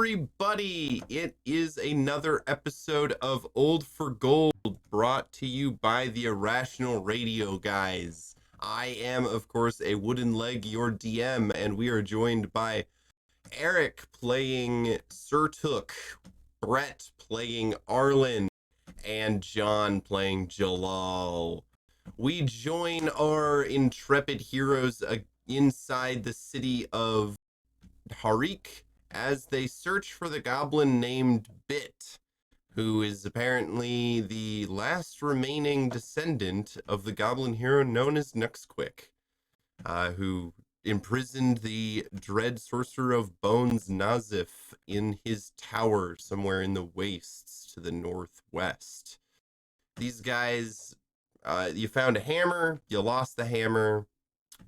everybody? It is another episode of Old for Gold, brought to you by the Irrational Radio guys. I am, of course, a wooden leg, your DM, and we are joined by Hariq playing Sir Took, Brett playing Arlen, and John playing Jalal. We join our intrepid heroes inside the city of Hariq as they search for the goblin named Bit, who is apparently the last remaining descendant of the goblin hero known as Nuxquick, who imprisoned the dread sorcerer of bones Nazif in his tower somewhere in the wastes to the northwest. These guys, you found a hammer, you lost the hammer.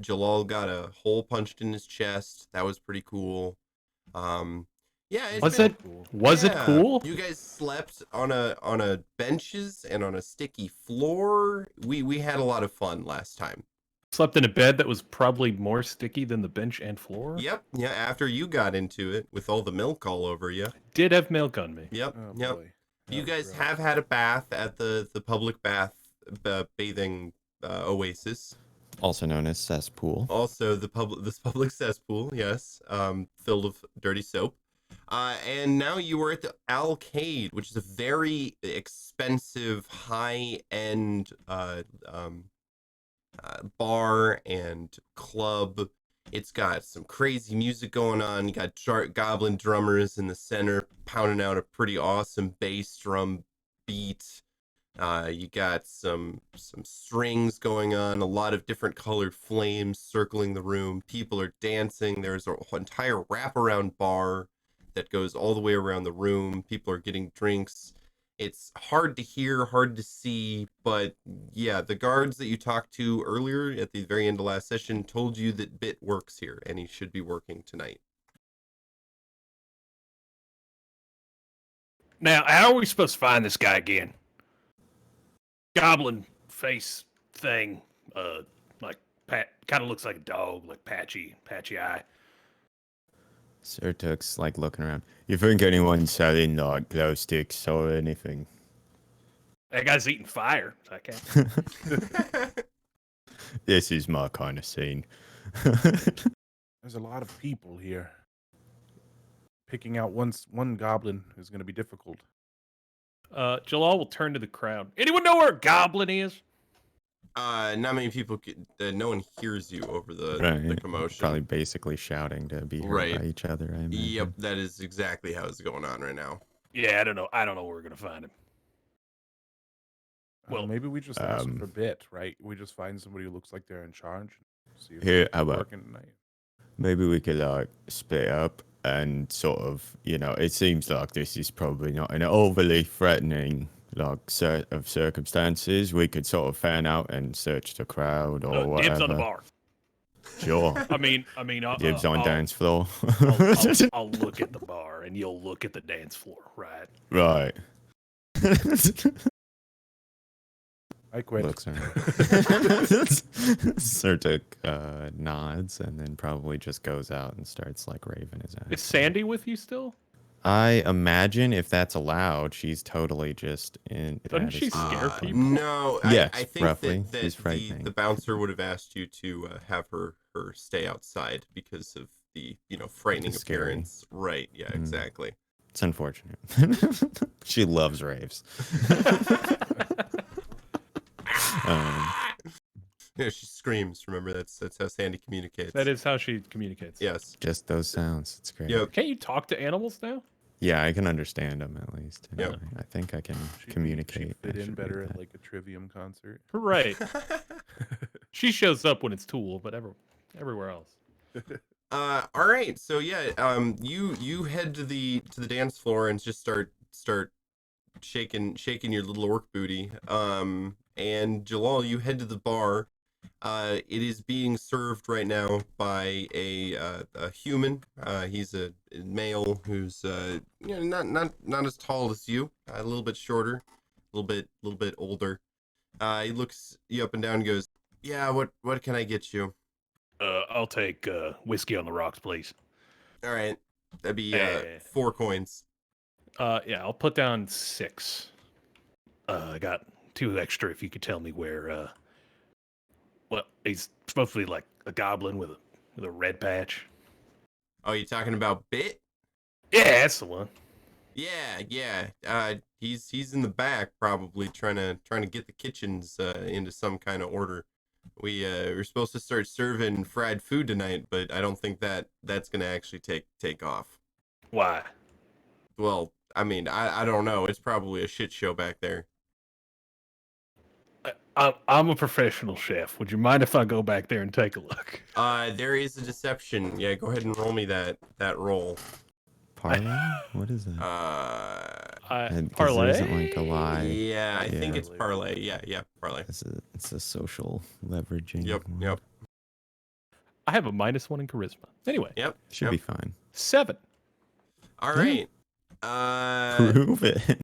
Jalal got a hole punched in his chest. That was pretty cool. Yeah, Was it cool? You guys slept on a benches and on a sticky floor. We had a lot of fun last time. Slept in a bed that was probably more sticky than the bench and floor? Yep. Yeah, after you got into it with all the milk all over you. Did have milk on me. Yep. Oh, yep. boy. You guys have had a bath at the public bathing oasis. Also known as cesspool. Also, this public cesspool, yes, filled with dirty soap. And now you are at the Alcade, which is a very expensive, high-end bar and club. It's got some crazy music going on. You got goblin drummers in the center pounding out a pretty awesome bass drum beat. You got some strings going on, a lot of different colored flames circling the room. People are dancing. There's an entire wraparound bar that goes all the way around the room. People are getting drinks. It's hard to hear, hard to see, but yeah, the guards that you talked to earlier at the very end of last session told you that Bit works here, and he should be working tonight. Now, how are we supposed to find this guy again? Goblin face thing, like kind of looks like a dog, like patchy eye. Sir Took's like looking around. You think anyone's selling like glow sticks or anything? That guy's eating fire. So I can't. This is my kind of scene. There's a lot of people here. Picking out one goblin is going to be difficult. Jalal will turn to the crowd. Anyone know where a goblin is? Not many people. No one hears you over the commotion. Probably basically shouting to be heard by each other. I imagine. Yep, that is exactly how it's going on right now. Yeah, I don't know. I don't know where we're gonna find him. Well, maybe we just ask for Bit, right? We just find somebody who looks like they're in charge. See if Here, how about working tonight. maybe we could like split up and sort of, it seems like this is probably not an overly threatening set of circumstances. We could sort of fan out and search the crowd or whatever. Dibs on the bar. Sure. I mean, dibs on dance floor. I'll look at the bar and you'll look at the dance floor, right? Right. I quit. Looks Sir Took nods and then probably just goes out and starts like raving his ass. Is Sandy with you still? I imagine if that's allowed, she's totally just in. Doesn't she scare people? No, yes, I think roughly. that the bouncer would have asked you to have her stay outside because of the frightening appearance. Right? Yeah, exactly. It's unfortunate. She loves raves. Yeah, she screams. Remember, that's how Sandy communicates. That is how she communicates. Yes. Just those sounds. It's great. Yep. Can't you talk to animals now? Yeah, I can understand them at least. Yep. I think I can communicate. She'd fit in better at like a Trivium concert. Right. She shows up when it's Tool, but everywhere else. All right. So yeah, you head to the dance floor and just start shaking your little orc booty. And Jalal, you head to the bar. It is being served right now by a human. He's a male who's not as tall as you, a little bit shorter, a little bit older. He looks you up and down and goes, "Yeah, what can I get you?" I'll take whiskey on the rocks, please. All right. That'd be Eh. 4 coins. Yeah, I'll put down 6. I got 2 extra if you could tell me where. Well, he's supposed to be like a goblin with a red patch. Oh, you talking about Bit? Yeah, that's the one. Yeah. He's in the back probably trying to get the kitchens into some kind of order. We're supposed to start serving fried food tonight, but I don't think that's gonna actually take off. Why? Well, I mean, I don't know. It's probably a shit show back there. I'm a professional chef. Would you mind if I go back there and take a look? There is a deception. Yeah, go ahead and roll me that roll. Parlay? What is that? And 'cause Parlay? there isn't like a lie. Yeah, I think Yeah. it's parlay. Yeah, parlay. It's a social leveraging. Yep. one. I have a -1 in charisma. Anyway, Yep. Should be fine. 7. All right. Prove it.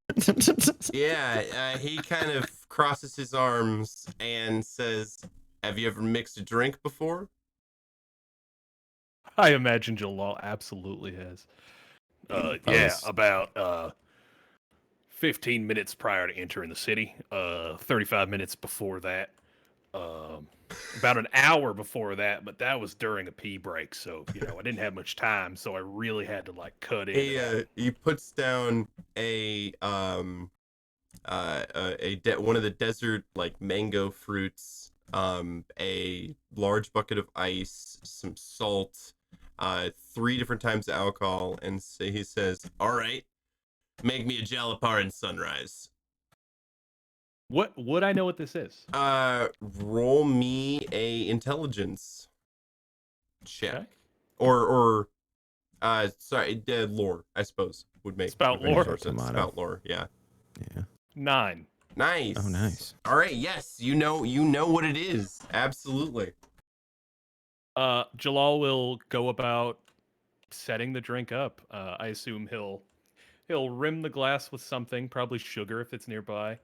Yeah, he kind of crosses his arms and says, "Have you ever mixed a drink before?" I imagine Jalal absolutely has. Yeah, Both. about 15 minutes prior to entering the city. 35 minutes before that. About an hour before that, but that was during a pee break, so I didn't have much time, so I really had to like cut in. He puts down one of the desert like mango fruits, a large bucket of ice, some salt, 3 different types of alcohol, and he says, "All right, make me a Jalaparan sunrise." What would I know what this is? Roll me a intelligence check. Okay. Or sorry, lore, I suppose, would make Spout would make lore? more sense. Tomato. Spout lore, yeah. Yeah. 9. Nice. Oh, nice. All right, yes, you know what it is. Absolutely. Jalal will go about setting the drink up. I assume he'll rim the glass with something, probably sugar if it's nearby.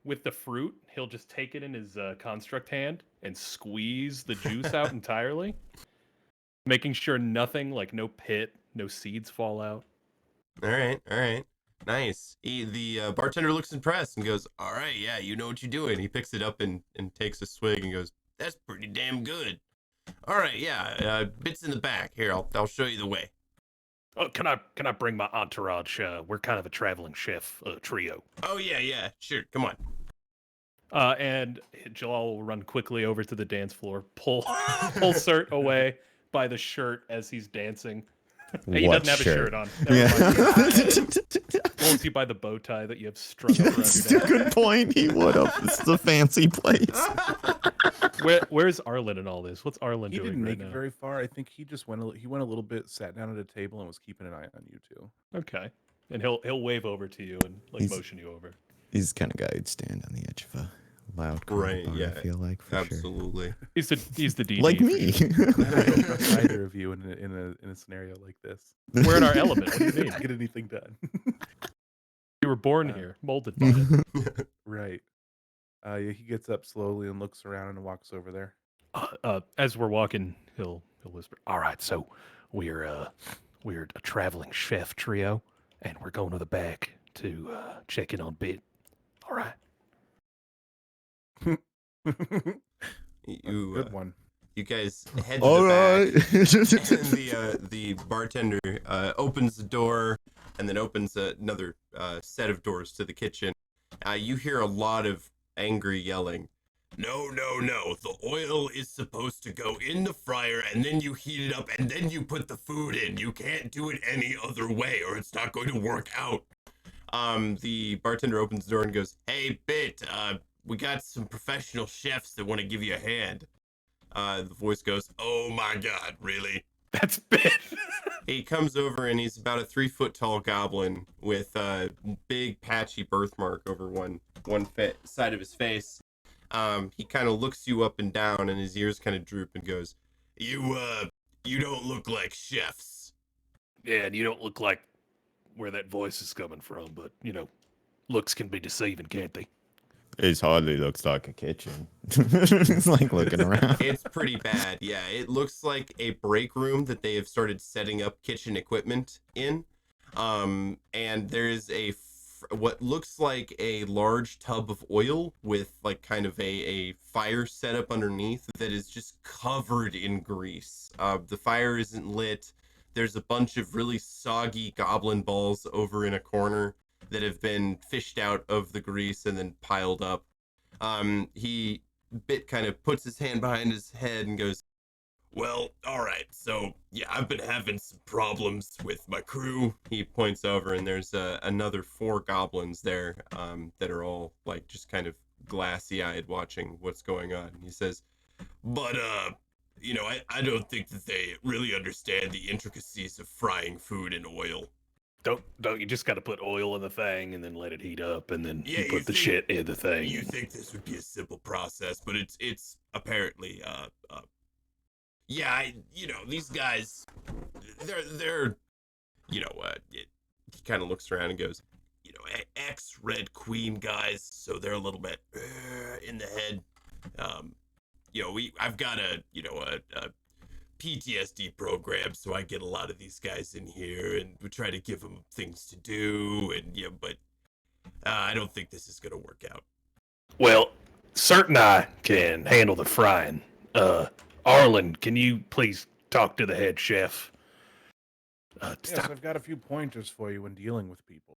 With the fruit, he'll just take it in his construct hand and squeeze the juice out entirely, making sure nothing, like no pit, no seeds fall out. All right. Nice. The bartender looks impressed and goes, "All right, yeah, you know what you're doing." He picks it up and takes a swig and goes, "That's pretty damn good." All right, yeah, Bit's in the back. Here, I'll show you the way. Oh, can I bring my entourage? We're kind of a traveling chef trio. Oh yeah, sure. Come on. And Jalal will run quickly over to the dance floor, pull Cert away by the shirt as he's dancing. He What doesn't have shirt? a shirt on. Never mind. Pulls you by the bow tie that you have strung up around That's your a neck. good point. He would have. It's the fancy place. Where's Arlen in all this? What's Arlen He doing didn't right make now? it very far. I think he just went a little bit, sat down at a table, and was keeping an eye on you two. Okay, and he'll wave over to you and like He's- motion you over. He's the kind of guy who'd stand on the edge of a loud crowd Right, bar, yeah, I feel like, for Absolutely. He's the DD. sure. Like for me. you. I don't trust either of you in a scenario like this. We're in our element. What do you mean? Can't get anything done. You were born here, molded by it. Right. Yeah, he gets up slowly and looks around and walks over there. As we're walking, he'll whisper, "All right, so we're a traveling chef trio, and we're going to the back to check in on Bit. All right." You Good one. you guys head to All the right. back, and the bartender opens the door and then opens another set of doors to the kitchen. You hear a lot of angry yelling. No, the oil is supposed to go in the fryer and then you heat it up and then you put the food in. You can't do it any other way or it's not going to work out. The bartender opens the door and goes, "Hey, Bit, we got some professional chefs that want to give you a hand." The voice goes, "Oh my God, really?" That's Bit. He comes over and he's about a 3-foot tall goblin with a big patchy birthmark over one side of his face. He kind of looks you up and down and his ears kind of droop and goes, You don't look like chefs." Yeah, and you don't look like where that voice is coming from, but looks can be deceiving, can't they? It hardly looks like a kitchen. It's like looking around. It's pretty bad. Yeah, it looks like a break room that they have started setting up kitchen equipment in. And there's what looks like a large tub of oil with like kind of a fire set up underneath that is just covered in grease. The fire isn't lit. There's a bunch of really soggy goblin balls over in a corner that have been fished out of the grease and then piled up. He Bit kind of puts his hand behind his head and goes, well, all right. So, yeah, I've been having some problems with my crew. He points over, and there's another 4 goblins there that are all like just kind of glassy-eyed watching what's going on. He says, but I don't think that they really understand the intricacies of frying food in oil. Don't you just got to put oil in the thing and then let it heat up and then Yeah, you put the shit in the thing. You think this would be a simple process, but it's apparently yeah, these guys, they're he kind of looks around and goes, ex Red Queen guys, so they're a little bit in the head. I've got a PTSD program, so I get a lot of these guys in here, and we try to give them things to do, and but I don't think this is gonna work out. Well, certain I can handle the frying. Arlen, can you please talk to the head chef? Yes, Stop. I've got a few pointers for you when dealing with people.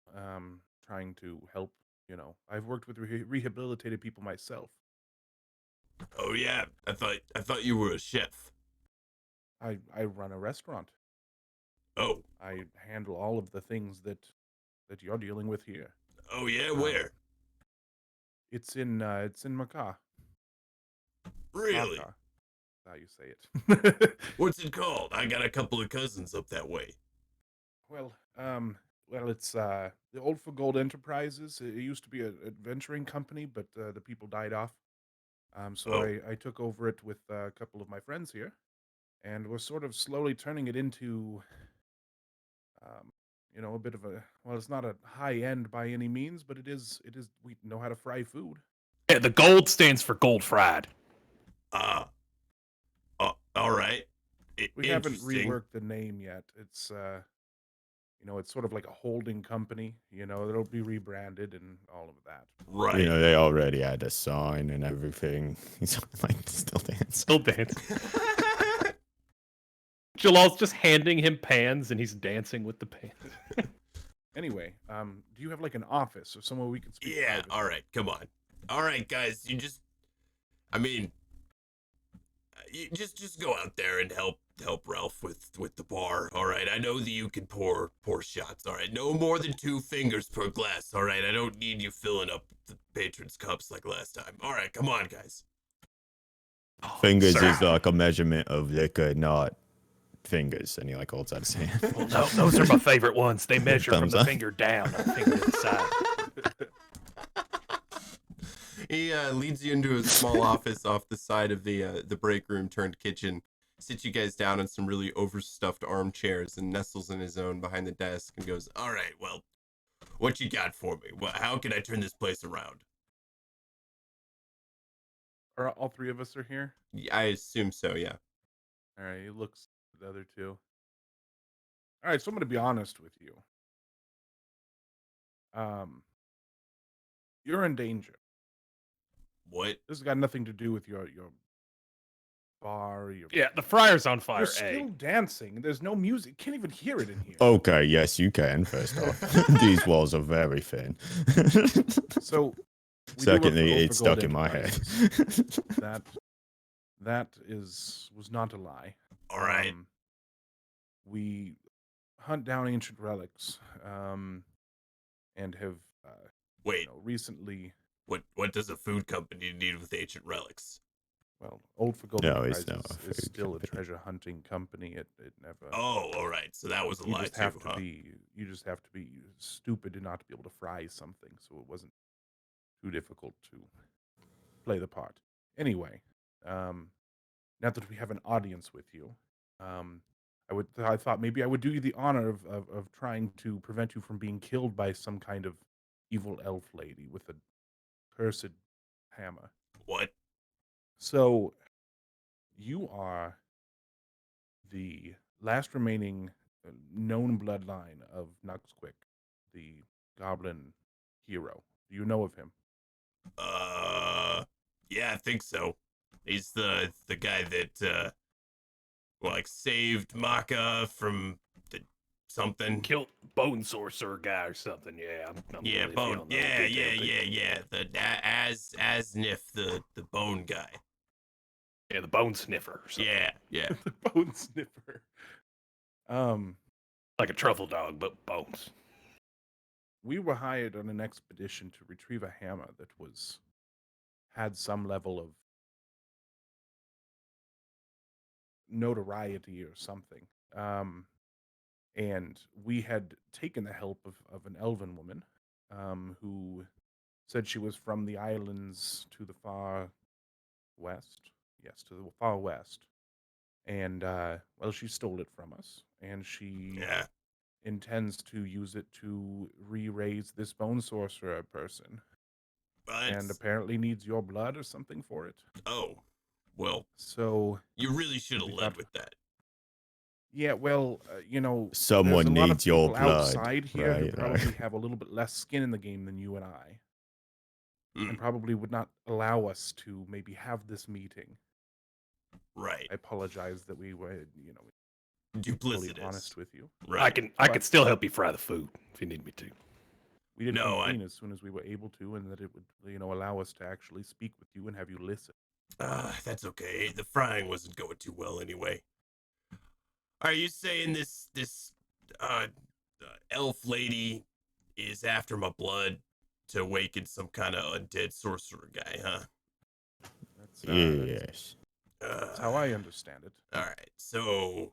Trying to help. I've worked with rehabilitated people myself. Oh yeah, I thought you were a chef. I run a restaurant. Oh. I handle all of the things that you're dealing with here. Oh yeah, where? It's in Macaw. Really? Macaw. That's how you say it. What's it called? I got a couple of cousins up that way. Well, it's the Old for Gold Enterprises. It used to be an adventuring company, but the people died off. So I took over it with a couple of my friends here, and we're sort of slowly turning it into, a bit of a, well, it's not a high end by any means, but it is, we know how to fry food. Yeah, the gold stands for gold fried. All right. We haven't reworked the name yet. It's, it's sort of like a holding company. It'll be rebranded and all of that. Right. They already had a sign and everything. He's like still dancing. Still dancing. Jalal's just handing him pans and he's dancing with the pans. Anyway, do you have like an office or somewhere we can speak? Yeah, privately? all right, come on. All right, guys, you just go out there and help Ralph with the bar. All right, I know that you can pour shots. All right, no more than 2 fingers per glass. All right, I don't need you filling up the patrons' cups like last time. All right, come on, guys. Fingers is like a measurement of liquor, not fingers. And he like holds out his hand. Well, no, those are my favorite ones. They measure from Thumbs the up. finger down, not the finger to the side. He leads you into a small office off the side of the break room turned kitchen. Sits you guys down on some really overstuffed armchairs and nestles in his own behind the desk and goes, all right, well, what you got for me? How can I turn this place around? Are all 3 of us are here? I assume so, yeah. All right, he looks at the other 2. All right, so I'm going to be honest with you. You're in danger. What? This has got nothing to do with your bar. Yeah, the fryer's on fire. You're still dancing. There's no music. Can't even hear it in here. Okay, yes, you can. First off, these walls are very thin. So, secondly, it's stuck in my head. That was not a lie. All right. We hunt down ancient relics, and have wait. Recently. What does a food company need with ancient relics? Well, Old for Gold Enterprises is still a treasure hunting company. It never. Oh, all right. So that was a lie too, huh? You just have to be stupid to not be able to fry something, so it wasn't too difficult to play the part. Anyway, now that we have an audience with you, I thought maybe I would do you the honor of trying to prevent you from being killed by some kind of evil elf lady with a cursed hammer. What? So, you are the last remaining known bloodline of Nuxquick, the Goblin hero. Do you know of him? Yeah, I think so. He's the guy that like saved Maka from something. Killed Bone Sorcerer guy or something. Yeah, I'm Yeah, really bone. feeling the Yeah, detail yeah, picture. yeah, yeah. Asnif, the bone guy. Yeah, the Bone Sniffer or something. Yeah, yeah. The Bone Sniffer. Like a truffle dog, but bones. We were hired on an expedition to retrieve a hammer that had some level of notoriety or something. And we had taken the help of an elven woman who said she was from the islands to the far west. Yes, to the far west. And, well, she stole it from us. And she Yeah. intends to use it to re-raise this bone sorcerer person. But And apparently needs your blood or something for it. oh, well, So you really should have we led thought- with that. yeah, well, you know, Someone there's a lot of needs your people blood, outside here who right? probably have a little bit less skin in the game than you and I, and Mm, probably would not allow us to maybe have this meeting. right. I apologize that we were, fully Duplicitous. honest with you. Right. I But- can still help you fry the food if you need me to. We did No, come I- clean as soon as we were able to, and that it would, allow us to actually speak with you and have you listen. That's okay. The frying wasn't going too well anyway. Are you saying this elf lady is after my blood to awaken some kind of undead sorcerer guy, huh? That's Yes. how I understand it. All right. So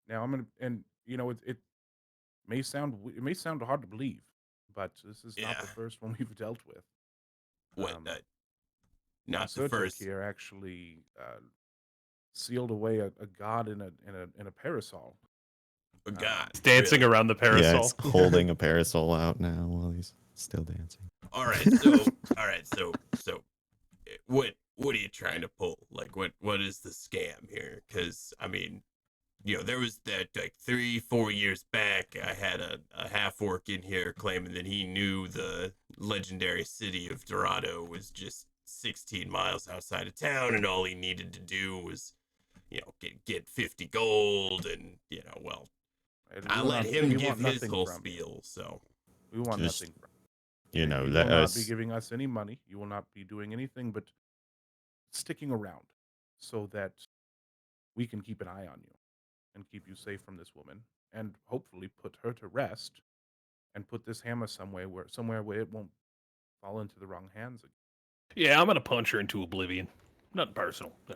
Now I'm gonna, and it may sound hard to believe, but this is not the Yeah. first one we've dealt with. what? Not the Sertek first. here actually sealed away a god in a parasol. God. He's dancing really? around the Yeah, parasol. it's holding a parasol out now while he's still dancing. All right. So all right. So what are you trying to pull? Like what is the scam here? Because I mean, there was that like 3-4 years back, I had a half orc in here claiming that he knew the legendary city of Dorado was just 16 miles outside of town, and all he needed to do was, get 50 gold, and well, And I we let want- him we give want his nothing whole from you. spiel. So We want Just, nothing from You know, you. let will not us. be giving us any money. You will not be doing anything but sticking around so that we can keep an eye on you and keep you safe from this woman, and hopefully put her to rest and put this hammer somewhere where it won't fall into the wrong hands again. Yeah, I'm gonna punch her into oblivion. Nothing personal. No.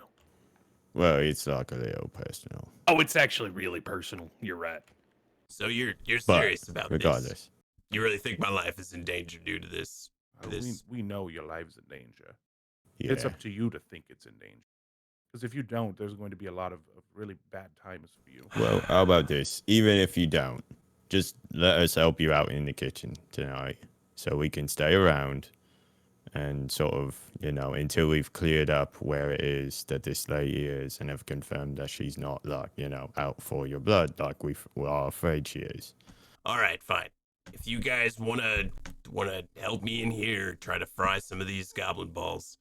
Well, it's like a little personal, Oh, it's actually really personal. You're right. so you're but serious about this? regardless, You really think my life is in danger due to this? We know your life's in danger. yeah. It's up to you to think it's in danger. Because if you don't, there's going to be a lot of really bad times for you. Well, how about this? Even if you don't, just let us help you out in the kitchen tonight, so we can stay around and sort of, until we've cleared up where it is that this lady is and have confirmed that she's not like, out for your blood like we are afraid she is. All right, fine. If you guys wanna help me in here, try to fry some of these goblin balls,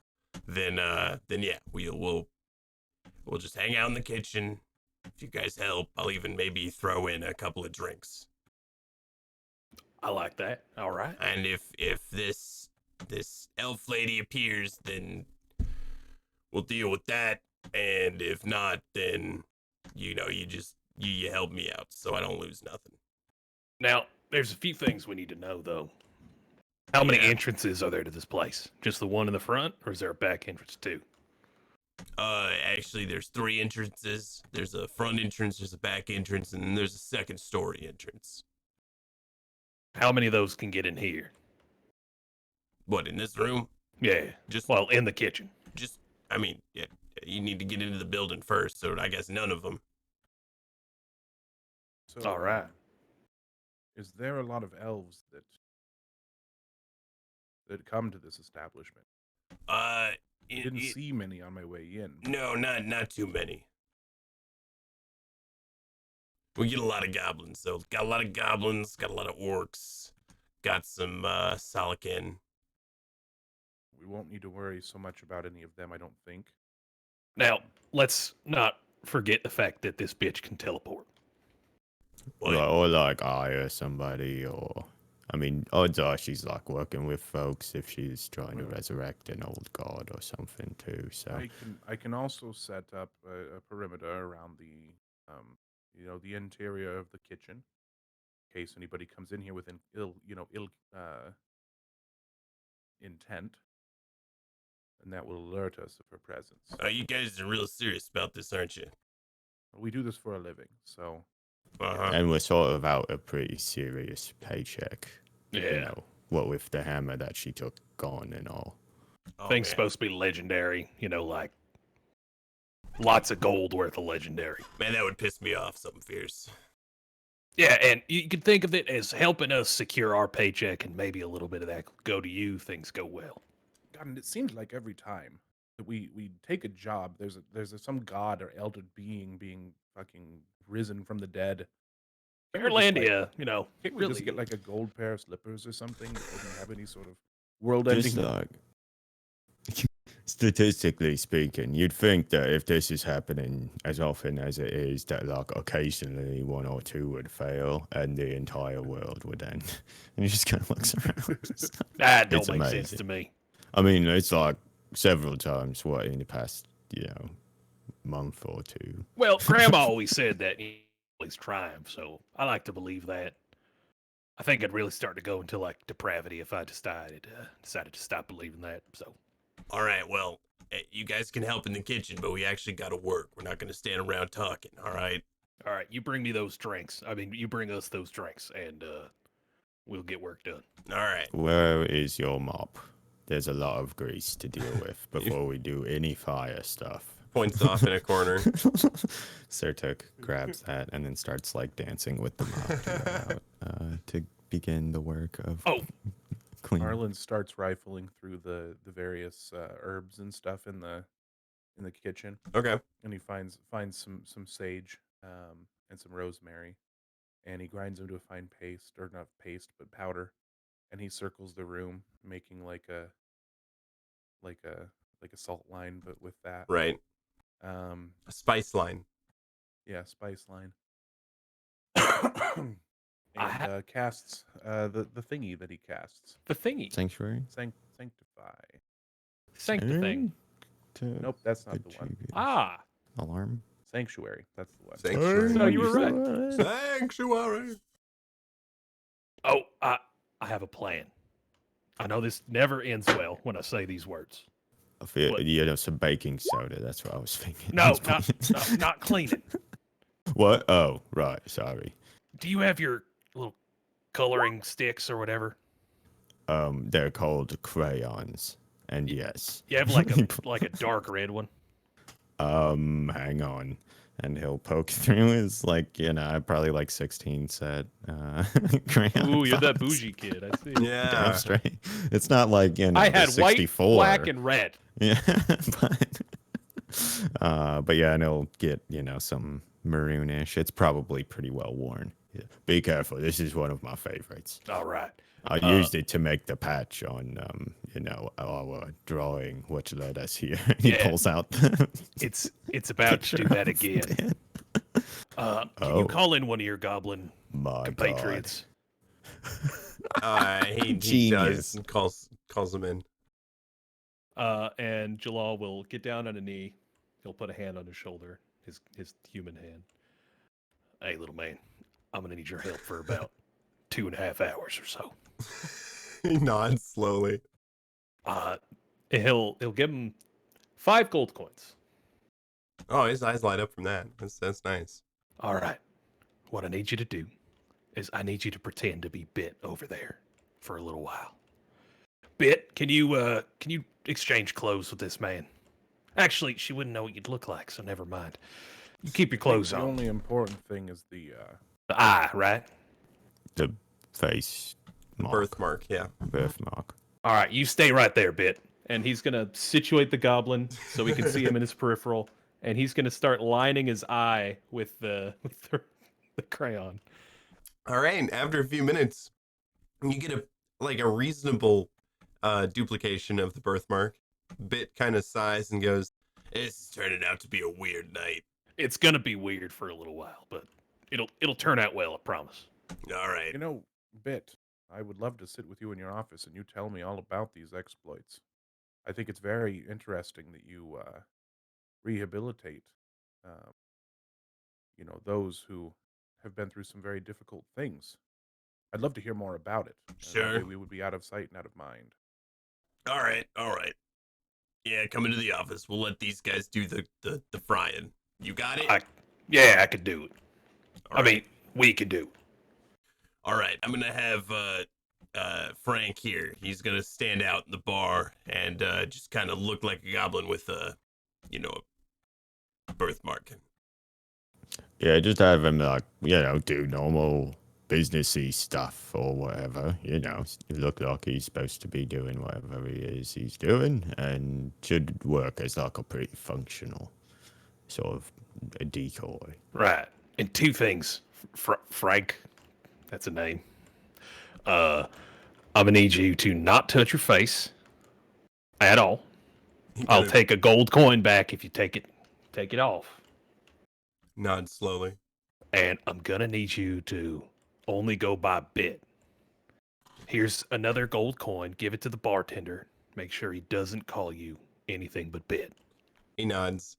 then yeah, we'll just hang out in the kitchen. If you guys help, I'll even maybe throw in a couple of drinks. I like that. All right. And if this elf lady appears, then we'll deal with that. And if not, then you help me out so I don't lose nothing. Now, there's a few things we need to know, though. How many Yeah. entrances are there to this place? Just the one in the front, or is there a back entrance too? Actually, there's 3 entrances. There's a front entrance, there's a back entrance, and then there's a second story entrance. How many of those can get in here? What, in this room? Yeah. Just Well, in the kitchen. I mean, yeah, you need to get into the building first, so I guess none of them. So, All right. Is there a lot of elves that come to this establishment? I didn't see many on my way in. No, not too many. We get a lot of goblins, so got a lot of goblins, got a lot of orcs, got some Salakin. We won't need to worry so much about any of them, I don't think. Now, let's not forget the fact that this bitch can teleport. What? Or like hire somebody, or I mean, odds are she's like working with folks if she's trying to resurrect an old god or something too. So I can also set up a perimeter around the the interior of the kitchen, in case anybody comes in here with an ill intent, and that will alert us of her presence. You guys are real serious about this, aren't you? We do this for a living, so and we're sort of out a pretty serious paycheck. You Yeah. know, what with the hammer that she took gone and all. Oh, Thing's man. supposed to be legendary, like lots of gold worth of legendary. Man, that would piss me off, something fierce. Yeah, and you can think of it as helping us secure our paycheck, and maybe a little bit of that go to you. Things go well. God, and it seems like every time that we take a job, there's some god or elder being fucking risen from the dead. Can't we just, like- Fairlandia, Can't we really. just get like a gold pair of slippers or something that doesn't have any sort of world-ending? Just like statistically speaking, you'd think that if this is happening as often as it is, that like occasionally one or two would fail and the entire world would end. And he just kind of looks around. That don't It's make amazing. sense to me. I mean, it's like several times what in the past, month or two. Well, Grandma always said that he always triumph, so I like to believe that. I think I'd really start to go into like depravity if I decided to stop believing that. So All right, well, you guys can help in the kitchen, but we actually got to work. We're not going to stand around talking, all right? all right, you bring me those drinks. I mean, you bring us those drinks, and we'll get work done. All right. Where is your mop? There's a lot of grease to deal with before we do any fire stuff. Points off in a corner. Sertuk grabs that and then starts like dancing with the mop to begin the work of cleaning. Marlin starts rifling through the various herbs and stuff in the kitchen, Okay. and he finds some sage and some rosemary, and he grinds them to a fine paste, or not paste but powder, and he circles the room, making like a salt line, but with that. Right. A spice line. Yeah, spice line. I ha- And casts the thingy that he casts. The thingy, Sanctuary? Sanctify. thing. Nope, that's not the one. Ah, Alarm? Sanctuary. That's the one. Sanctuary. no, you were right. Sanctuary. Oh, I have a plan. I know this never ends well when I say these words. I feel, What? some baking soda. That's what I was thinking. No, not cleaning. What? Oh, right. Sorry. Do you have your little coloring sticks or whatever? They're called crayons. And yes. You have like a dark red one. Hang on. And he'll poke through his probably like 16 set crayon. Ooh, you're that box. bougie kid. I see. Damn Yeah. straight. It's not like I had the white, 64. black, and red. Yeah, but yeah, and it'll get some maroonish. It's probably pretty well worn. Yeah. Be careful. This is one of my favorites. All right. I used it to make the patch on our drawing, which led us here. He Yeah. pulls out. It's about to do that again. Can you call in one of your goblin My compatriots? He Genius. does and calls him in. And Jalal will get down on a knee. He'll put a hand on his shoulder, his human hand. Hey, little man, I'm gonna need your help for about 2.5 hours or so. He nods slowly. He'll give him 5 gold coins. Oh, his eyes light up from that. That's nice. All right. What I need you to do is I need you to pretend to be Bit over there for a little while. Bit, can you exchange clothes with this man? Actually, she wouldn't know what you'd look like, so never mind. You keep your clothes The on. only important thing is the The eye, right? The face The mark. birthmark, yeah. Birthmark. All right, you stay right there, Bit, and he's gonna situate the goblin so we can see him in his peripheral, and he's gonna start lining his eye with the crayon. All right. After a few minutes, you get a reasonable duplication of the birthmark. Bit kind of sighs and goes, "This is turning out to be a weird night." It's gonna be weird for a little while, but it'll turn out well, I promise. All right. You know, Bit, I would love to sit with you in your office and you tell me all about these exploits. I think it's very interesting that you rehabilitate, um, those who have been through some very difficult things. I'd love to hear more about it. That way Sure. we would be out of sight and out of mind. All right. All right. Yeah, come into the office. We'll let these guys do the frying. You got it? I could do it. All right. mean, we could do it. All right. I'm going to have Frank here. He's going to stand out in the bar and just kind of look like a goblin with a birthmark. Yeah, just have him do normal businessy stuff or whatever. Look like he's supposed to be doing whatever he's doing, and should work as like a pretty functional sort of a decoy. Right. And two things, Frank. That's a name. I'm gonna need you to not touch your face at all. I'll take a gold coin back if you take it off. Nod slowly. And I'm gonna need you to only go by bit. Here's another gold coin. Give it to the bartender. Make sure he doesn't call you anything but bit. He nods.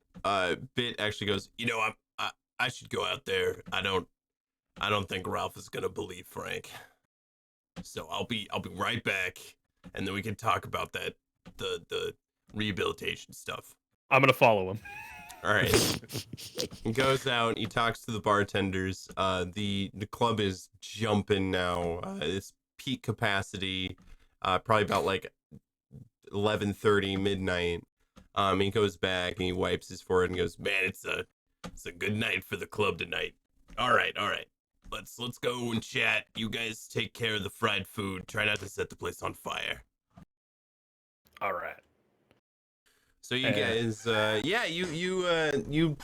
Bit actually goes, I should go out there. I don't think Ralph is gonna believe Frank. So I'll be right back, and then we can talk about that the rehabilitation stuff. I'm gonna follow him. All right. He goes out. He talks to the bartenders. The club is jumping now. It's peak capacity. Probably about like 11:30 midnight. He goes back and he wipes his forehead and goes, "Man, it's a good night for the club tonight. All right. Let's go and chat. You guys take care of the fried food. Try not to set the place on fire." All right. So you guys, you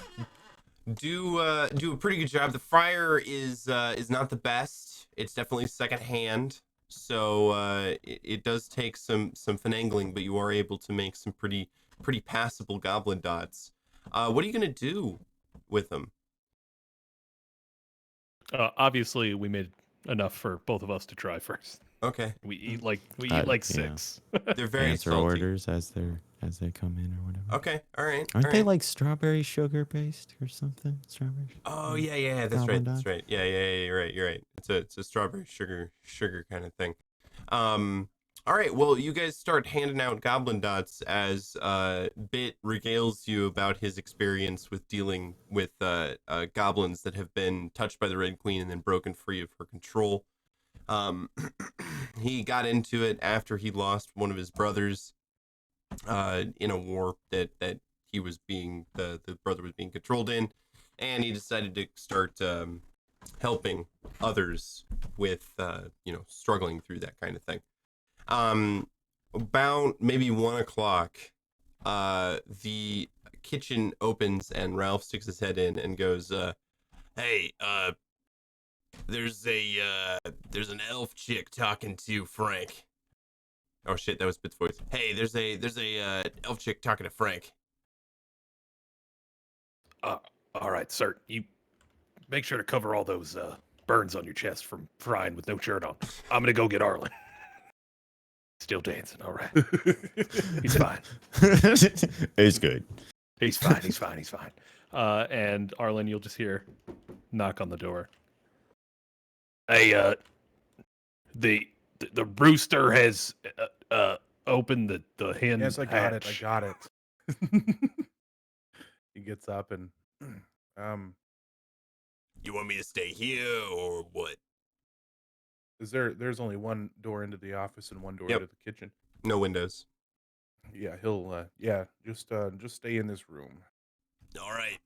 do a pretty good job. The fryer is not the best. It's definitely secondhand. So it does take some finagling, but you are able to make some pretty passable goblin dots. What are you gonna do with them? Obviously, we made enough for both of us to try first. Okay, We eat like Yeah. six. they're very Answer salty. orders as they come in or whatever. Okay, all right. Aren't they like strawberry sugar based or something? Strawberry. Oh yeah, that's Goblin right, that's dots? right. Yeah, you're right. It's a strawberry sugar kind of thing. All right, well, you guys start handing out goblin dots as Bit regales you about his experience with dealing with goblins that have been touched by the Red Queen and then broken free of her control. He got into it after he lost one of his brothers in a war that he was being the brother was being controlled in, and he decided to start helping others with struggling through that kind of thing. About maybe 1:00, the kitchen opens and Ralph sticks his head in and goes, "Hey, there's an elf chick talking to Frank." Oh shit, that was Bit's voice. "Hey, there's a elf chick talking to Frank." All right, sir. You make sure to cover all those burns on your chest from frying with no shirt on. I'm gonna go get Arlen. Still dancing. All right. He's fine. It's good. He's fine. And Arlen, you'll just hear knock on the door. Hey, the rooster has opened the hen Yes, I got hatch. it. He gets up and You want me to stay here or what? there's only one door into the office and one door Yep. into the kitchen. No windows. Yeah, he'll just stay in this room. All right.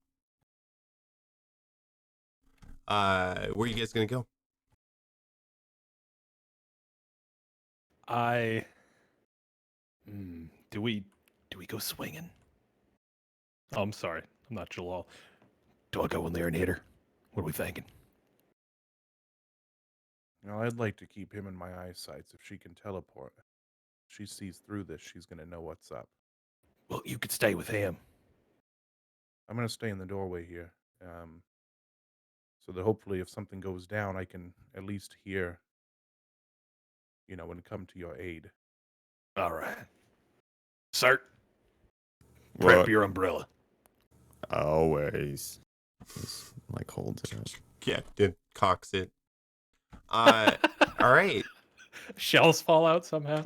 Where are you guys gonna go? Do we go swinging? Oh, I'm sorry. I'm not Jalal. Do I go in there and hit her? What are we thinking? I'd like to keep him in my eyesight. If she can teleport, if she sees through this, she's going to know what's up. Well, you could stay with him. I'm going to stay in the doorway here. So that hopefully if something goes down, I can at least hear, and come to your aid. All right. Sir, prep What? your umbrella. Always. Just, like, holds it up. Yeah, it cocks it. All right. Shells fall out somehow.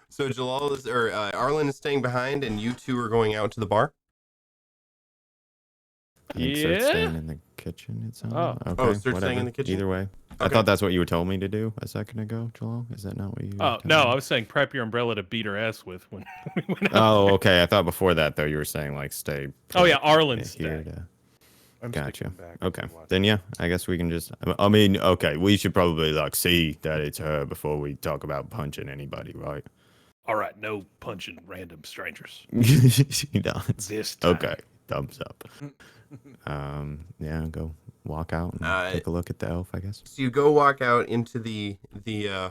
So Jalal is, or Arlen is staying behind, and you two are going out to the bar. I think Sirt's staying in the kitchen, it sounds Oh. like. Oh, Okay, Sirt's staying whatever. in the kitchen? Either way. I Okay. thought that's what you told me to do a second ago, Jalal. Is that not what you Oh, told no, me? I was saying prep your umbrella to beat her ass with when we went out Oh, there. okay. I thought before that, though, you were saying, like, stay. Oh, yeah, put Arlen's here staying. I'm Gotcha. sticking back. Okay. to watch. Then, yeah, I guess we can just. I mean, okay, we should probably, like, see that it's her before we talk about punching anybody, right? All right, no punching random strangers. She does. This time. Okay. Thumbs up. Yeah, go walk out and take a look at the elf, I guess. So you go walk out into the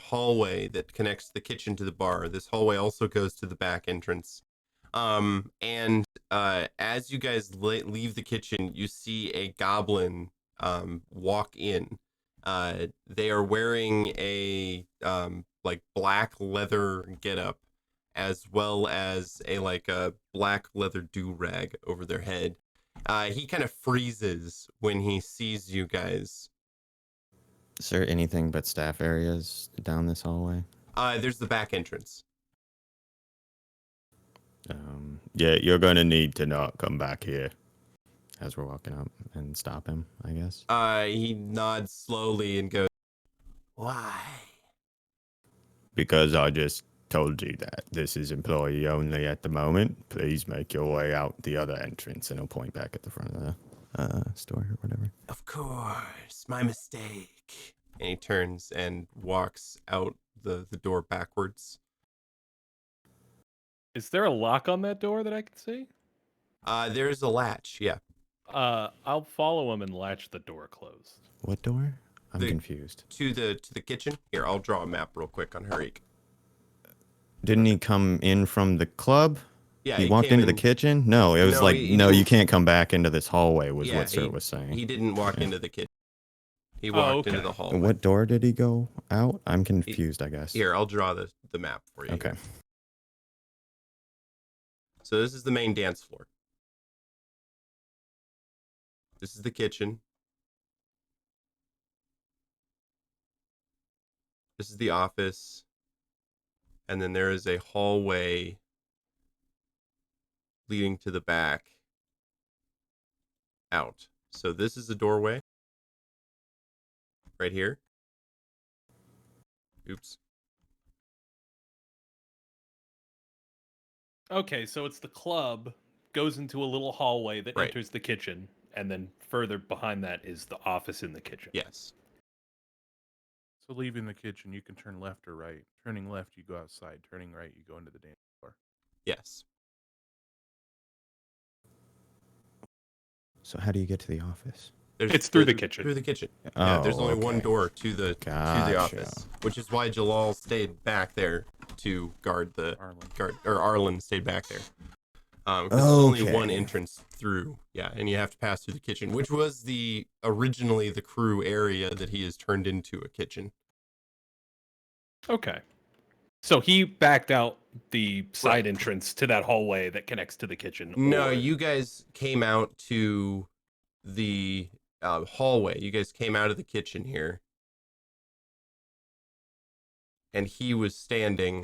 hallway that connects the kitchen to the bar. This hallway also goes to the back entrance. And as you guys leave the kitchen, you see a goblin walk in. They are wearing a like black leather getup, as well as a black leather do-rag over their head. He kind of freezes when he sees you guys. Is there anything but staff areas down this hallway? There's the back entrance. Yeah, you're going to need to not come back here as we're walking up and stop him, I guess. He nods slowly and goes, "Why?" Because I just told you that this is employee only at the moment. Please make your way out the other entrance, and he'll point back at the front of the store or whatever. "Of course, my mistake." And he turns and walks out the door backwards. Is there a lock on that door that I can see? There's a latch, yeah. I'll follow him and latch the door closed. What door? I'm The- confused. To the kitchen. Here, I'll draw a map real quick on Hariq. Didn't he come in from the club? Yeah, he walked came into the in- kitchen? No, it was No, like, he no, you didn't. can't come back into this hallway, was Yeah, what Sir was saying. He didn't walk Yeah. into the kitchen. He walked into okay. the hallway. What door did he go out? I'm confused, I guess. Here, I'll draw the map for you. Okay. So this is the main dance floor. This is the kitchen. This is the office. And then there is a hallway leading to the back out. So this is the doorway. Right here. Oops. Okay, so it's the club, goes into a little hallway that Right. enters the kitchen, and then further behind that is the office in the kitchen. Yes. So leaving the kitchen, you can turn left or right. Turning left, you go outside. Turning right, you go into the dance floor. Yes. So how do you get to the office? It's through the kitchen. Through the kitchen. Yeah, there's only one okay. door to the Gotcha. office, which is why Jalal stayed back there to guard the Arlen. Arlen stayed back there. 'Cause there's only one Okay. entrance through. Yeah, and you have to pass through the kitchen, which was originally the crew area that he has turned into a kitchen. Okay. So he backed out the side entrance to that hallway that connects to the kitchen. No, or- you guys came out to the hallway. You guys came out of the kitchen here. And he was standing.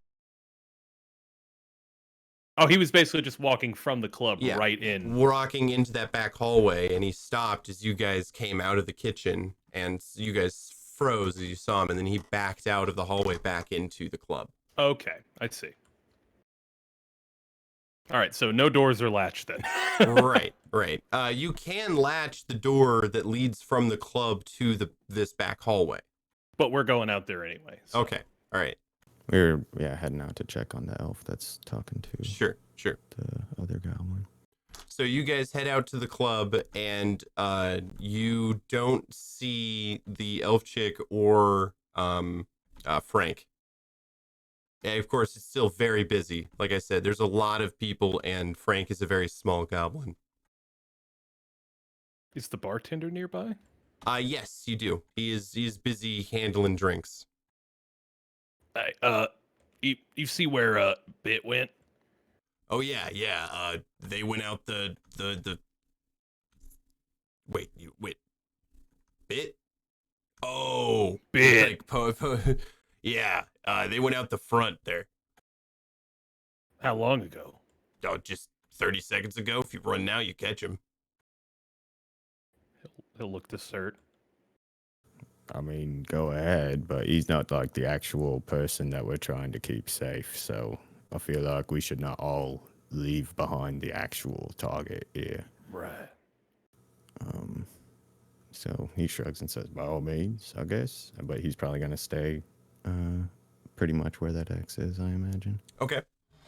Oh, he was basically just walking from the club Yeah. right in. Walking into that back hallway, and he stopped as you guys came out of the kitchen, and you guys froze as you saw him, and then he backed out of the hallway back into the club. Okay, I see. All right, so no doors are latched then. Right. You can latch the door that leads from the club to this back hallway. But we're going out there anyway. So. Okay, all right. We're heading out to check on the elf that's talking to Sure. the other goblin. So you guys head out to the club, and you don't see the elf chick or Frank. And of course, it's still very busy. Like I said, there's a lot of people, and Frank is a very small goblin. Is the bartender nearby? Yes, you do. He's busy handling drinks. Hey, you see where Bit went? Oh yeah. They went out the wait, Bit? Oh, Bit. like yeah. They went out the front there. How long ago? Oh, just 30 seconds ago. If you run now, you catch him. He'll look to Cert. I mean, go ahead, but he's not like the actual person that we're trying to keep safe. So I feel like we should not all leave behind the actual target here. Right. So he shrugs and says, by all means, I guess. But he's probably going to stay pretty much where that X is, I imagine. Okay.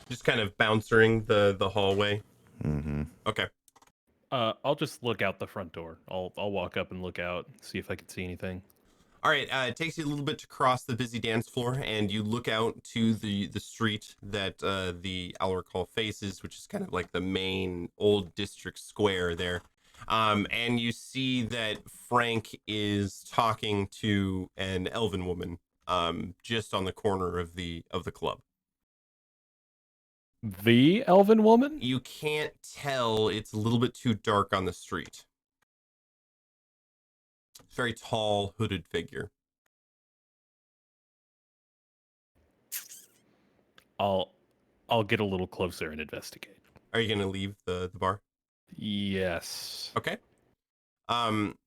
Just kind of bouncing the hallway. Mm-hmm. Okay. I'll just look out the front door. I'll walk up and look out, see if I can see anything. All right. It takes you a little bit to cross the busy dance floor, and you look out to the street that the Alric faces, which is kind of like the main old district square there. And you see that Frank is talking to an elven woman just on the corner of the club. The elven woman? You can't tell. It's a little bit too dark on the street. Very tall, hooded figure. I'll get a little closer and investigate. Are you gonna leave the bar? Yes. Okay.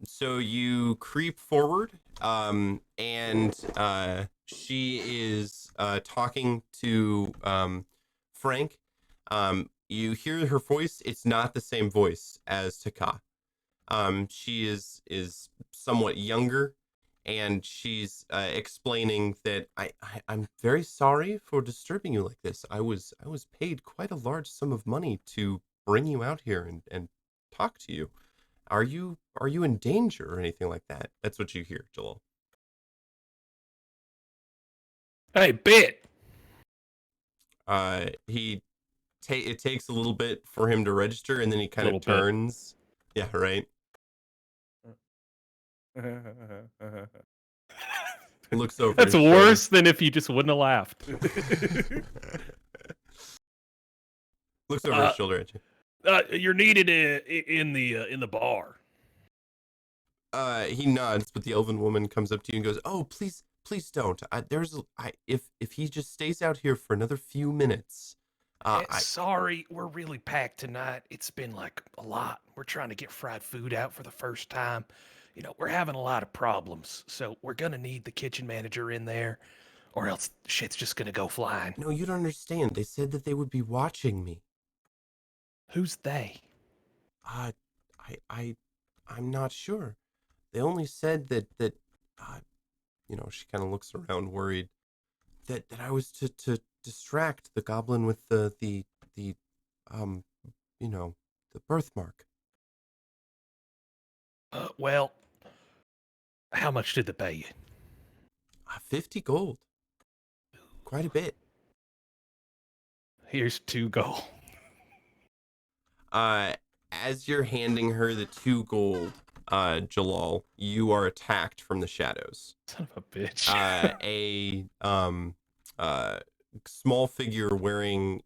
So you creep forward, and she is talking to Frank. You hear her voice. It's not the same voice as Taka. She is somewhat younger, and she's explaining that I'm very sorry for disturbing you like this. I was paid quite a large sum of money to bring you out here and talk to you. Are you in danger or anything like that? That's what you hear, Jalal. Hey, Bit! It takes a little bit for him to register, and then he kind of Little bit. turns. Yeah, right. Looks over. That's his shoulder. worse than if you just wouldn't have laughed. Looks over his shoulder at you. You're needed in the bar. He nods, but the elven woman comes up to you and goes, "Oh, please don't. If he just stays out here for another few minutes." Sorry, we're really packed tonight. It's been like a lot. We're trying to get fried food out for the first time. You know, we're having a lot of problems, so we're gonna need the kitchen manager in there, or else shit's just gonna go flying. No, you don't understand. They said that they would be watching me. Who's they? I'm not sure. They only said that she kind of looks around worried that I was to distract the goblin with the birthmark. Well, how much did they pay you? 50 gold. Quite a bit. Here's 2 gold. As you're handing her the 2 gold, Jalal, you are attacked from the shadows. Son of a bitch. A small figure wearing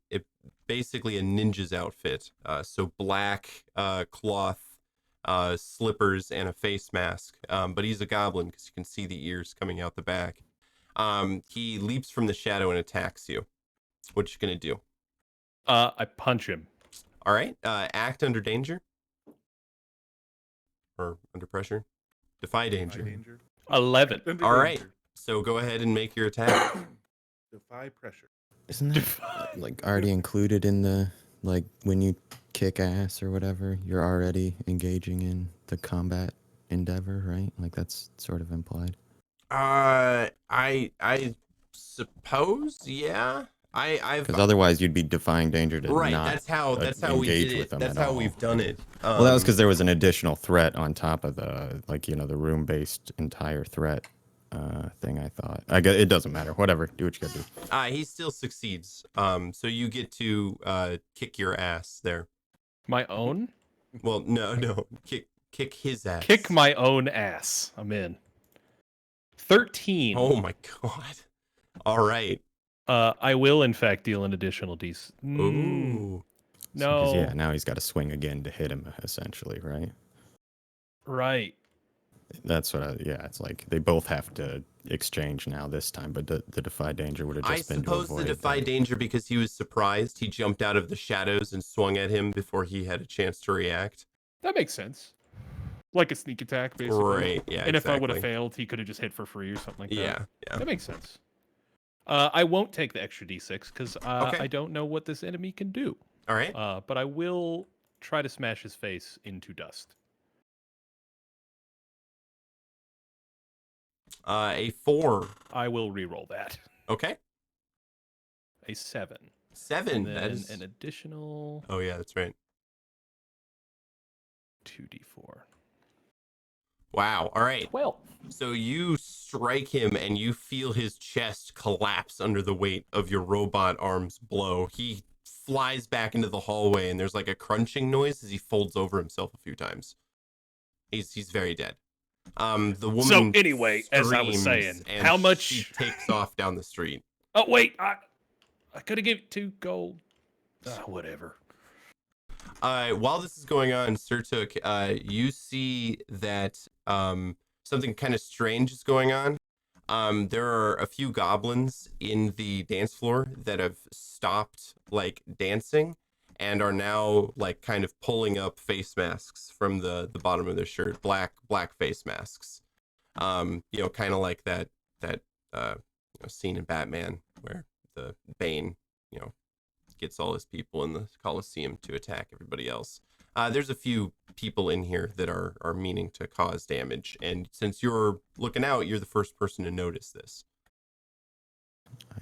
basically a ninja's outfit. So black cloth, slippers, and a face mask. But he's a goblin because you can see the ears coming out the back. He leaps from the shadow and attacks you. What you gonna do? I punch him. All right. Act under danger. Or under pressure. Defy danger. 11. All right. So go ahead and make your attack. Defy pressure. Isn't that like already included in the, like, when you kick ass or whatever, you're already engaging in the combat endeavor, right? Like, that's sort of implied. I suppose, yeah. I've Because otherwise, you'd be defying danger to right. not That's how we engage did with it. them That's at how all. we've done it. Well, that was because there was an additional threat on top of the the room-based entire threat thing. I thought. I guess it doesn't matter. Whatever. Do what you gotta do. He still succeeds. So you get to kick your ass there. My own? Well, no, kick his ass. Kick my own ass. I'm in. 13. Oh my god. All right. I will in fact deal an additional d6. Ooh. No. Yeah. Now he's got to swing again to hit him. Essentially, right? Right. That's what. Yeah. It's like they both have to exchange now this time, but the defy danger would have I just been to suppose avoid the defy danger because he was surprised. He jumped out of the shadows and swung at him before he had a chance to react. That makes sense. Like a sneak attack, basically. Right, yeah, And if I would have exactly. failed, he could have just hit for free or something like that. Yeah. That makes sense. I won't take the extra d6 because Okay. I don't know what this enemy can do. All right. But I will try to smash his face into dust. A 4. I will re-roll that. Okay. A 7. 7. And then That is an additional Oh yeah, that's right. 2d4. Wow. All right. 12. So you strike him and you feel his chest collapse under the weight of your robot arm's blow. He flies back into the hallway and there's like a crunching noise as he folds over himself a few times. He's very dead. The woman So anyway, as I was screams saying, and how much she takes off down the street. Oh wait, I could have given 2 gold. Whatever. While this is going on, Surtuk, you see that something kind of strange is going on. There are a few goblins in the dance floor that have stopped like dancing and are now like kind of pulling up face masks from the bottom of their shirt, black face masks. Kind of like that scene in Batman where the Bane, gets all his people in the Coliseum to attack everybody else. There's a few people in here that are meaning to cause damage, and since you're looking out, you're the first person to notice this.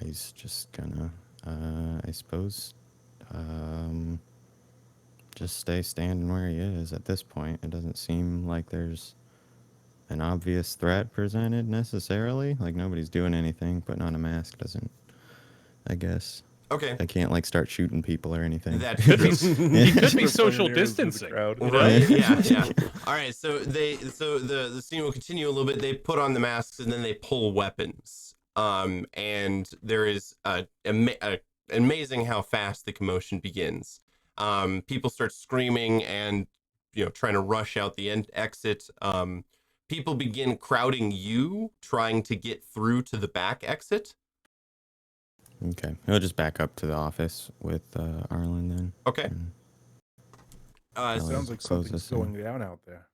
He's just gonna, I suppose, just stay standing where he is at this point. It doesn't seem like there's an obvious threat presented necessarily. Like nobody's doing anything. Putting on a mask doesn't, I guess. Okay. I can't like start shooting people or anything. That Could be, he could be Pointing social arrows at the distancing. crowd. You know? Right. Yeah. All right. So the scene will continue a little bit. They put on the masks and then they pull weapons. And there is amazing how fast the commotion begins. People start screaming and trying to rush out the exit. People begin crowding you, trying to get through to the back exit. Okay, he'll just back up to the office with Arlen then. Okay. And Sounds like close something's this in. going down out there.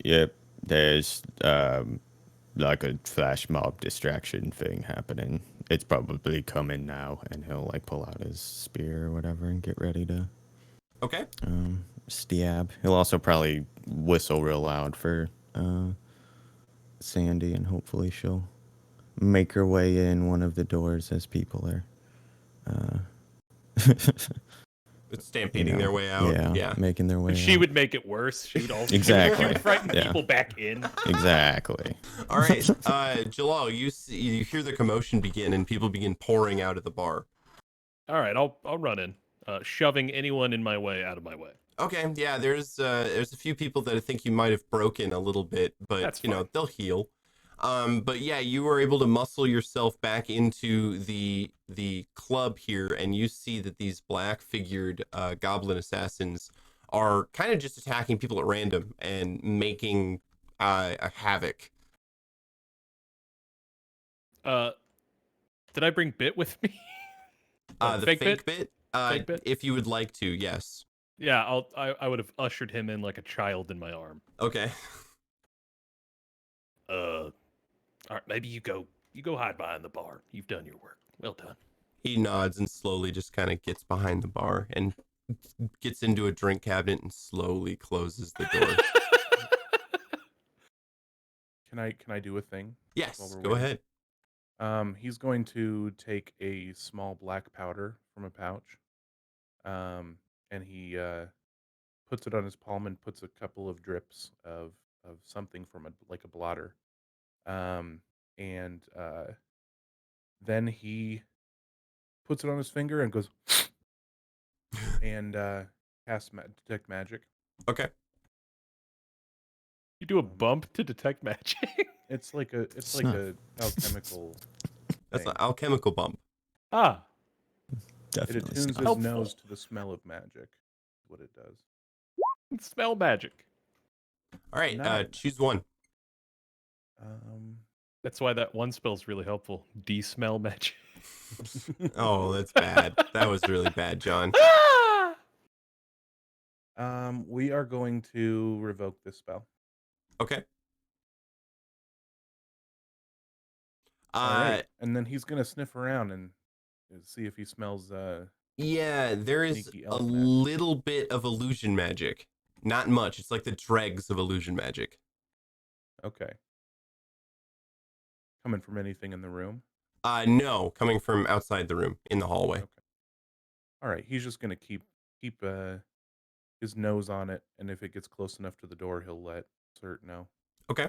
Yep, there's like a flash mob distraction thing happening. It's probably coming now, and he'll like pull out his spear or whatever and get ready to Okay. stab. He'll also probably whistle real loud for Sandy, and hopefully she'll make her way in one of the doors as people are It's stampeding their way out. Yeah. making their way She out. would make it worse. She would also Exactly. She would frighten Yeah. people back in. Exactly. All right. Jalal, you hear the commotion begin and people begin pouring out of the bar. All right, I'll run in, shoving anyone in my way out of my way. Okay. Yeah. There's a few people that I think you might have broken a little bit, but That's fine. they'll heal. But yeah, you were able to muscle yourself back into the club here, and you see that these black figured goblin assassins are kind of just attacking people at random and making a havoc. Did I bring Bit with me? The fake bit? Fake bit? If you would like to, yes. Yeah, I would have ushered him in like a child in my arm. Okay. All right, maybe you go hide behind the bar. You've done your work. Well done. He nods and slowly just kind of gets behind the bar and gets into a drink cabinet and slowly closes the door. Can I do a thing? Yes, While we're go waiting. ahead. He's going to take a small black powder from a pouch, and he puts it on his palm and puts a couple of drips of something from like a blotter. Um, and then he puts it on his finger and goes and casts detect magic. Okay. You do a Um, bump to detect magic. It's like a Snuff. alchemical That's thing. an alchemical bump. Ah, It Definitely attunes his snuff. Helpful. nose to the smell of magic. Is what it does. smell magic. All right. 9. Choose one. That's why that one spell's really helpful. De-smell magic. Oh, that's bad. That was really bad, John. We are going to revoke this spell. Okay. All right, and then he's gonna sniff around and see if he smells. Yeah, there is Sneaky a elf magic. little bit of illusion magic. Not much. It's like the dregs of illusion magic. Okay. Coming from anything in the room. No, coming from outside the room in the hallway. Okay. All right, he's just gonna keep his nose on it, and if it gets close enough to the door, he'll let Cert know. Okay.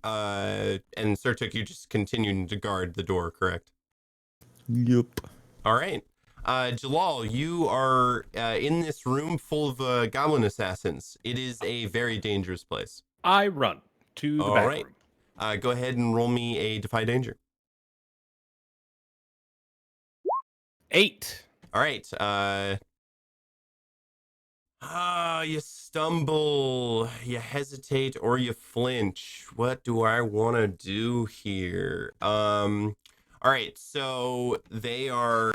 And Sertic, you just continuing to guard the door, correct? Yup. All right. Jalal, you are in this room full of goblin assassins. It is a very dangerous place. I run to the All back right. room. Go ahead and roll me a Defy Danger. 8. All right. You stumble, you hesitate, or you flinch. What do I want to do here? All right, so they are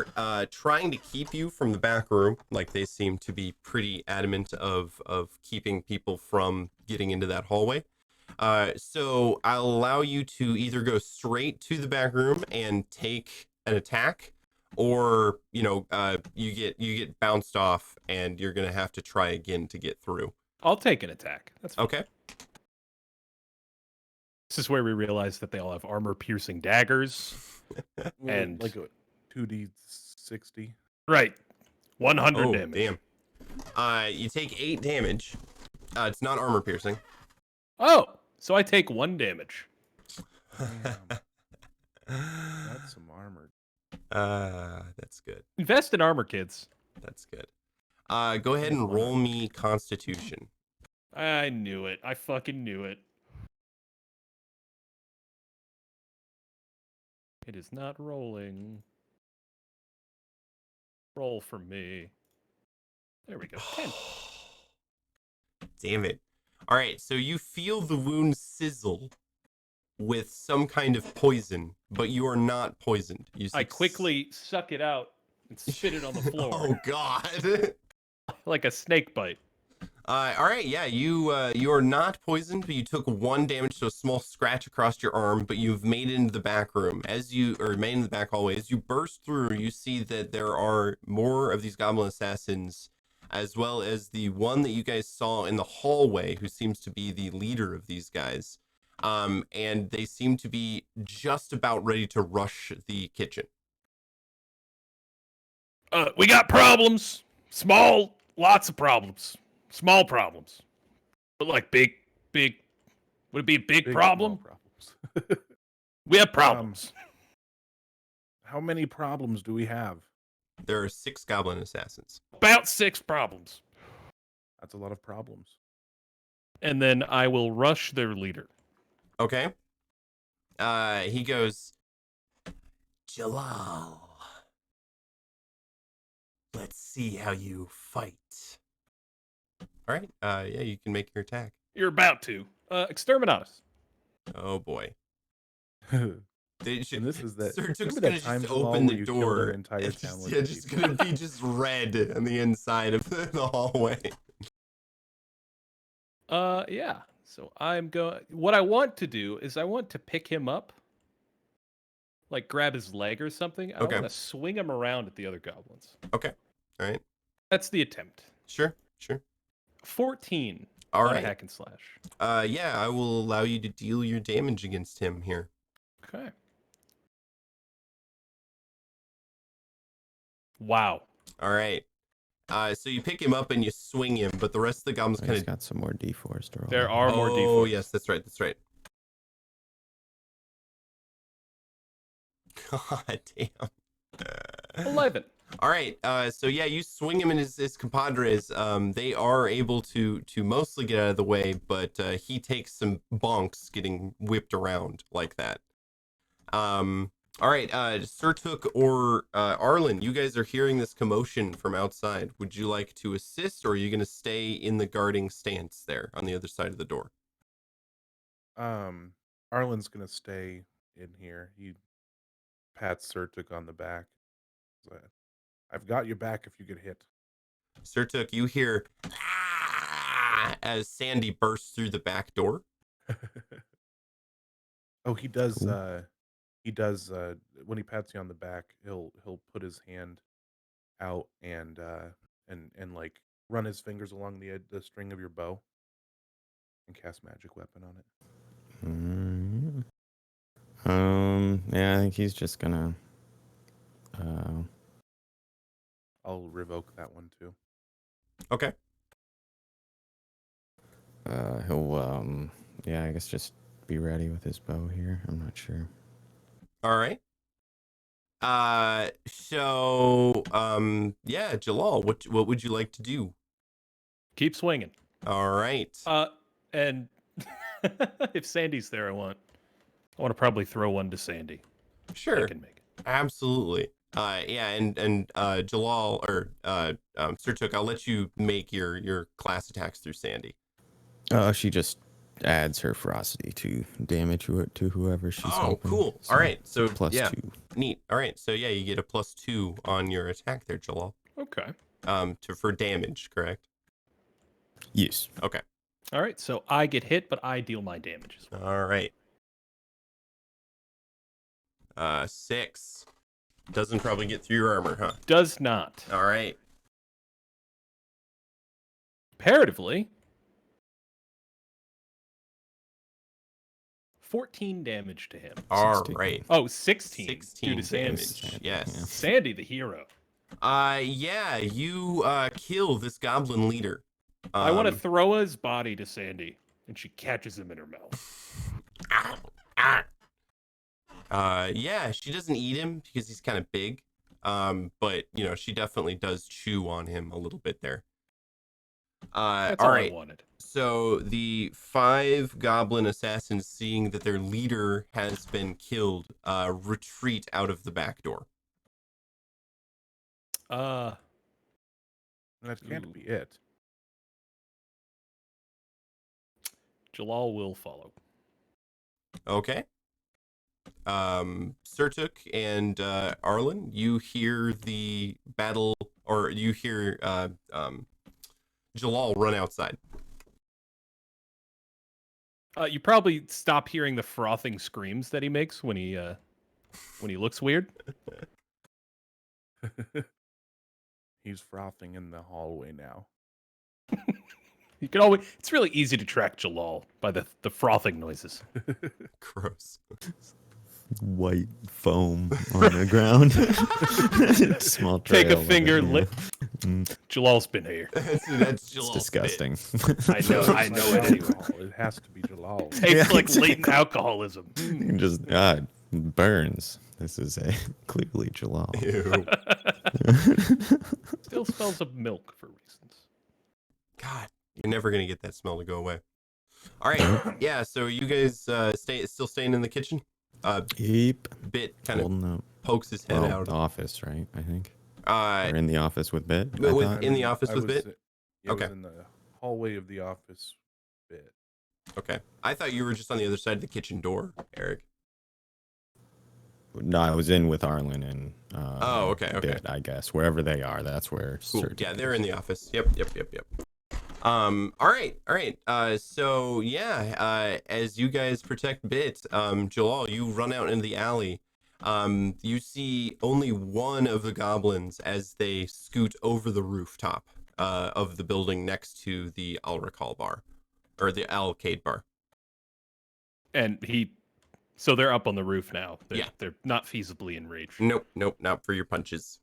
trying to keep you from the back room. Like, they seem to be pretty adamant of keeping people from getting into that hallway. So I'll allow you to either go straight to the back room and take an attack, or you get bounced off and you're gonna have to try again to get through. I'll take an attack. That's fine. Okay. This is where we realize that they all have armor-piercing daggers. And- like a 2d60. Right. 100 Oh, damage. damn. You take 8 damage. It's not armor piercing. Oh, so I take 1 damage. Damn. That's some armor. That's good. Invest in armor, kids. That's good. Go ahead and roll me Constitution. I knew it. I fucking knew it. It is not rolling. Roll for me. There we go. 10. Damn it. All right, so you feel the wound sizzle with some kind of poison, but you are not poisoned. I quickly suck it out and spit it on the floor Oh God. like a snake bite. All right, yeah, you are not poisoned, but you took 1 damage to a small scratch across your arm, but you've made it into the back room. Made in the back hallway. As you burst through, you see that there are more of these goblin assassins, as well as the one that you guys saw in the hallway, who seems to be the leader of these guys. And they seem to be just about ready to rush the kitchen. We got problems. Lots of problems. Small problems. But like big, would it be a big Big, problem? small problems. We have problems. How many problems do we have? There are 6 goblin assassins. About 6 problems. That's a lot of problems. And then I will rush their leader. Okay. He goes, Jalal, let's see how you fight. All right. Yeah, you can make your attack. You're about to. Exterminatus. Oh boy. And They should, this is that. Sertuk's Remember gonna that time just Jalal, open where the you killed door. our entire It's town just, with yeah, the just people? gonna be just red on the inside of the hallway. Yeah. So I'm going. What I want to do is I want to pick him up, like grab his leg or something. I Okay. want to swing him around at the other goblins. Okay. All right. That's the attempt. Sure. 14. All on a right. hack and slash. Yeah, I will allow you to deal your damage against him here. Okay. Wow. All right. So you pick him up and you swing him, but the rest of the goblins I kind just of. got some more D4s to roll. There are more Oh, D4s. yes, that's right. That's right. God damn. 11. All right. So yeah, you swing him and his compadres. They are able to mostly get out of the way, but he takes some bonks getting whipped around like that. All right. Sir Took or Arlen, you guys are hearing this commotion from outside. Would you like to assist, or are you going to stay in the guarding stance there on the other side of the door? Arlen's gonna stay in here. He pats Sertuk on the back. I've got your back if you get hit. Sir Took, you hear "Ah!" as Sandy bursts through the back door. Oh, he does. Cool. He does. When he pats you on the back, he'll put his hand out and like run his fingers along the string of your bow and cast magic weapon on it. Yeah, I think he's just gonna. I'll revoke that one too. Okay. He'll yeah, I guess just be ready with his bow here. I'm not sure. All right. So yeah, Jalal, what would you like to do? Keep swinging. All right. And if Sandy's there, I want to probably throw one to Sandy. Sure. I can make it. Absolutely. Yeah, and Jalal or Sir Took, I'll let you make your class attacks through Sandy. She just adds her ferocity to damage to whoever she's Oh, helping. cool. So All right. So plus yeah, 2. neat. All right. So yeah, you get a +2 on your attack there, Jalal. Okay. For damage, correct? Yes. Okay. All right. So I get hit, but I deal my damage as well. All right. 6 doesn't probably get through your armor, huh? Does not. All right. Comparatively, 14 damage to him. All 16. right. Oh, 16, 16 due to Sandy. damage. Yes. Yeah. Sandy, the hero. Yeah, you kill this goblin leader. I want to throw his body to Sandy, and she catches him in her mouth. Yeah, she doesn't eat him because he's kind of big. But she definitely does chew on him a little bit there. That's all all right. I wanted. So the 5 goblin assassins, seeing that their leader has been killed, retreat out of the back door. That can't Ooh. be it. Jalal will follow. Okay. Sertuk and Arlen, you hear the battle, or you hear Jalal run outside. You probably stop hearing the frothing screams that he makes when he looks weird. He's frothing in the hallway now. You can always. It's really easy to track Jalal by the frothing noises. Gross. White foam on the ground. Small trail. Take a finger, lick. Jalal's been here. That's It's Jalal's disgusting. I know it anyway. It has to be Jalal. Tastes Yeah, like exactly. latent alcoholism. Just burns. This is clearly Jalal. spit. Ew. Still smells of milk for reasons. God, you're never gonna get that smell to go away. All right, yeah. So you guys still staying in the kitchen? Yep. Bit kind of Holding up. pokes his head Well, out. the office, right? I think. Uh, Or in the office with Bit. I with- thought. in the office I with was- Bit? Yeah, Okay. I was in the hallway of the office bit. okay. I thought you were just on the other side of the kitchen door, Eric. No, I was in with Arlen and. Oh, okay, okay. Bit, I guess wherever they are, that's where. Cool. Sertuk Yeah, they're is. in the office. Yep. All right. So yeah, as you guys protect Bit, Jalal, you run out into the alley. You see only one of the goblins as they scoot over the rooftop of the building next to the Al Recall bar, or the Alcade bar. And so they're up on the roof now. Yeah. They're not feasibly enraged. Nope, not for your punches.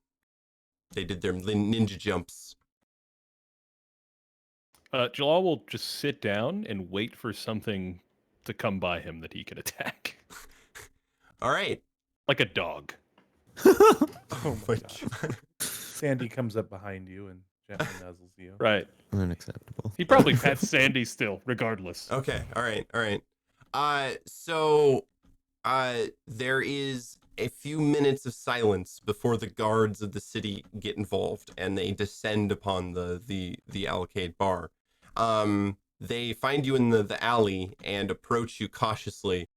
They did their ninja jumps. Jalal will just sit down and wait for something to come by him that he can attack. All right. Like a dog. Oh my God. God. Sandy comes up behind you and gently nuzzles you. Right. Unacceptable. He probably pets Sandy still, regardless. Okay. All right. So there is a few minutes of silence before the guards of the city get involved and they descend upon the Alcade bar. They find you in the alley and approach you cautiously,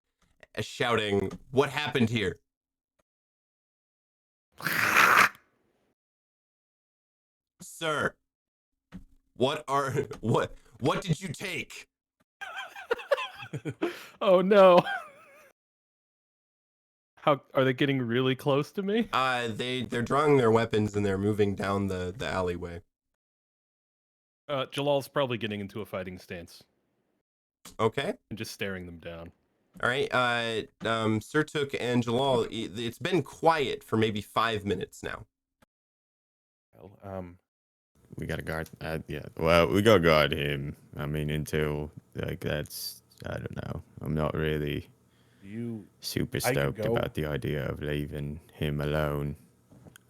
shouting, "What happened here?" Sir, what did you take? Oh no. How are they getting really close to me? They're drawing their weapons and they're moving down the alleyway. Jalal's probably getting into a fighting stance Okay. and just staring them down. All right. Surtuk and Jalal, it's been quiet for maybe 5 minutes now. Well, We gotta guard. Yeah. Well, we gotta guard him. I mean, until like that's. I don't know. I'm not really you super I could stoked go. about the idea of leaving him alone.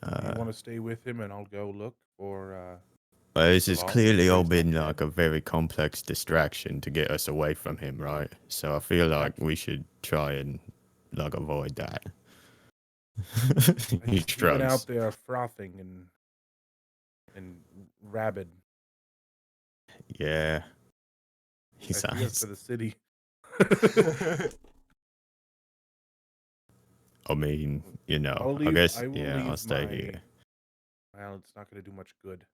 want to stay with him, and I'll go look for. Well, this has Jalal, clearly all based on been that. like a very complex distraction to get us away from him, right? So I feel like we should try and like avoid that. He He's been out shrugs. there frothing and rabid. Yeah. He I feel sounds. for the city. I mean, you know, I'll I leave- guess, I will yeah, I'll leave stay my- here. Well, it's not going to do much good.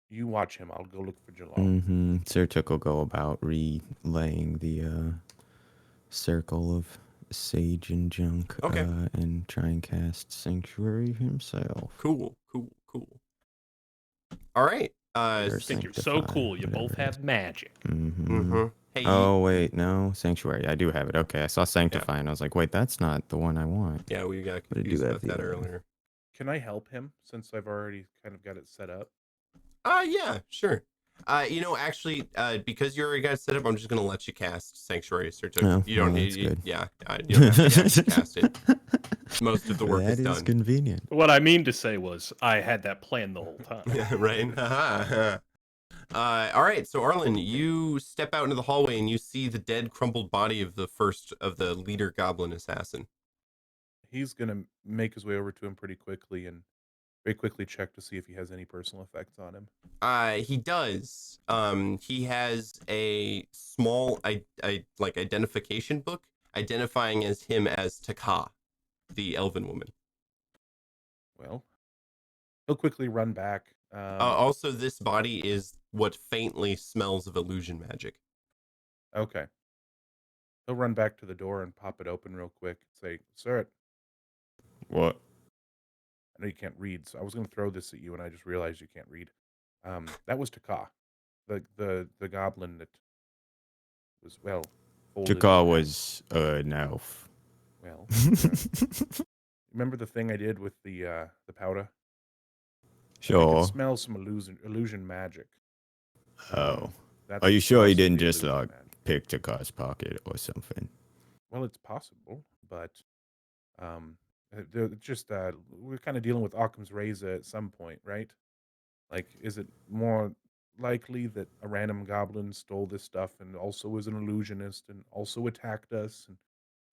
You watch him. I'll go look for Jalal. Mm-hmm. Sir Took will go about relaying the circle of sage and junk Okay. and try and cast Sanctuary himself. Cool. All right. I think you're so Sanctify, cool. You both whatever it have magic. Mm-hmm. Hey. Oh, wait, no. Sanctuary. I do have it. Okay, I saw Sanctify and I was like, wait, that's not the one I want. Yeah, we got But I do confused have about the that other. earlier. Can I help him since I've already kind of got it set up? Yeah, sure. Actually, because you already got it set up, I'm just gonna let you cast Sanctuary, Surtuk. Oh, You don't well, need. that's good. Yeah, you don't have to cast it. Most of the work is That is done. convenient. What I mean to say was, I had that plan the whole time. Yeah, right. All right. So Arlen, you step out into the hallway and you see the dead, crumpled body of the leader goblin assassin. He's going to make his way over to him pretty quickly and very quickly check to see if he has any personal effects on him. He does. He has a small, like identification book identifying as him as Taka, the elven woman. Well, he'll quickly run back. Also, this body is what faintly smells of illusion magic. Okay. He'll run back to the door and pop it open real quick and say, "Sir, What? I know you can't read, so I was going to throw this at you, and I just realized you can't read. That was Taka, the goblin that was folded Jakar in- was an elf. well. Remember the thing I did with the powder? I Sure. could smell some illusion magic. Oh. That's Are you sure he also didn't the just illusion like magic. pick Jakar's pocket or something? Well, it's possible, but just we're kind of dealing with Occam's razor at some point, right? Like, is it more likely that a random goblin stole this stuff and also was an illusionist and also attacked us,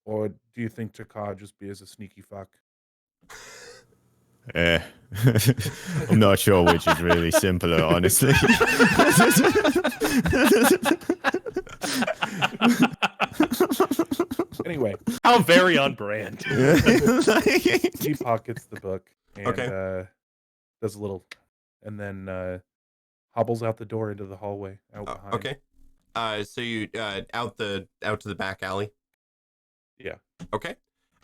or do you think Takar just is a sneaky fuck? I'm not sure which is really simpler, honestly. Anyway, How very on brand. he pockets the book and Okay. does a little, and then hobbles out the door into the hallway out behind. Okay. So you out to the back alley. Yeah. Okay.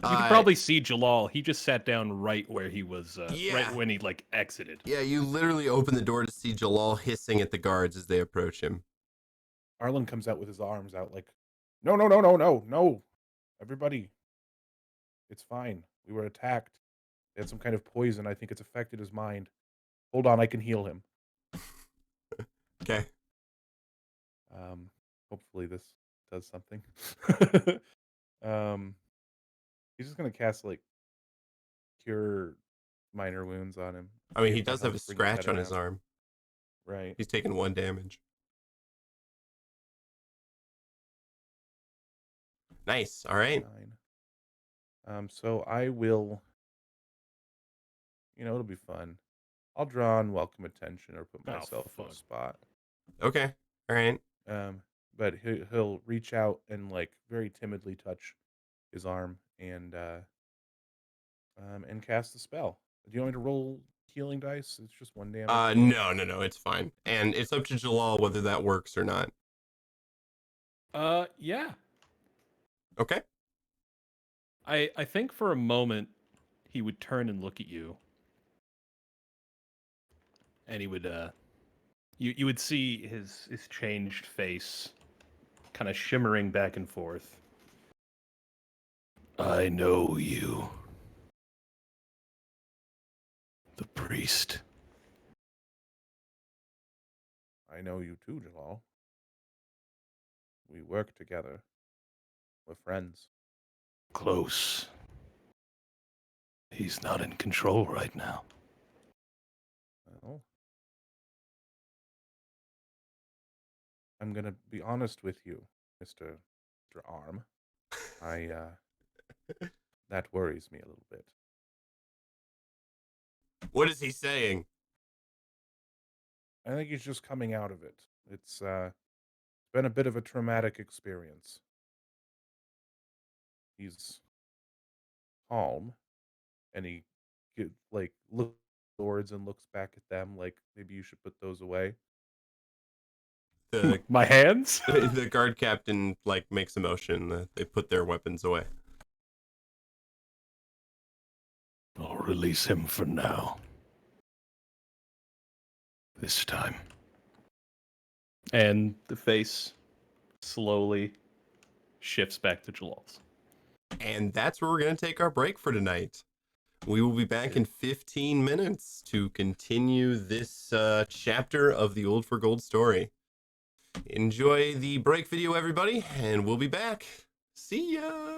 You can probably see Jalal. He just sat down right where he was, Yeah. right when he like exited. Yeah, you literally open the door to see Jalal hissing at the guards as they approach him. Arlen comes out with his arms out like, no, everybody, It's fine. We were attacked. They had some kind of poison. I think it's affected his mind. Hold on, I can heal him. Okay. Hopefully this does something. He's just gonna cast like cure minor wounds on him. I mean, See he if that does have a helps bring his scratch head on his around. arm. Right. He's taken 1 damage. Nice. All right. 9. So I will. It'll be fun. I'll draw unwelcome attention or put Oh, myself in a fuck. spot. Okay. All right. But he'll reach out and like very timidly touch his arm and cast the spell. Do you want me to roll healing dice? It's just 1 damage. No, it's fine. And it's up to Jalal whether that works or not. Yeah. Okay. I think for a moment he would turn and look at you. And he would you would see his changed face kind of shimmering back and forth. I know you. The priest. I know you too, Jalal. We work together. We're friends. Close. He's not in control right now. Well, I'm gonna be honest with you, Mr. Arm. That worries me a little bit. What is he saying? I think he's just coming out of it. It's been a bit of a traumatic experience. He's calm, and he looks towards and looks back at them like maybe you should put those away. The My hands? the guard captain makes a motion that they put their weapons away. I'll release him for now. This time. And the face slowly shifts back to Jalal's. And that's where we're going to take our break for tonight. We will be back in 15 minutes to continue this chapter of the Old for Gold story. Enjoy the break video, everybody, and we'll be back. See ya!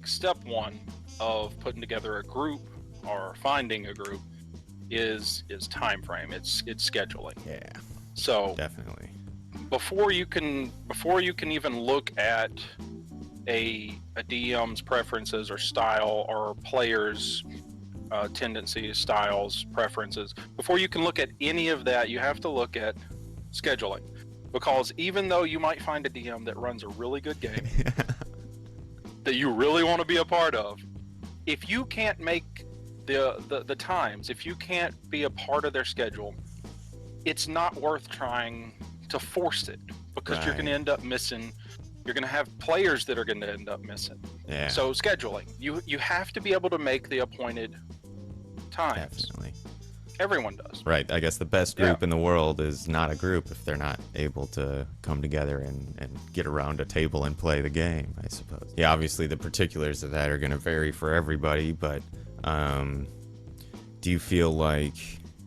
Step one of putting together a group or finding a group is time frame. It's scheduling. Yeah, So definitely. before you can even look at a DM's preferences or style or players' tendencies, styles, preferences, before you can look at any of that, you have to look at scheduling. Because even though you might find a DM that runs a really good game that you really want to be a part of, if you can't make the times, if you can't be a part of their schedule, it's not worth trying to force it, because you're going to end up missing. You're going to have players that are going to end up missing. Yeah. So scheduling, you have to be able to make the appointed times. Definitely. Everyone does. Right. I guess the best group in the world is not a group if they're not able to come together and get around a table and play the game, I suppose. Yeah, obviously the particulars of that are going to vary for everybody, but do you feel like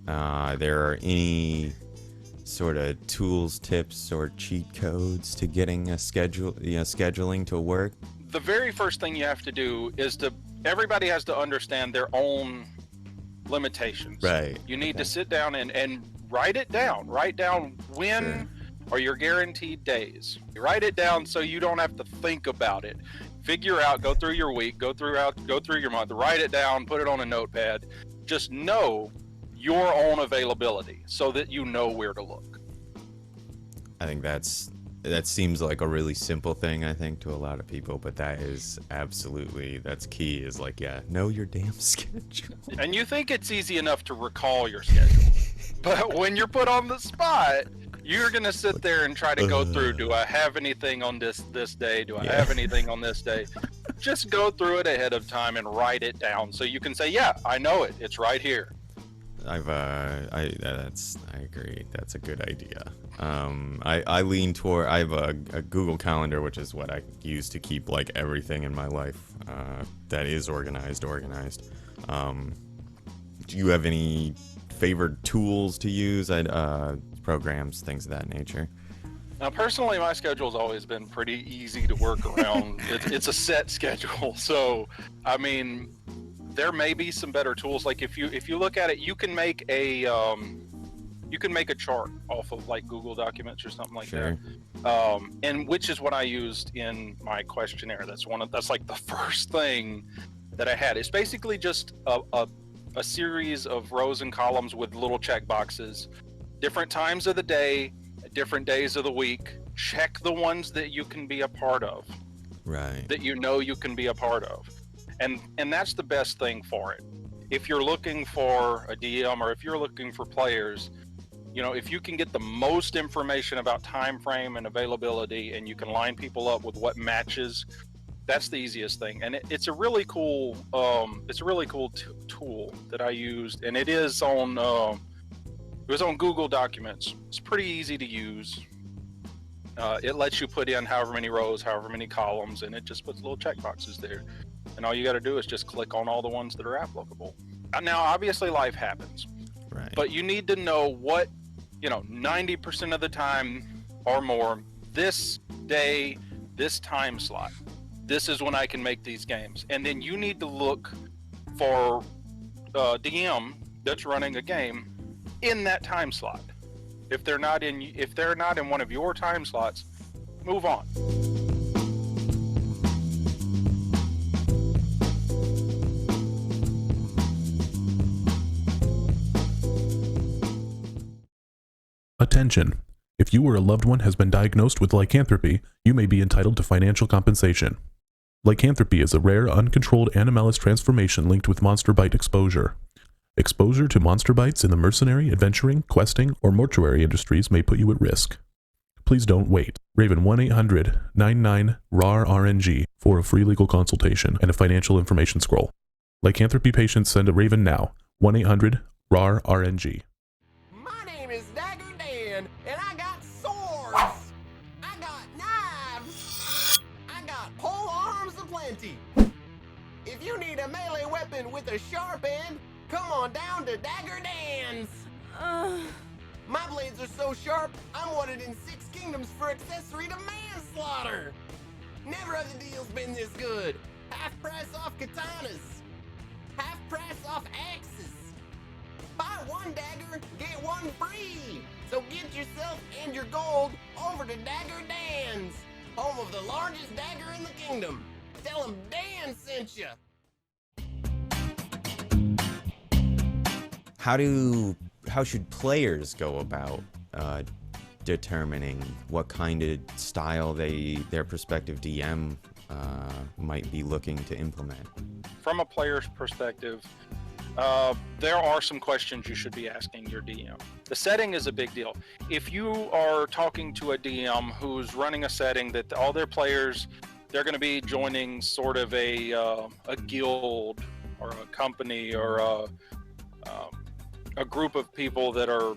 there are any sort of tools, tips, or cheat codes to getting a scheduling to work? The very first thing you have to do is everybody has to understand their own limitations. Right. You need to sit down and write it down. Write down when are your guaranteed days. You write it down so you don't have to think about it. Figure out, go through your week, go through your month, write it down, put it on a notepad. Just know your own availability so that you know where to look. I think that seems like a really simple thing, I think, to a lot of people, but that is absolutely, that's key, is know your damn schedule. And you think it's easy enough to recall your schedule, but when you're put on the spot, you're gonna sit there and try to go through, do I have anything on this day? Do I have anything on this day? just go through it ahead of time and write it down so you can say, yeah, I know it. It's right here. I agree. That's a good idea. I lean toward, I have a Google Calendar, which is what I use to keep like everything in my life that is organized. Do you have any favorite tools to use, programs, things of that nature? Now, personally, my schedule's always been pretty easy to work around. It's a set schedule. So, I mean, there may be some better tools. Like if you look at it, you can make a chart off of like Google Documents or something like Sure. that. And which is what I used in my questionnaire. That's like the first thing that I had. It's basically just a series of rows and columns with little check boxes, different times of the day, different days of the week. Check the ones that you can be a part of. Right. That you know you can be a part of. And that's the best thing for it. If you're looking for a DM or if you're looking for players, you know, if you can get the most information about time frame and availability, and you can line people up with what matches, that's the easiest thing. And it's a really cool tool that I used, and it is on it was on Google Documents. It's pretty easy to use. It lets you put in however many rows, however many columns, and it just puts little check boxes there. And all you got to do is just click on all the ones that are applicable. Now, obviously, life happens. Right. But you need to know what, 90% of the time or more, this day, this time slot, this is when I can make these games. And then you need to look for a DM that's running a game in that time slot. If they're not in one of your time slots, move on. Attention! If you or a loved one has been diagnosed with lycanthropy, you may be entitled to financial compensation. Lycanthropy is a rare, uncontrolled animalis transformation linked with monster bite exposure. Exposure to monster bites in the mercenary, adventuring, questing, or mortuary industries may put you at risk. Please don't wait. Raven 1-800-99-RAR-RNG for a free legal consultation and a financial information scroll. Lycanthropy patients send a Raven now. 1-800-RAR-RNG. My name is Dagger Dan, and I got swords. I got knives. I got pole arms aplenty. If you need a melee weapon with a sharp end, come on down to Dagger Dan's. My blades are so sharp, I'm wanted in 6 kingdoms for accessory to manslaughter. Never have the deals been this good. Half price off katanas. Half price off axes. Buy one dagger, get one free. So get yourself and your gold over to Dagger Dan's, home of the largest dagger in the kingdom. Tell them Dan sent you. How should players go about determining what kind of style their prospective DM might be looking to implement? From a player's perspective, there are some questions you should be asking your DM. The setting is a big deal. If you are talking to a DM who's running a setting that all their players, they're going to be joining sort of a guild or a company or a group of people that are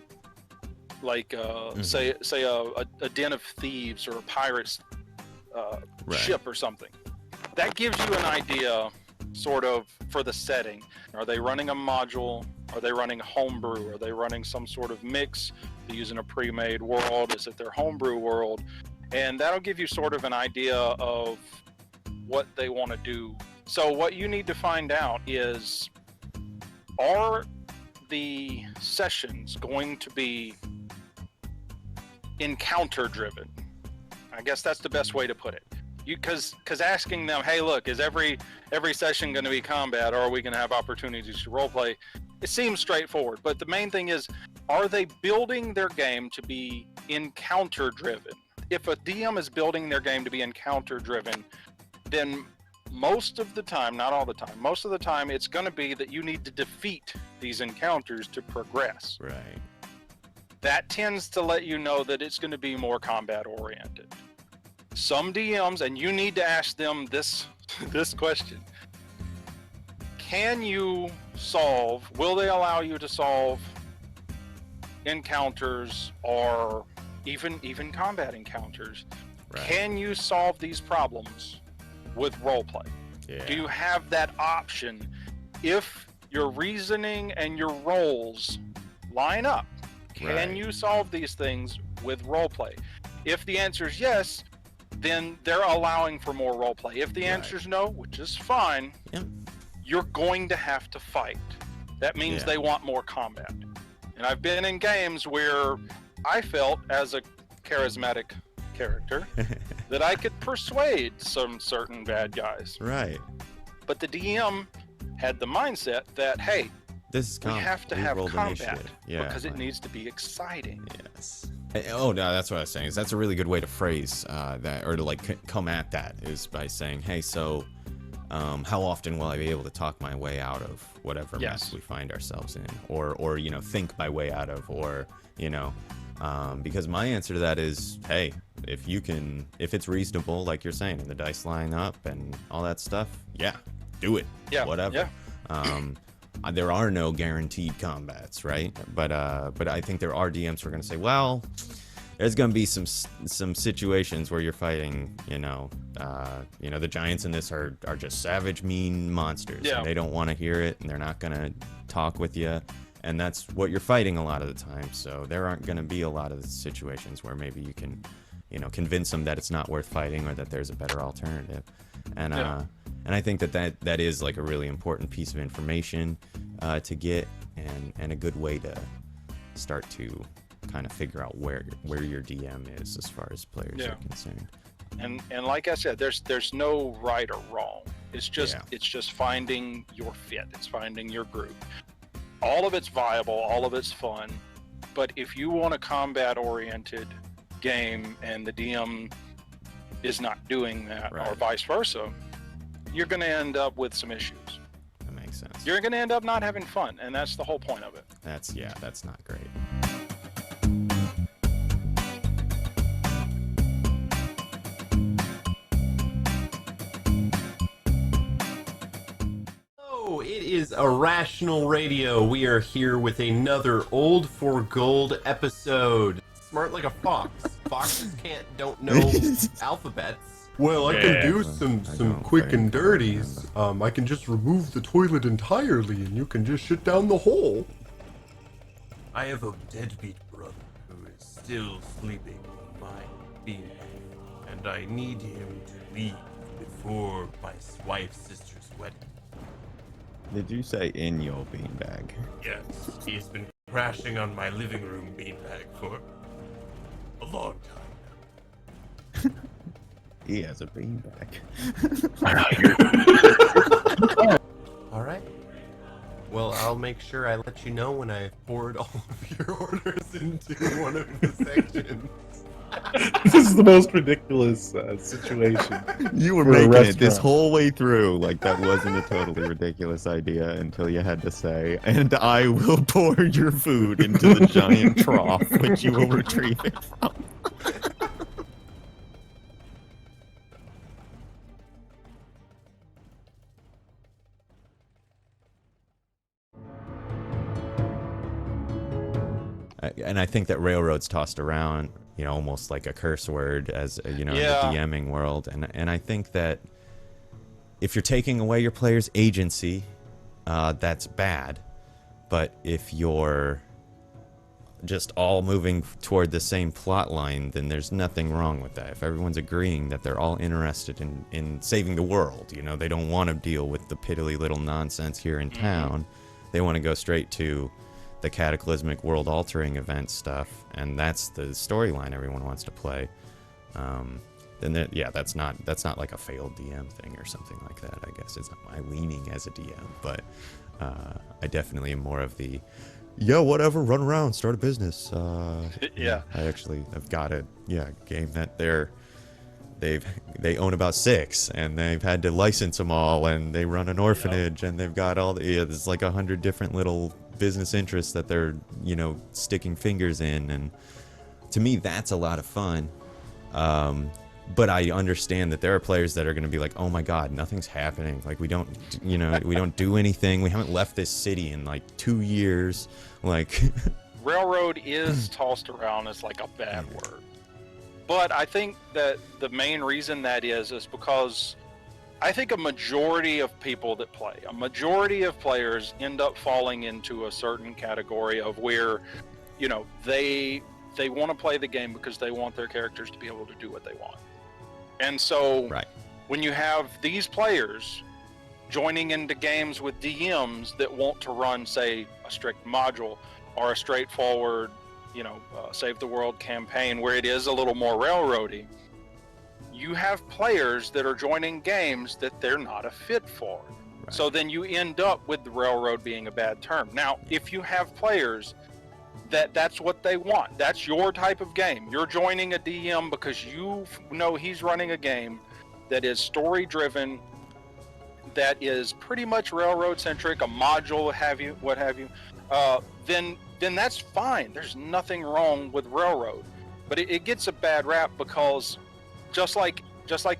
like say a den of thieves or a pirate's ship or something. That gives you an idea sort of for the setting. Are they running a module? Are they running homebrew? Are they running some sort of mix? Are they using a pre-made world? Is it their homebrew world? And that'll give you sort of an idea of what they want to do. So what you need to find out is, are the sessions going to be encounter driven? I guess that's the best way to put it. Because asking them, hey, look, is every session going to be combat, or are we going to have opportunities to roleplay? It seems straightforward, but the main thing is, are they building their game to be encounter driven? If a DM is building their game to be encounter driven, then most of the time, not all the time, most of the time it's going to be that you need to defeat these encounters to progress. Right. That tends to let you know that it's going to be more combat oriented. Some DMs, and you need to ask them this this question. Can you solve, will they allow you to solve encounters or even combat encounters? Right. Can you solve these problems with roleplay? Yeah. Do you have that option if your reasoning and your roles line up? Can Right. you solve these things with roleplay? If the answer is yes, then they're allowing for more roleplay. If the Right. answer is no, which is fine, Yeah. you're going to have to fight. That means Yeah. they want more combat. And I've been in games where I felt, as a charismatic character, that I could persuade some certain bad guys. Right. But the DM had the mindset that, hey, This is we have to have rolled combat initiative. Yeah. because it like- needs to be exciting. Yes. Oh no, that's what I was saying. Is that's a really good way to phrase that, or to like come at that, is by saying, "Hey, so how often will I be able to talk my way out of whatever Yes. mess we find ourselves in, or you know, think my way out of, or you know, because my answer to that is, hey, if it's reasonable, like you're saying, and the dice line up and all that stuff, yeah, do it. Yeah, Whatever. yeah. There are no guaranteed combats, right? But I think there are DMs who are going to say, well, there's going to be some situations where you're fighting, the giants in this are just savage, mean monsters. Yeah. And they don't want to hear it, and they're not going to talk with you. And that's what you're fighting a lot of the time. So there aren't going to be a lot of situations where maybe you can, convince them that it's not worth fighting or that there's a better alternative. And and I think that is like a really important piece of information to get, and a good way to start to kind of figure out where your DM is as far as players Yeah. are concerned. And like I said, there's no right or wrong. It's just Yeah. it's just finding your fit. It's finding your group. All of it's viable, all of it's fun. But if you want a combat-oriented game and the DM is not doing that, or Right. vice versa, you're going to end up with some issues. That makes sense. You're going to end up not having fun, and that's the whole point of it. That's not great. Hello, it is Irrational Radio. We are here with another Old for Gold episode. Smart like a fox. Foxes don't know alphabets. Well, I Yeah. can do I some don't quick think and I dirties. I can just remove the toilet entirely, and you can just shit down the hole. I have a deadbeat brother who is still sleeping in my beanbag, and I need him to leave before my wife's sister's wedding. Did you say in your beanbag? Yes, he's been crashing on my living room beanbag for a long time. He has a beanbag. All right. Well, I'll make sure I let you know when I've poured all of your orders into one of the sections. This is the most ridiculous situation. You were For a making it this restaurant. whole way through like that wasn't a totally ridiculous idea until you had to say, and I will pour your food into the giant trough which you will retrieve it from. And I think that railroad's tossed around, almost like a curse word as in the Yeah. DMing world. And I think that if you're taking away your player's agency, that's bad. But if you're just all moving toward the same plot line, then there's nothing wrong with that. If everyone's agreeing that they're all interested in saving the world, they don't want to deal with the piddly little nonsense here in town. They want to go straight to the cataclysmic world-altering event stuff, and that's the storyline everyone wants to play. Then that's not like a failed DM thing or something like that. I guess it's not my leaning as a DM, but I definitely am more of the whatever, run around, start a business. Yeah. I actually have got a game that they own about 6, and they've had to license them all, and they run an orphanage, and they've got all there's like 100 different little business interests that they're sticking fingers in, and to me that's a lot of fun. But I understand that there are players that are going to be like, oh my god, nothing's happening. Like we don't, you know, we don't do anything. We haven't left this city in like 2 years. Like Railroad is tossed around as like a bad word. But I think that the main reason that is because I think a majority of people that play, a majority of players end up falling into a certain category of where, you know, they want to play the game because they want their characters to be able to do what they want. And so when you have these players joining into games with DMs that want to run, say, a strict module or a straightforward, you know, save the world campaign where it is a little more railroady, you have players that are joining games that they're not a fit for. So then you end up with the railroad being a bad term. Now, if you have players that's what they want, that's your type of game, you're joining a DM because you know he's running a game that is story driven, that is pretty much railroad centric, a module, what have you, then that's fine. There's nothing wrong with railroad, but it gets a bad rap because just like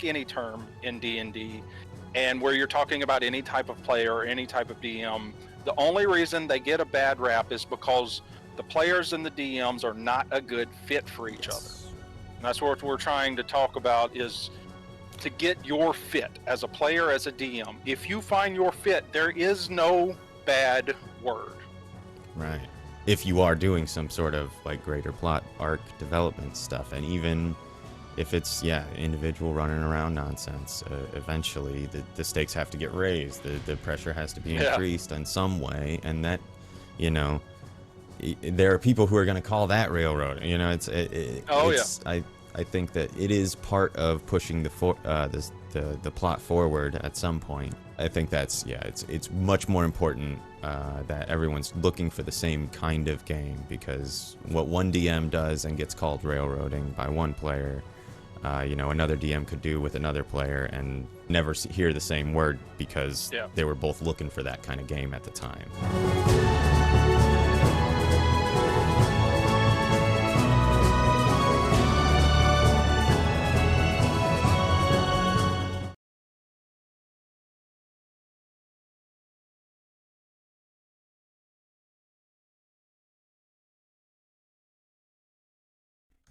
any term in D&D, and where you're talking about any type of player or any type of DM, the only reason they get a bad rap is because the players and the DMs are not a good fit for each other. And that's what we're trying to talk about, is to get your fit as a player, as a DM. If you find your fit, there is no bad word. Right. If you are doing some sort of like greater plot arc development stuff, and even if it's individual running around nonsense, eventually the stakes have to get raised. The pressure has to be increased in some way, and that, you know, there are people who are going to call that railroad. You know, I think that it is part of pushing the plot forward at some point. I think that's it's much more important that everyone's looking for the same kind of game, because what one DM does and gets called railroading by one player, you know, another DM could do with another player and never hear the same word because they were both looking for that kind of game at the time.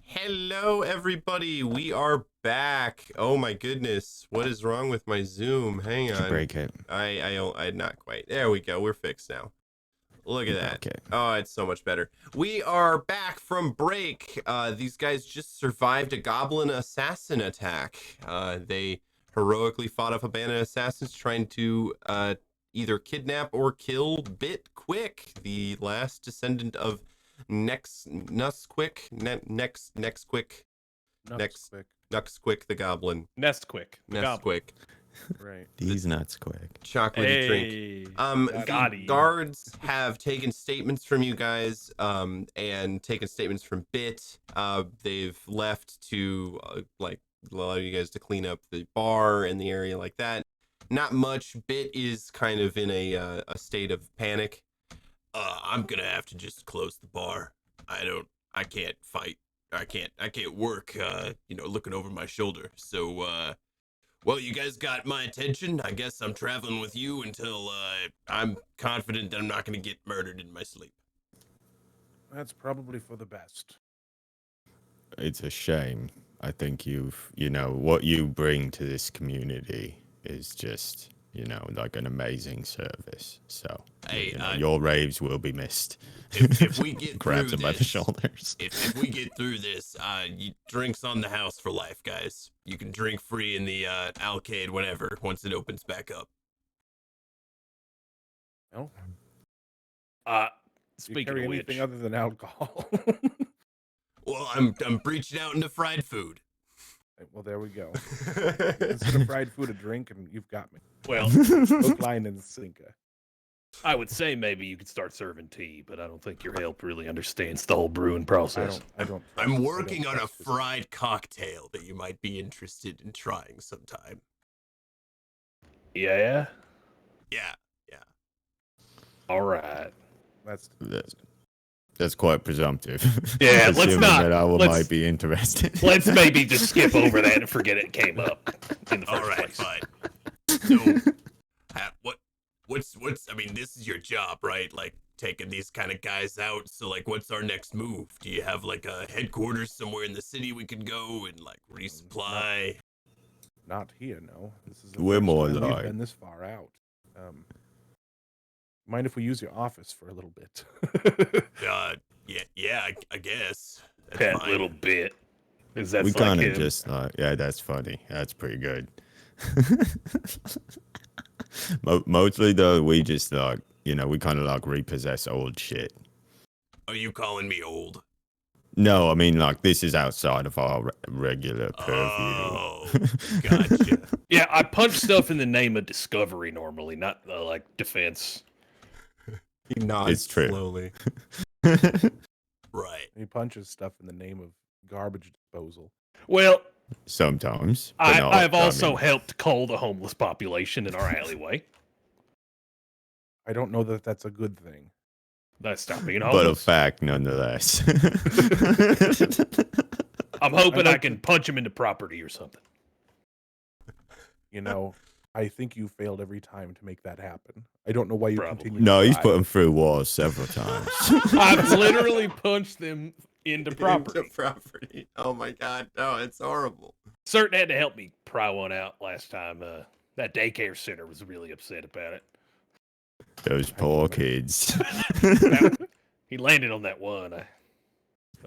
Hello, everybody. We are back. Oh my goodness, what is wrong with my Zoom? Hang on. Did you break it? I not quite. There we go. We're fixed now. Look at that. Okay. Oh, it's so much better. We are back from break. These guys just survived a goblin assassin attack. They heroically fought off a band of assassins trying to either kidnap or kill Bit Quick, the last descendant of Nuxquick the goblin. Nestquick. Right. These nuts quick. Chocolatey drink. The guards have taken statements from you guys, and taken statements from Bit. They've left to like allow you guys to clean up the bar and the area like that. Not much. Bit is kind of in a state of panic. I'm gonna have to just close the bar. I can't fight. I can't work, you know, looking over my shoulder. So, well, you guys got my attention. I guess I'm traveling with you until, I'm confident that I'm not gonna get murdered in my sleep. That's probably for the best. It's a shame. I think you know, what you bring to this community is just, you know, like an amazing service. So, Hey, you know, your raves will be missed. If we get grabs through him by this, the shoulders. if we get through this, drinks on the house for life, guys. You can drink free in the alcade whenever, once it opens back up. No. Speaking carry of anything which, other than alcohol? Well, I'm breaching out into fried food. Well, there we go. Instead of fried food, a drink, and you've got me. well, Hook, line, and sinker. I would say maybe you could start serving tea, but I don't think your help really understands the whole brewing process. I don't. I'm working on a fried cocktail that you might be interested in trying sometime. Yeah? Yeah. All right. That's That's quite presumptive. Yeah, let's Assuming not- that I let's- might be interested. Let's maybe just skip over that and forget it came up in the first All right, place. fine. So, what's? I mean, this is your job, right? Like taking these kind of guys out. So, like, what's our next move? Do you have like a headquarters somewhere in the city we could go and like resupply? Not here, no. This is the We're first more time we've like- been this far out. Mind if we use your office for a little bit? Yeah, I guess. That's That fine. little bit. Is that We like kind of him? just like, yeah, that's funny. That's pretty good. Mostly though, we just like, we kind of like repossess old shit. Are you calling me old? No, I mean like this is outside of our regular purview. Oh, gotcha. Yeah, I punch stuff in the name of discovery normally, not like defense. He nods It's true. slowly. Right. He punches stuff in the name of garbage disposal. Well, Sometimes. but not, I've I also mean, helped cull the homeless population in our alleyway. I don't know that that's a good thing. That's not being but a homeless. fact nonetheless. I'm hoping I I like can punch him into property or something. You know, I think you failed every time to make that happen. I don't know why you Probably. continue. No, to he's try. put him through walls several times. I've literally punched them into property. Into property. Oh my god, no, it's horrible. Certain had to help me pry one out last time. That daycare center was really upset about it. Those poor kids. He landed on that one. I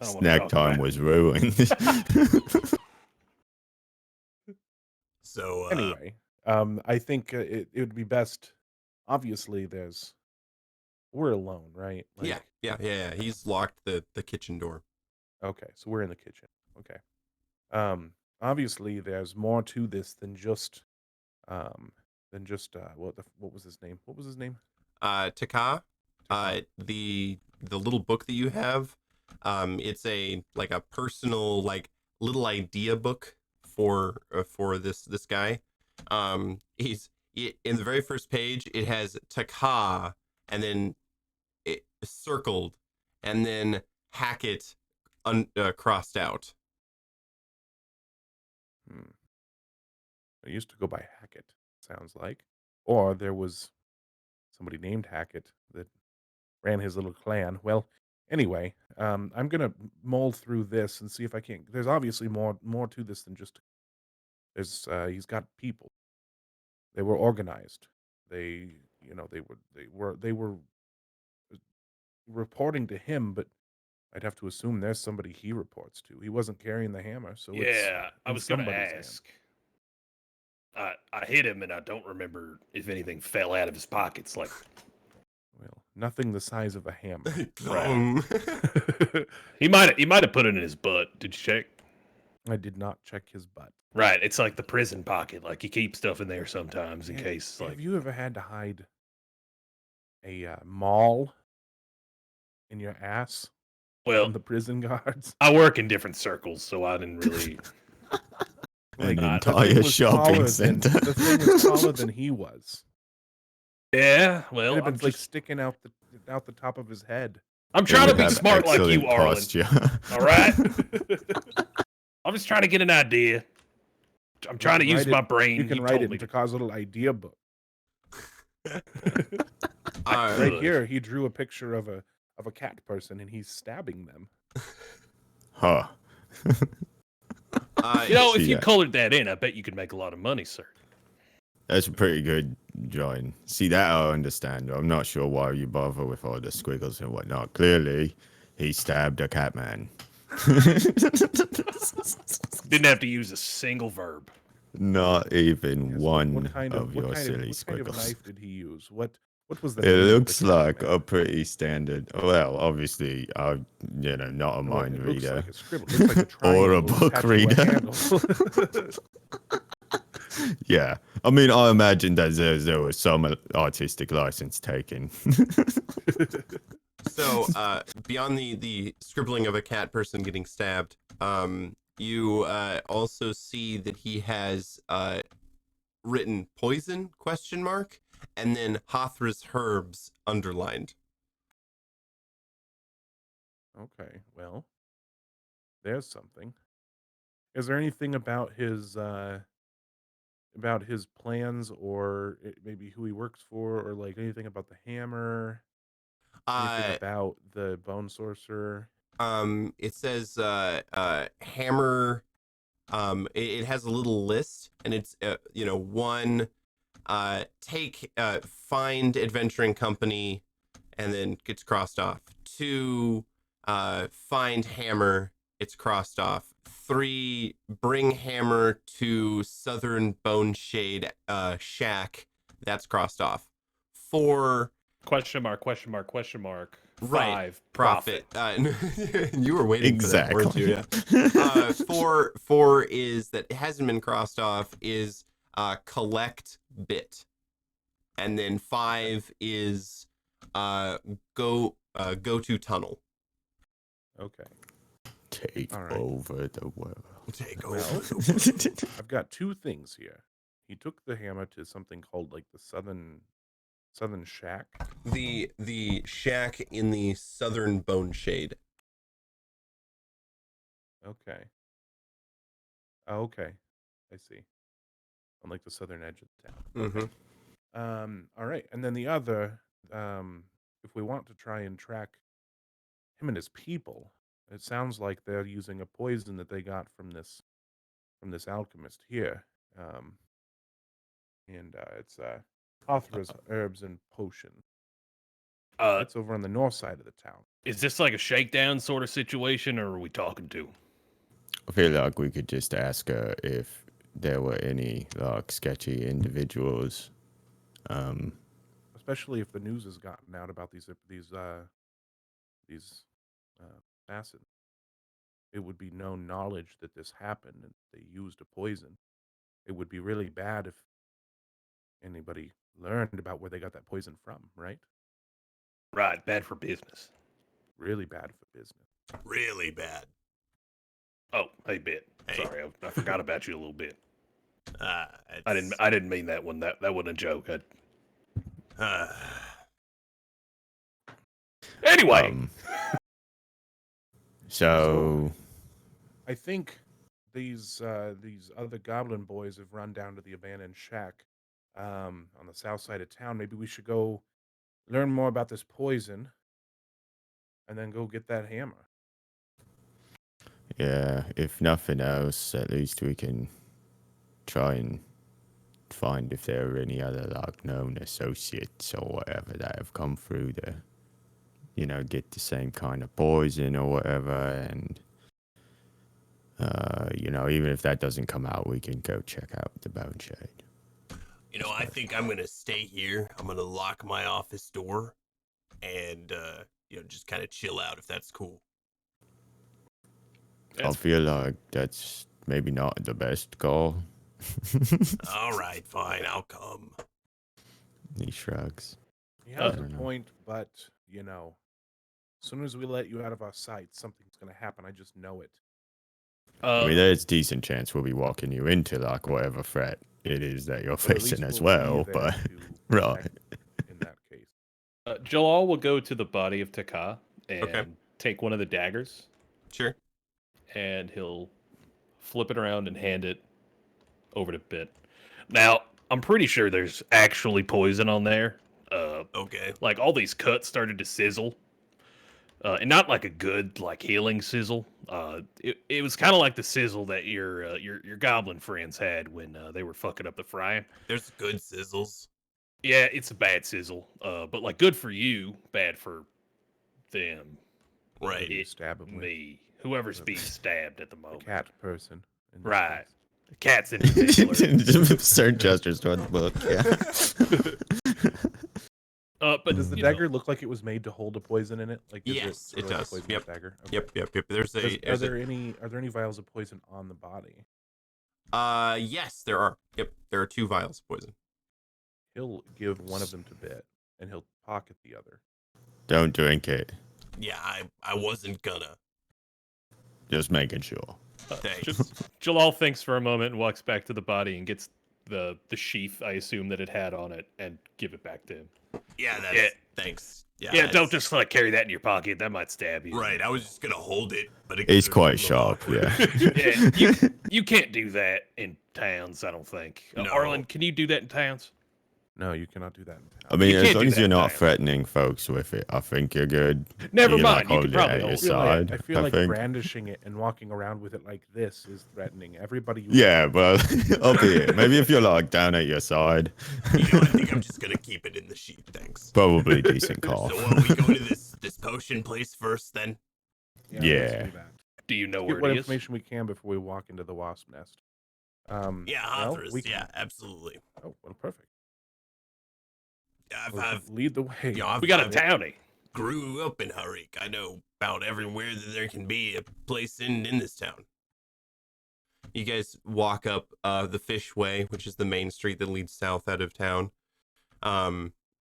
don't wanna Snack talk time about it. was ruined. So, Anyway, I think it would be best. Obviously, we're alone, right? Yeah. He's locked the kitchen door. Okay, so we're in the kitchen. Okay. Obviously, there's more to this than just what was his name? What was his name? Taka, the little book that you have, it's a personal little idea book for this guy. In the very first page it has Taka and then it circled and then Hackett crossed out. I used to go by Hackett, sounds like. Or there was somebody named Hackett that ran his little clan. Well, anyway, I'm gonna mull through this and see if I can. There's obviously more to this than just. He's got people. They were organized. They were reporting to him, but I'd have to assume there's somebody he reports to. He wasn't carrying the hammer, so Yeah, I in was going to somebody's hand. ask. I hit him, and I don't remember if anything fell out of his pockets. Like, Well, nothing the size of a hammer. Boom. he might have put it in his butt. Did you check? I did not check his butt. Right, it's like the prison pocket. Like you keep stuff in there sometimes in Yeah, case. Have Like, you ever had to hide a maul in your ass well, from the prison guards? I work in different circles, so I didn't really. An not- The thing entire was shopping taller center. the thing was taller than he was. Yeah, It well, had I'm been like just. sticking out the top of his head. I'm They trying to would be have smart like you, excellent Arlen. posture. All right. I'm just trying to get an idea. I'm trying to can use write my it- brain. You can He write told it me into to. Car's little idea book. Uh, Right Good. here, he drew a picture of a cat person, and he's stabbing them. Huh. You know, if See you that. colored that in, I bet you could make a lot of money, sir. That's a pretty good drawing. See, that I understand. I'm not sure why you bother with all the squiggles and whatnot. Clearly, he stabbed a cat man. Didn't have to use a single verb. Not even Yes, one what kind of your silly what kind of squiggles. knife did he use? What was the? It name of the looks cat like man? a pretty standard. Well, obviously, I'm not a Well, mind it looks reader like a scribble. It looks like a or a triangle book attached to a reader. handle. Yeah, I mean, I imagine that there was some artistic license taken. So, beyond the scribbling of a cat person getting stabbed, you also see that he has written poison ? And then Hothra's herbs underlined. Okay, well, there's something. Is there anything about his plans, or maybe who he works for, or like anything about the hammer? Anything Uh, about the bone sorcerer? it says hammer. It has a little list, and it's one, take find adventuring company, and then gets crossed off. 2, find hammer, it's crossed off. 3, bring hammer to Southern Bone Shade shack, that's crossed off. 4, Question mark, question mark, question mark. right, 5, profit. profit. You were waiting for that, weren't you? Yeah. 4 is that it hasn't been crossed off is collect bit, and then 5 is go to tunnel. Okay. Take All right. over the world. Take Well, over the world. I've got 2 things here. He took the hammer to something called like the Southern Shack. The shack in the Southern Bone Shade. Okay. Oh, okay. I see. On like the southern edge of the town. Okay. All right. And then the other, if we want to try and track him and his people, it sounds like they're using a poison that they got from this alchemist here. And it's Hothra's herbs and potion. It's over on the north side of the town. Is this like a shakedown sort of situation, or are we talking to? I feel like we could just ask her if there were any like sketchy individuals. Especially if the news has gotten out about these assassins. It would be known knowledge that this happened and they used a poison. It would be really bad if anybody learned about where they got that poison from, right? Right, bad for business. Really bad for business. Really bad. Oh, hey, Bit. Hey. Sorry, I forgot about you a little bit. I It's, didn't mean that one. That wasn't a joke. Anyway, So I think these other goblin boys have run down to the abandoned shack on the south side of town. Maybe we should go learn more about this poison and then go get that hammer. yeah, if nothing else, at least we can try and find if there are any other like known associates or whatever that have come through to, get the same kind of poison or whatever. And even if that doesn't come out, we can go check out the bone shade. I think I'm gonna stay here. I'm gonna lock my office door, and just kind of chill out if that's cool. I feel like that's maybe not the best call. All right, fine, I'll come. He shrugs. He has a point, but as soon as we let you out of our sight, something's gonna happen. I just know it. I mean, there's decent chance we'll be walking you into like whatever threat it is that you're Or at facing least as we'll be well. there But to right, protect in that case. Jalal will go to the body of Taka and Okay. take one of the daggers, Sure. and he'll flip it around and hand it over to Bit. Now, I'm pretty sure there's actually poison on there. Okay. Like all these cuts started to sizzle, and not like a good like healing sizzle. It was kind of like the sizzle that your goblin friends had when they were fucking up the frying. There's good sizzles. Yeah, it's a bad sizzle, but like good for you, bad for them. Right. You stab him with Me, whoever's being stabbed at the the moment. cat person. in this Right. case. The cats in particular. certain gestures toward the book. Yeah. But Does the dagger look like it was made to hold a poison in it? Like is Yes, sort it of like a does. poisonous Yep. dagger? Okay. Yep. There's Are there's there any vials of poison on the body? yes, there are. Yep, there are 2 vials of poison. He'll give one of them to Bit, and he'll pocket the other. Don't drink it. Yeah, I wasn't gonna. Just making sure. Thanks. Jalal thinks for a moment and walks back to the body and gets the sheath, I assume, that it had on it, and give it back to him. Yeah, that's Yeah. thanks. Yeah, don't it's- just like carry that in your pocket. That might stab you. Right, I was just gonna hold it, but it It's could've quite been a little sharp, awkward. yeah. Yeah, you can't do that in towns, I don't think. No. Arlen, can you do that in towns? No, you cannot do that in town. I mean, You as can't long do as you're that, not Diane. threatening folks with it, I think you're good. Never You, mind, you hold could it probably at your hold it. side, I feel like think. brandishing it and walking around with it like this is threatening. Everybody. Yeah, but up here, maybe if you're like down at your side, You know, I think I'm just gonna keep it in the sheet, thanks. probably decent call. So we go to this potion place first, then? let's Yeah. do that. Do you know Get where what it is? information we can before we walk into the wasp nest. Yeah, well, Hathras, we can- yeah, absolutely. Oh, well, perfect. Yeah, Well, lead the way. you know, We got a I've townie. grew up in Hariq. I know about everywhere that there can be a place in this town. You guys walk up the Fish Way, which is the main street that leads south out of town.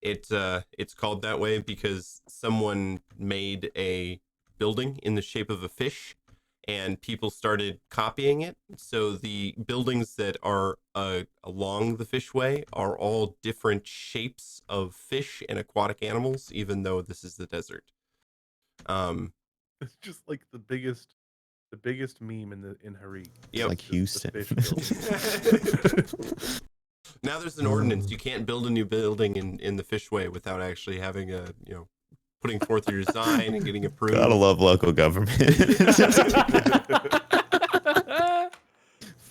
It's called that way because someone made a building in the shape of a fish, and people started copying it. So the buildings that are along the Fish Way are all different shapes of fish and aquatic animals, even though this is the desert. It's just like the biggest meme in Hariq. Yep. Like Just the Houston. fish building. Now there's an ordinance. You can't build a new building in the Fish Way without actually having putting forth your design and getting approved. Gotta love local government.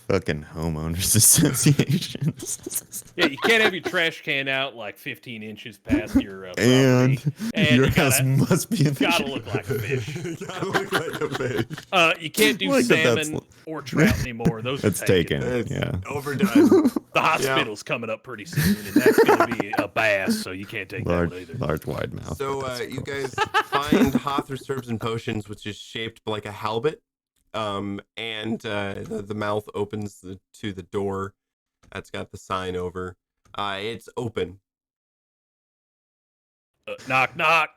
Fucking homeowners associations. Yeah, you can't have your trash can out like 15 inches past your And property. And your you house gotta, must be in the gotta look like a fish. Gotta look like a fish. You can't do Like that's- salmon or trout anymore. Those That's are taken. taken. It's Yeah. overdone. The hospital's coming up pretty soon, and that's going to be a bass, so you can't take Large, that one either. large, wide mouth. So but that's you cool. guys find Hathras Herbs and Potions, which is shaped like a halibut. And the mouth opens to the door. That's got the sign over. It's open. Knock, knock.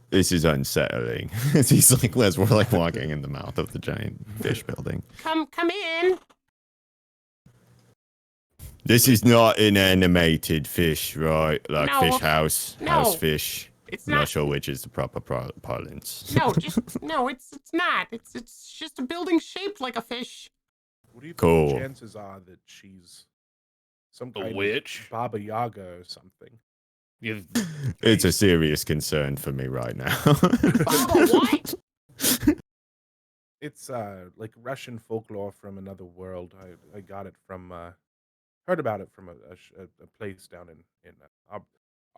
This is unsettling. He's like, as we're like walking in the mouth of the giant fish building. Come in. This is not an animated fish, right? Like No, fish house, no. house fish. It's I'm not not. sure which is the proper parlance. No, it's not. It's just a building shaped like a fish. What do you think Cool. the chances are that she's some A kind witch? of Baba Yaga or something? You- It's a serious concern for me right now. Baba what? It's like Russian folklore from another world. I got it from heard about it from a place down in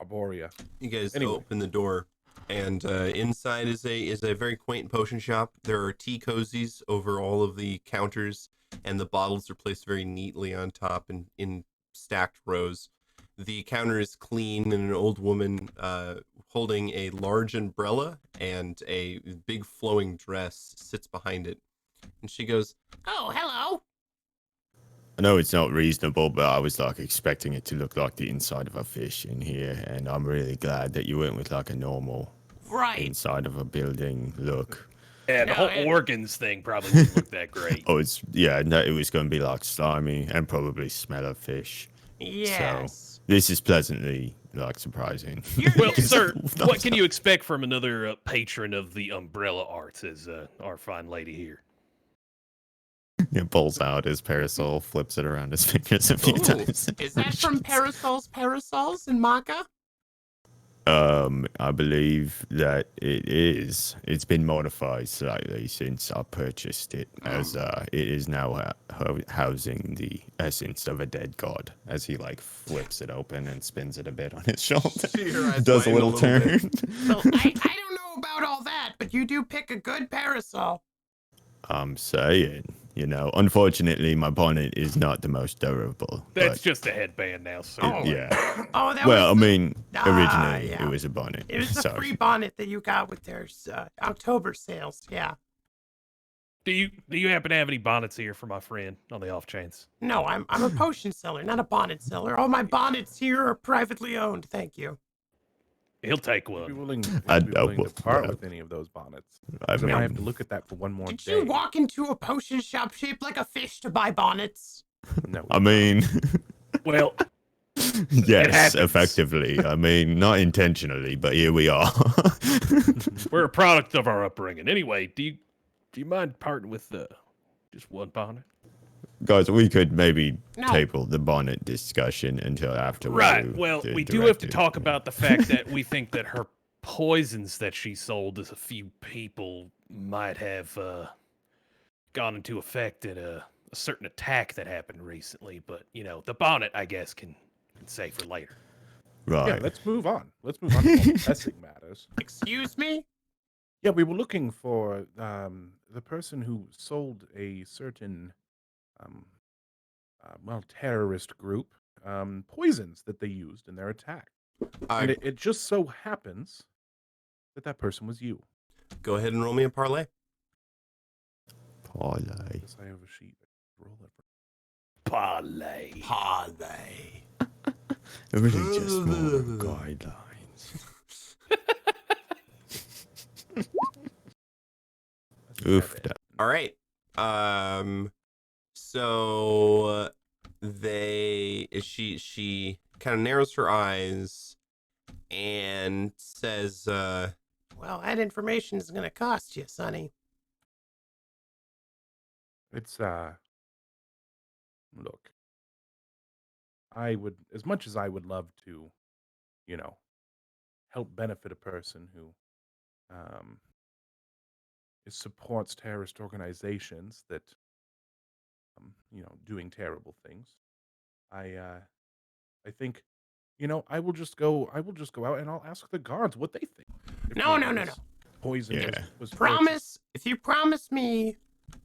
Arborea. You guys Anyway. open the door, and inside is a very quaint potion shop. There are tea cozies over all of the counters, and the bottles are placed very neatly on top and in stacked rows. The counter is clean, and an old woman holding a large umbrella and a big flowing dress sits behind it. And she goes, Oh, hello. I know it's not reasonable, but I was like expecting it to look like the inside of a fish in here, and I'm really glad that you went with like a normal Right. inside of a building look. Yeah, the No, whole it- organs thing probably wouldn't look that great. Oh, it's yeah, no, it was going to be like slimy and probably smell of fish. Yes. This is pleasantly like surprising. Well, sir, what can you expect from another patron of the umbrella arts as our fine lady here? It pulls out his parasol, flips it around his fingers a few Ooh, times. Is that from Parasols in Maka? I believe that it is. It's been modified slightly since I purchased it, as it is now housing the essence of a dead god. As he like flips it open and spins it a bit on his shoulder, See her eyes does a widen a little little bit. turn. Well, I don't know about all that, but you do pick a good parasol. I'm saying, you know, unfortunately, my bonnet is not the most durable. That's but just a headband now, sir. yeah. Oh, that Well, I was mean, Ah, originally yeah. it was a bonnet. it was the so free bonnet that you got with their October sales. Yeah. Do you happen to have any bonnets here for my friend on the off chance? No, I'm a potion seller, not a bonnet seller. All my bonnets here are privately owned. Thank you. He'll take Be one. willing, I be willing know, to part yeah. with any of those bonnets. I So I have to mean, look at that for one more Did day. you walk into a potion shop shaped like a fish to buy bonnets? No. I mean, Well, Yes, happens. effectively. I mean, not intentionally, but here we are. We're a product of our upbringing. Anyway, do you mind parting with just one bonnet? Guys, we could maybe No. table the bonnet discussion until after we Right. do Well, the we do have to directive. talk about the fact that we think that her poisons that she sold to a few people might have gone into effect in a certain attack that happened recently. But the bonnet, I guess, can say for later. Yeah, Right. let's move on. Let's move on to more pressing matters. Excuse me? Yeah, we were looking for the person who sold a certain, terrorist group poisons that they used in their attack. And it just so happens that person was you. Go ahead and roll me a parlay. Parlay. Yes, I have a sheet. Roll it. Parlay. Parlay. Really just more guidelines. Oof. All right. So she kind of narrows her eyes and says, Well, that information is going to cost you, Sonny. It's look. I would, as much as I would love to, help benefit a person who supports terrorist organizations that doing terrible things. I think I will just go out and I'll ask the guards what they think. If No. this Poison was Promise, if you promise me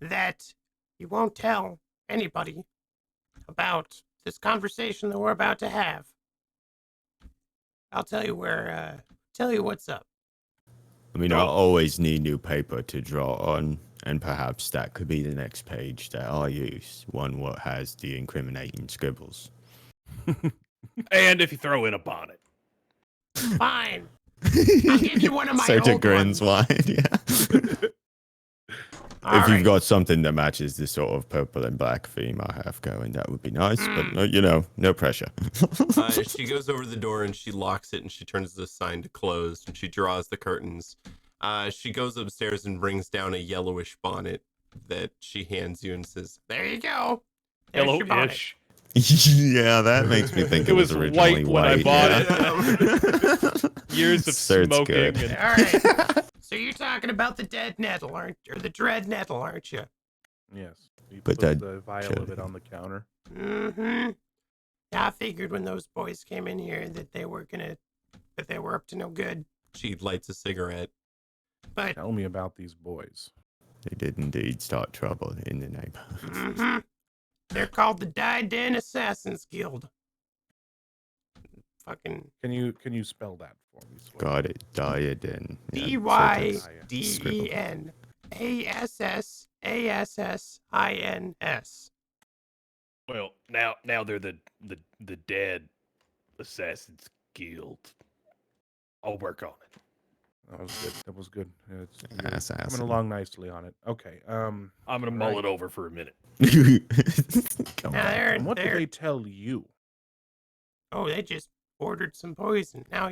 that you won't tell anybody about this conversation that we're about to have, I'll tell you what's up. I mean, I'll always need new paper to draw on, and perhaps that could be the next page that I use. One what has the incriminating scribbles. And if you throw in a bonnet. Fine. I'll give you one of my Sergeant old grins ones. wide, yeah. If you've got something that matches the sort of purple and black theme I have going, that would be nice, but no pressure. She goes over the door and she locks it and she turns the sign to closed and she draws the curtains. She goes upstairs and brings down a yellowish bonnet that she hands you and says, There you go. There's your bonnet. Yellowish. Yeah, that makes me think it was originally white when I bought it. Years of Cert's smoking. good. And... All right. So you're talking about the dead nettle, or the dread nettle, aren't you? Yes. You But put that the vial of it on the counter. Mm-hmm. I figured when those boys came in here that they were up to no good. she lights a cigarette. But Tell me about these boys. They did indeed start trouble in the neighborhood. mm-hmm. They're called the Dyden Assassins Guild. Fucking Can you spell that for me? Sway? Got it. Diadem. DYDEN ASSASSINS. Well, now they're the dead Assassin's Guild. I'll work on it. That was good. It's Assassin. coming along nicely on it. Okay. I'm gonna mull it over for a minute. Come Now on. And what did they tell you? Oh, they just ordered some poison. Now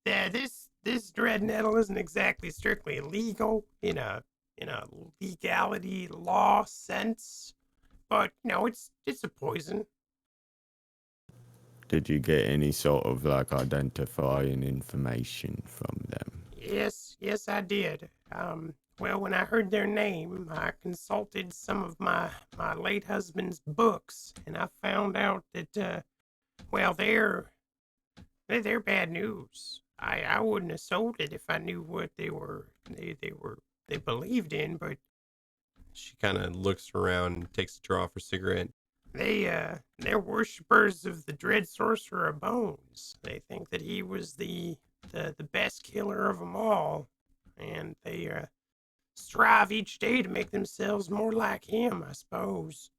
this dread nettle isn't exactly strictly legal in a legality law sense, but it's a poison. Did you get any sort of identifying information from them? Yes, I did. Well, when I heard their name, I consulted some of my late husband's books, and I found out that they're bad news. I wouldn't have sold it if I knew what they believed in, but She kind of looks around and takes a draw off her cigarette. they're worshippers of the dread sorcerer Bones. They think that he was the best killer of them all, and they strive each day to make themselves more like him, I suppose.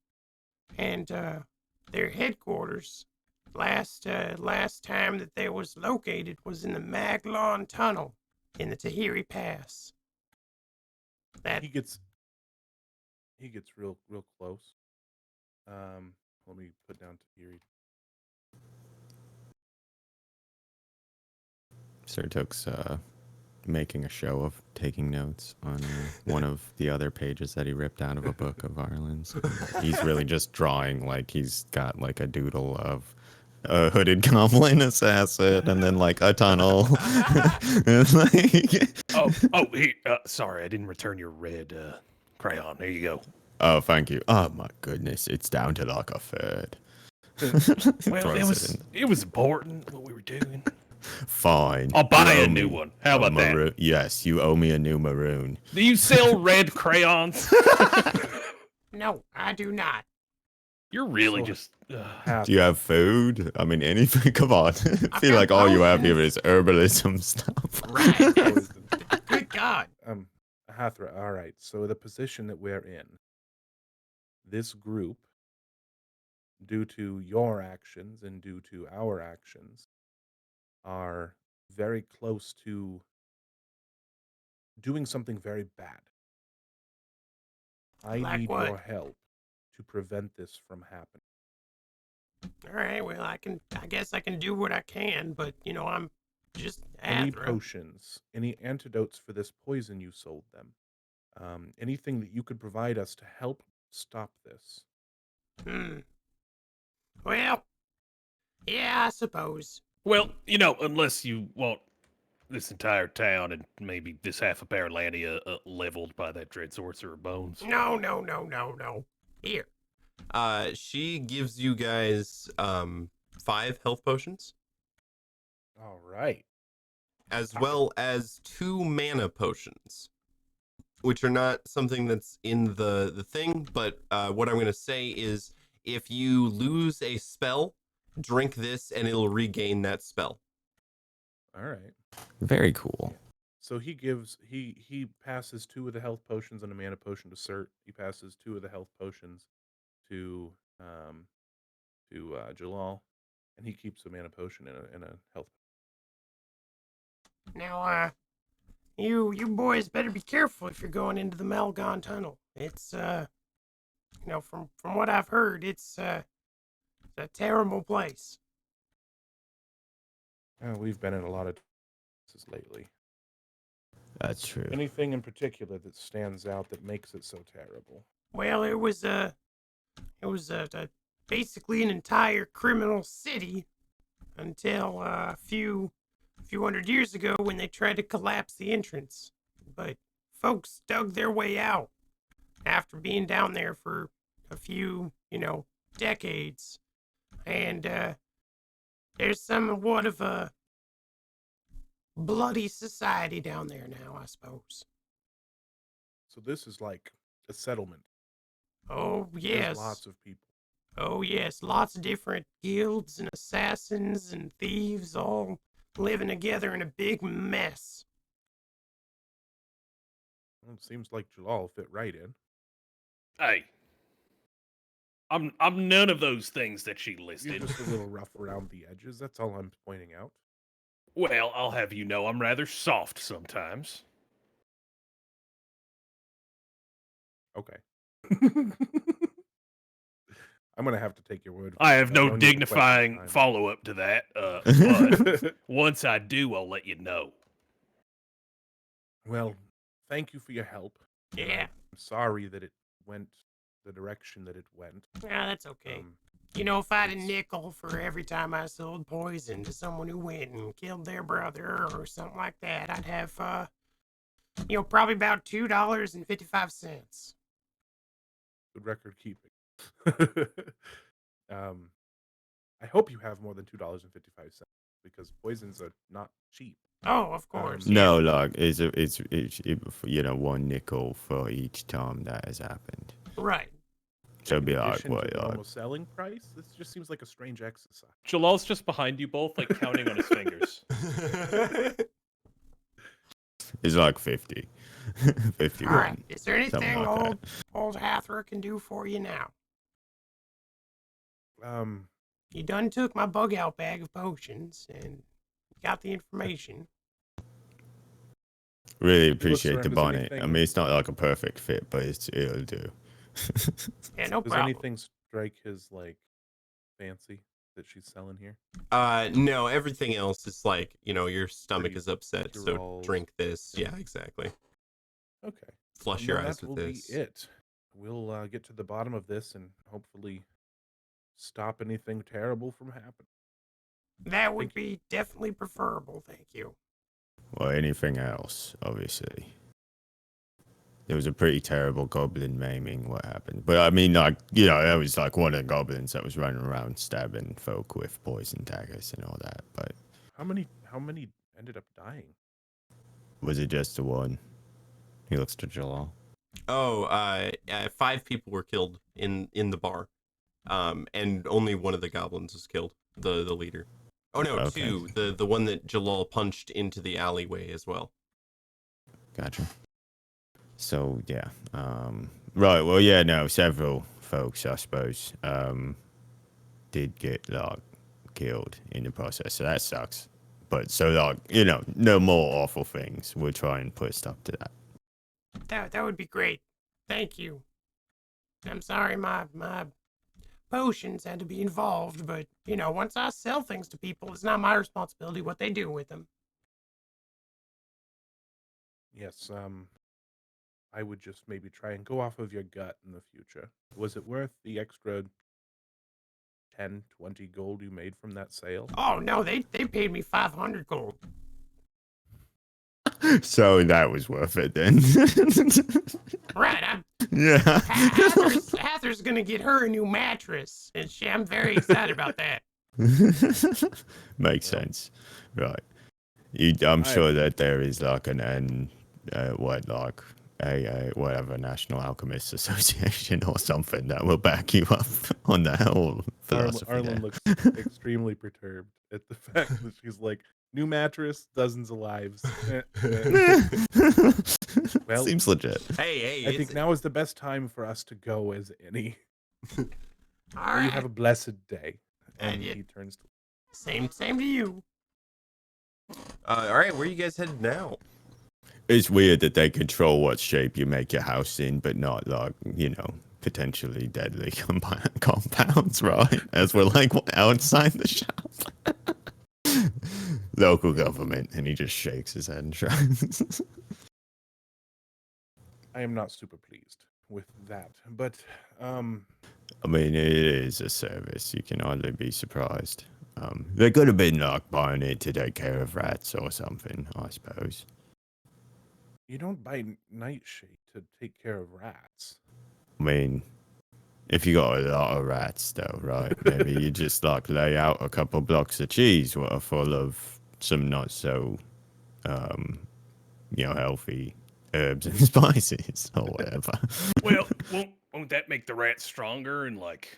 And their headquarters last time that they was located was in the Maglon Tunnel in the Tahiri Pass. That He gets real close. Let me put down Tahiri. Sir Took's making a show of taking notes on one of the other pages that he ripped out of a book of Ireland's. He's really just drawing like he's got like a doodle of a hooded goblin assassin and then like a tunnel. And, like, Here, sorry, I didn't return your red crayon. There you go. oh, thank you. Oh my goodness, it's down to like a third. Well, it was important what we were doing. Fine. I'll buy You a owe new me one. How a about that? maroon. Yes, you owe me a new maroon. Do you sell red crayons? No, I do not. You're really So- just. Do you have food? I mean, anything? Come on. I feel got like all you have potions. here is herbalism stuff. Right. Poison. Good God. Hathra, all right. So the position that we're in, this group, due to your actions and due to our actions, are very close to doing something very bad. I Like need what? your help to prevent this from happening. All right. Well, I guess I can do what I can, but I'm just Any Athra. potions, any antidotes for this poison you sold them, anything that you could provide us to help stop this. Well, yeah, I suppose. Well, unless you want this entire town and maybe this half of Pearlandia leveled by that dread sorcerer Bones. No. Here. She gives you guys 5 health potions, All right. as well as 2 mana potions, which are not something that's in the thing, but what I'm going to say is if you lose a spell, drink this and it'll regain that spell. All right. Very cool. So he passes 2 of the health potions and a mana potion to Cert. He passes 2 of the health potions to Jalal, and he keeps a mana potion and a health. Now, you boys better be careful if you're going into the Melgon Tunnel. It's from what I've heard, it's a terrible place. We've been in a lot of places lately. That's true. Anything in particular that stands out that makes it so terrible? Well, it was basically an entire criminal city until a few hundred years ago when they tried to collapse the entrance. But folks dug their way out after being down there for a few, decades. And there's somewhat of a bloody society down there now, I suppose. So this is like a settlement. Oh, There's yes. lots of people. Oh, yes. Lots of different guilds and assassins and thieves all living together in a big mess. Well, it seems like Jalal fit right in. Hey, I'm none of those things that she You're listed. just a little rough around the edges. That's all I'm pointing out. Well, I'll have you know I'm rather soft sometimes. Okay. I'm gonna have to take your word. I have that. no need to question dignifying time. follow-up to that, but once I do, I'll let you know. Well, thank you for your help. Yeah. I'm sorry that it went the direction that it went. Yeah, that's okay. Um, If I had a nickel for every time I sold poison to someone who went and killed their brother or something like that, I'd have, probably about $2.55. good record keeping. I hope you have more than $2.55 because poisons are not cheap. Oh, of course. No, like it's 1 nickel for each time that has happened. Right. So it'd be In like addition what, to the like normal selling price, this just seems like a strange exercise. Jalal's just behind you both, like counting on his fingers. it's like 50, 51. All right. Is there anything something like old Hathra can do for you now? You done took my bug out bag of potions and got the information. Really looks appreciate around, the is bonnet. I anything- mean, it's not like a perfect fit, but it'll do. Yeah, no Does problem. anything strike his fancy that she's selling here? No, everything else is like, your stomach Pretty is upset, so cure-alls. drink this. Yeah, exactly. Okay. Flush Well, your eyes that with will this. be it. We'll get to the bottom of this and hopefully stop anything terrible from happening. That would be definitely preferable, thank you. Or anything else, obviously. There was a pretty terrible goblin maiming what happened. But I mean, like, there was like one of the goblins that was running around stabbing folk with poison daggers and all that. But How many ended up dying? was it just the one? He looks to Jalal. Oh, 5 people were killed in the bar. And only one of the goblins was killed, the leader. Oh no, Okay. 2. The one that Jalal punched into the alleyway as well. Gotcha. So, yeah. Right, well, yeah, no, several folks, I suppose, did get, like, killed in the process. So that sucks. But, so, like, no more awful things. We'll try and put a stop to that. That would be great. Thank you. I'm sorry my potions had to be involved, but, once I sell things to people, it's not my responsibility what they do with them. Yes, I would just maybe try and go off of your gut in the future. Was it worth the extra 10, 20 gold you made from that sale? Oh, no, they paid me 500 gold. So that was worth it then. Right, Yeah. Hather's gonna get her a new mattress, and I'm very excited about that. Makes sense. Right. I'm sure that there is like a whatever National Alchemists Association or something that will back you up on that whole philosophy. Arlen looks extremely perturbed at the fact that she's like, new mattress, dozens of lives. Well, seems legit. Hey, I think now is the best time for us to go as any. All right. You have a blessed day. And he turns to Same to you. All right, where are you guys headed now? It's weird that they control what shape you make your house in, but not like, potentially deadly compounds, right? As we're like outside the shop. Local government, and he just shakes his head and shrugs. I am not super pleased with that, but I mean, it is a service. You can hardly be surprised. They could have been like buying it to take care of rats or something, I suppose. you don't buy nightshade to take care of rats. I mean, if you got a lot of rats, though, right? Maybe you just like lay out a couple blocks of cheese what are full of some not so, healthy herbs and spices or whatever. Well, won't that make the rats stronger and like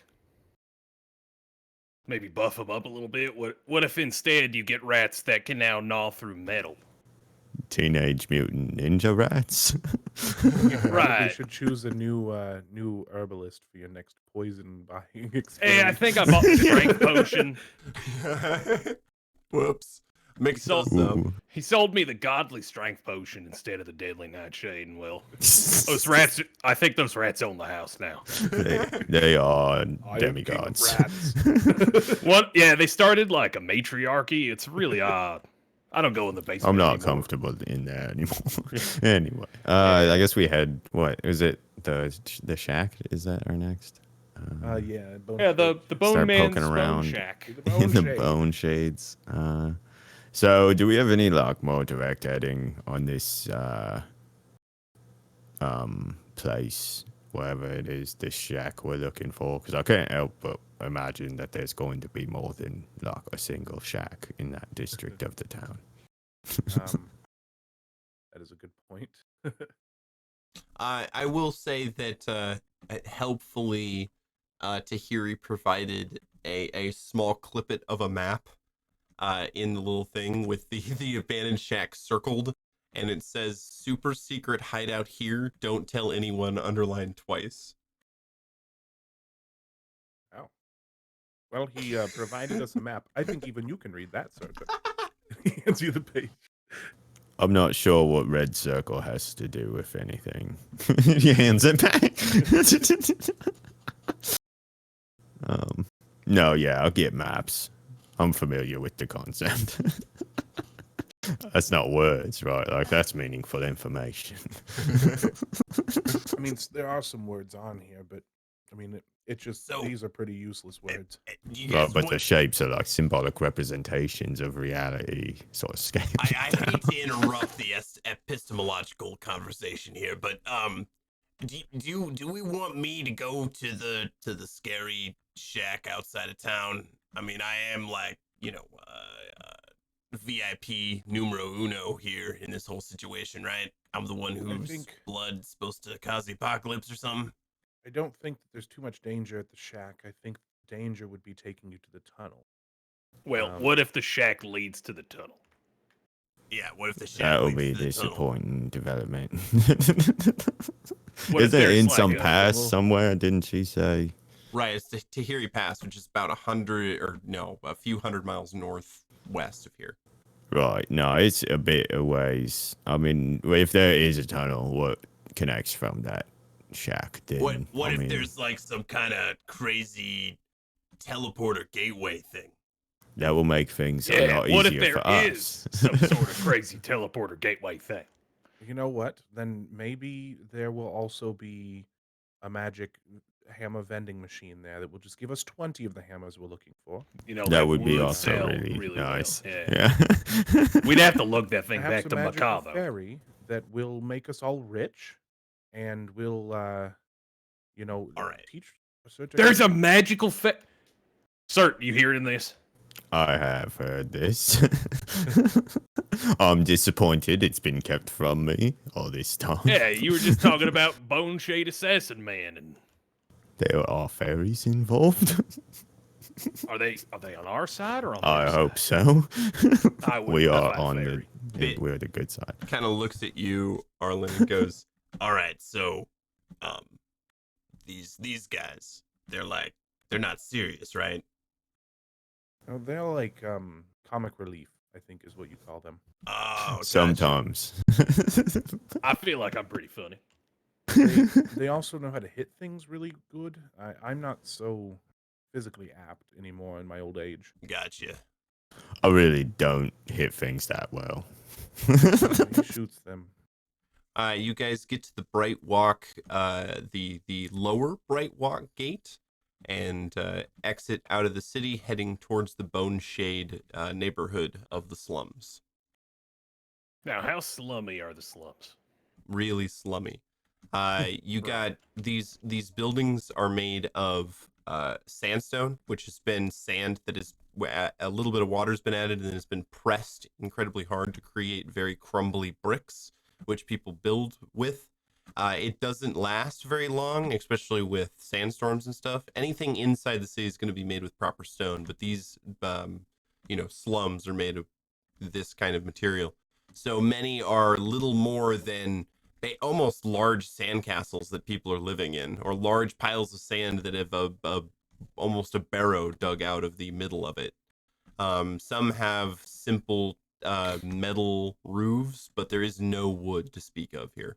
maybe buff them up a little bit? What if instead you get rats that can now gnaw through metal? Teenage Mutant Ninja Rats. Right. You should choose a new herbalist for your next poison buying experience. Hey, I think I bought the strength potion. Whoops. Mix those up. He sold me the godly strength potion instead of the deadly nightshade, and well, those rats. I think those rats own the house now. They are demigods. What? Yeah, they started like a matriarchy. It's really odd. I don't go in the basement. I'm not anymore. comfortable in there anymore. Anyway, I guess we had what is it? The shack? Is that our next? Yeah. The Bone Start Man's poking Bone around Shack. in the bone shades. So, do we have any like more direct heading on this place, wherever it is, this shack we're looking for? Because I can't help but imagine that there's going to be more than like a single shack in that district of the town. That is a good point. I will say that helpfully, Tahiri provided a small clippet of a map in the little thing with the abandoned shack circled, and it says super secret hideout here, don't tell anyone, underlined twice. Oh. Well, he provided us a map. I think even you can read that, sir. He hands you the page. I'm not sure what red circle has to do with anything. He hands it back. No, yeah, I'll get maps. I'm familiar with the concept. That's not words, right? Like, that's meaningful information. I mean, there are some words on here, but I mean, it just So- these are pretty useless words. You Right, guys but want- the shapes are like symbolic representations of reality, sort of scale. I hate to interrupt the epistemological conversation here, but do we want me to go to the scary shack outside of town? I mean, I am like, VIP numero uno here in this whole situation, right? I'm the one whose think- blood's supposed to cause the apocalypse or something. I don't think that there's too much danger at the shack. I think the danger would be taking you to the tunnel. Well, what if the shack leads to the tunnel? Yeah, what if the shack That will leads be to the tunnel? disappointing development. What if Is it there's in like some a- pass well- somewhere? Didn't she say? Right, it's the Tahiri Pass, which is about a few hundred miles northwest of here. Right, no, it's a bit a ways. I mean, if there is a tunnel, what connects from that shack? Then What I if mean, there's like some kind of crazy teleporter gateway thing? that will make things a Yeah, lot what if easier there for is us. some sort of crazy teleporter gateway thing? You know what? Then maybe there will also be a magic hammer vending machine there that will just give us 20 of the hammers we're looking for. You know, That would be also sell really nice. well. Yeah. We'd have to lug that thing Perhaps back to a magical Macau, though. fairy that will make us all rich and will, All right. teach us to There's a magical Sir, you hear in this? I have heard this. I'm disappointed it's been kept from me all this time. Yeah, you were just talking about Bone Shade Assassin Man, and There are fairies involved. are they on our side or on? I their hope side? so. I wouldn't We are fight on fairy. we're the good side. Kind of looks at you, Arlen, and goes, All right, so these guys, they're not serious, right? Oh, they're like comic relief, I think is what you call them. Oh, gotcha. Sometimes. I feel like I'm pretty funny. They also know how to hit things really good. I'm not so physically apt anymore in my old age. Gotcha. I really don't hit things that well. He shoots them. you guys get to the Bright Walk, the lower Bright Walk gate, and exit out of the city, heading towards the Bone Shade neighborhood of the slums. Now, how slummy are the slums? Really slummy. You got these buildings are made of sandstone, which has been sand that is a little bit of water's been added and has been pressed incredibly hard to create very crumbly bricks, which people build with. It doesn't last very long, especially with sandstorms and stuff. Anything inside the city is going to be made with proper stone, but these, slums are made of this kind of material. So many are little more than almost large sandcastles that people are living in, or large piles of sand that have almost a barrow dug out of the middle of it. Some have simple metal roofs, but there is no wood to speak of here.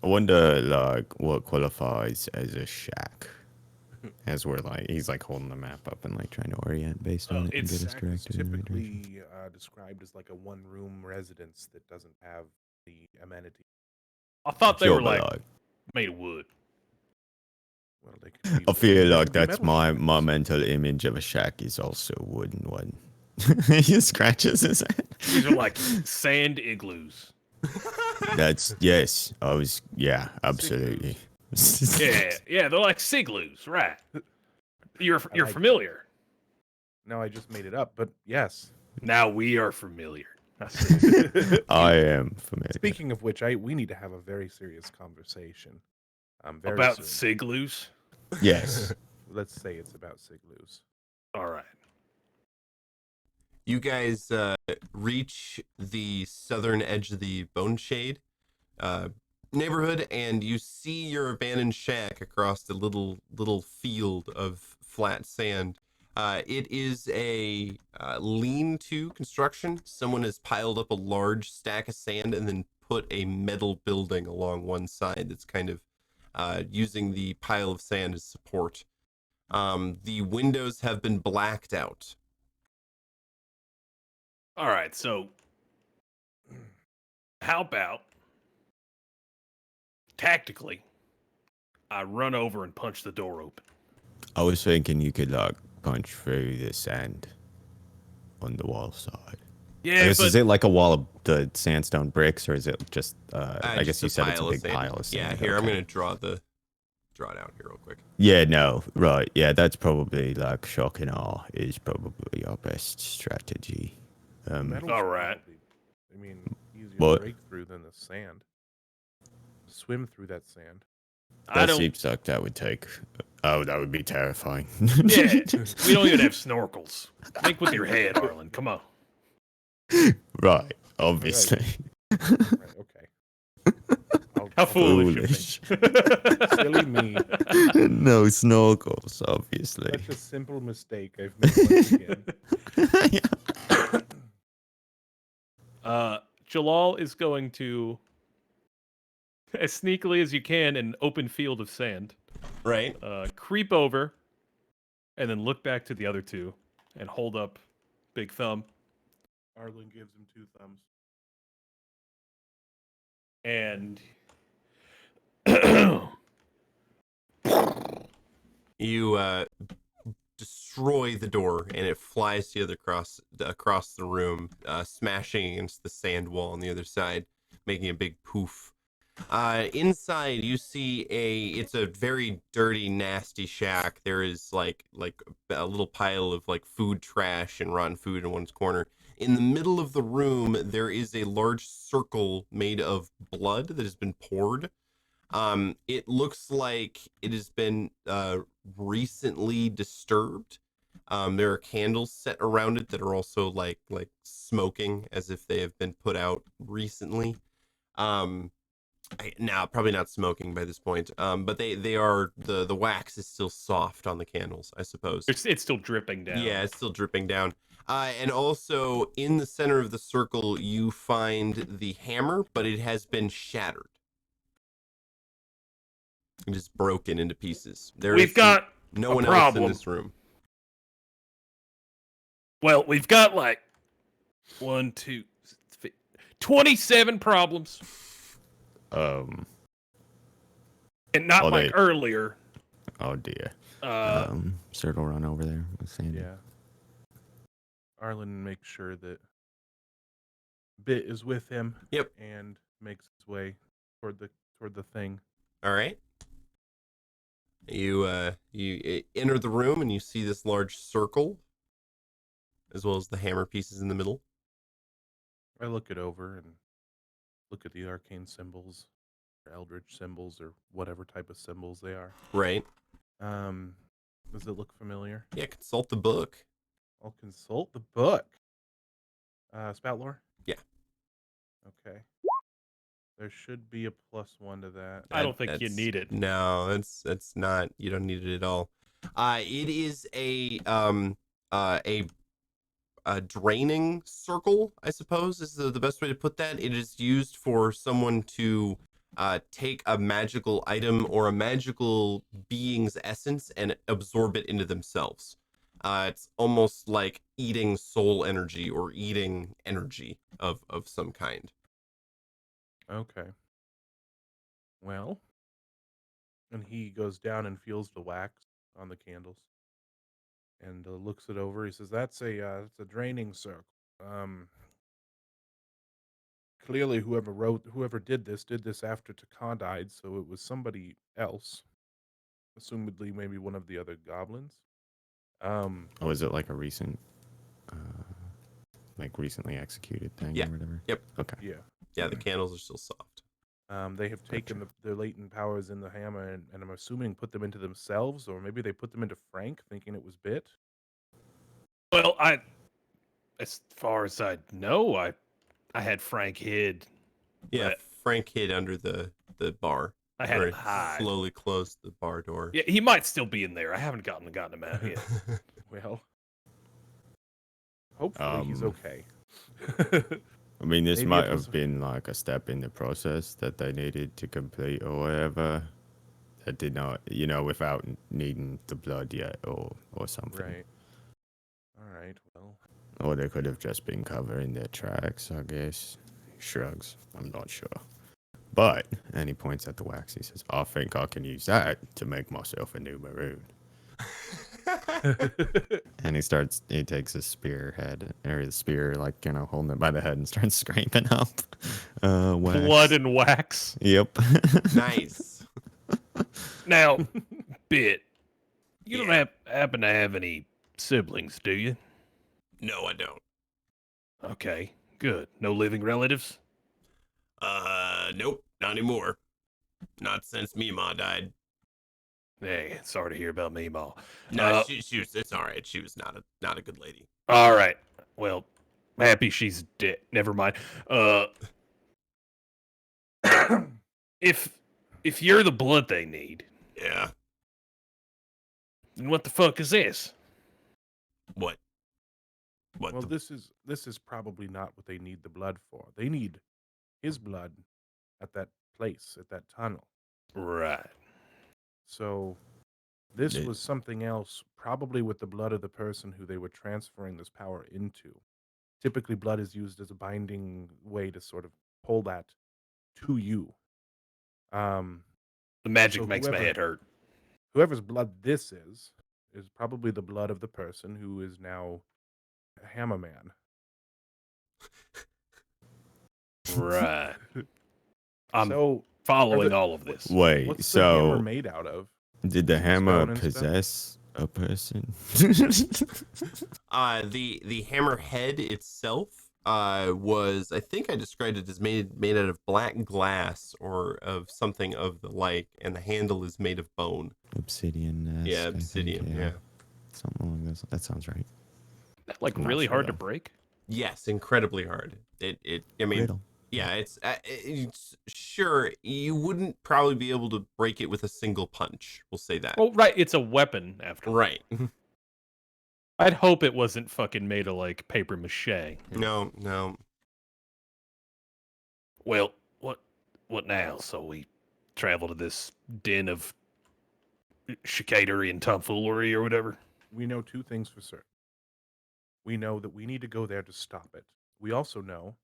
I wonder, like, what qualifies as a shack. As we're he's holding the map up and trying to orient based on it and get us Shack is directed in the right direction. typically described as like a one-room residence that doesn't have the amenity. I thought they Sure, were but, like made of wood. Well, they could be I feel wood, they like could be that's metal my shacks. mental image of a shack is also a wooden one. He scratches his head. These are like sand igloos. That's yes. Absolutely. Yeah, they're like sigloos, right? You're like familiar. No, I just made it up, but yes. Now we are familiar. I am familiar. Speaking of which, we need to have a very serious conversation. Very About soon. sigloos. Yes. Let's say it's about sigloos. All right. You guys reach the southern edge of the Bone Shade neighborhood, and you see your abandoned shack across the little field of flat sand. It is a lean-to construction. Someone has piled up a large stack of sand and then put a metal building along one side that's kind of using the pile of sand as support. The windows have been blacked out. All right, so how about tactically, I run over and punch the door open. I was thinking you could like punch through the sand on the wall side. Yeah, I guess, but is it like a wall of the sandstone bricks, or is it just? I guess Just you a said it's a pile of big sand. pile of Yeah, sand. here I'm okay. gonna draw it out here real quick. Yeah, no, right. Yeah, that's probably like shock and awe is probably our best strategy. Metal's all right. probably, I mean, easier What? to break through than the sand. Swim through that sand. I That don't. seems like that would take. Oh, that would be terrifying. Yeah, we don't even have snorkels. Think with your head, Arlen. Come on. Right, obviously. Right, okay. How foolish of me. Silly me. No snorkels, obviously. Such a simple mistake I've made once again. Jalal is going to, as sneakily as you can, in an open field of sand, Right. creep over, and then look back to the other two, and hold up big thumb, Arlen gives him 2 thumbs. and You destroy the door, and it flies the other across the room, smashing against the sand wall on the other side, making a big poof. Inside, you see it's a very dirty, nasty shack. There is like a little pile of like food trash and rotten food in one corner. In the middle of the room, there is a large circle made of blood that has been poured. It looks like it has been recently disturbed. There are candles set around it that are also like smoking, as if they have been put out recently. Now probably not smoking by this point. But they are, the wax is still soft on the candles, I suppose. it's still dripping down. Yeah, it's still dripping down. And also in the center of the circle, you find the hammer, but it has been shattered. It is broken into pieces. We've got no a one problem. else in this room. Well, we've got like 27 problems, Um. and not Oh, like they- earlier. Oh dear. Uh, Circle run over there with Sandy. Yeah. Arlen makes sure that Bit is with him. Yep. And makes his way toward the thing. All right. You enter the room and you see this large circle, as well as the hammer pieces in the middle. I look it over and look at the arcane symbols, or eldritch symbols, or whatever type of symbols they are. Right. Does it look familiar? Yeah. Consult the book. I'll consult the book. Spout lore? Yeah. Okay. There should be a +1 to that. I don't think you need it. No, that's not. You don't need it at all. It is a draining circle, I suppose, is the best way to put that. It is used for someone to take a magical item or a magical being's essence and absorb it into themselves. It's almost like eating soul energy or eating energy of some kind. Okay. Well, and he goes down and feels the wax on the candles, and looks it over. He says, "That's a draining circle. Clearly, whoever did this after Taka died, so it was somebody else, assumedly maybe one of the other goblins." Oh, is it like a recent, recently executed thing Yeah. or whatever? Yep. Okay. Yeah. Yeah, the candles are still soft. They have taken their latent powers in the hammer, and I'm assuming put them into themselves, or maybe they put them into Frank, thinking it was Bit. Well, as far as I know, I had Frank hid. Yeah, But Frank hid under the bar. I had Or him hide. slowly closed the bar door. Yeah, he might still be in there. I haven't gotten him out yet. Well, hopefully he's Um, okay. I mean, this Maybe might it was- have been like a step in the process that they needed to complete or whatever. that did not, without needing the blood yet or something. Right. All right. Well, Or they could have just been covering their tracks, I guess. Shrugs. I'm not sure. But, and he points at the wax. He says, I think I can use that to make myself a new maroon. And he takes a spearhead, or the spear, holding it by the head and starts scraping up wax. Blood and wax. Yep. Nice. Now, Bit, you don't happen to have any siblings, do you? No, I don't. Okay, good. No living relatives? Nope, not anymore. Not since Meemaw died. Hey, sorry to hear about Meemaw. No, she was. It's all right. She was not a good lady. All right. Well, happy she's dead. Never mind. If you're the blood they need, Yeah. then what the fuck is this? What? well, this is probably not what they need the blood for. They need his blood at that place, at that tunnel. Right. So this They- was something else, probably with the blood of the person who they were transferring this power into. Typically, blood is used as a binding way to sort of pull that to you. The magic So makes my head hurt. Whoever's blood this is probably the blood of the person who is now a Hammerman. Right. I'm So following all of this. Wait, what's the hammer so made out of? did the hammer Stone and stuff? possess a person? The hammerhead itself was, I think I described it as made out of black glass or of something of the like, and the handle is made of bone. Obsidian. Yeah, obsidian. Yeah. Something along those. That sounds right. Like I'm not really sure, hard to though. break? Yes, incredibly hard. I mean, Riddle. yeah, it's sure you wouldn't probably be able to break it with a single punch. We'll say that. Well, right, it's a weapon after all. Right. I'd hope it wasn't fucking made of like paper mache. No, no. Well, what now? So we travel to this den of chicanery and tomfoolery or whatever? We know two things for certain. We know that we need to go there to stop it. We also know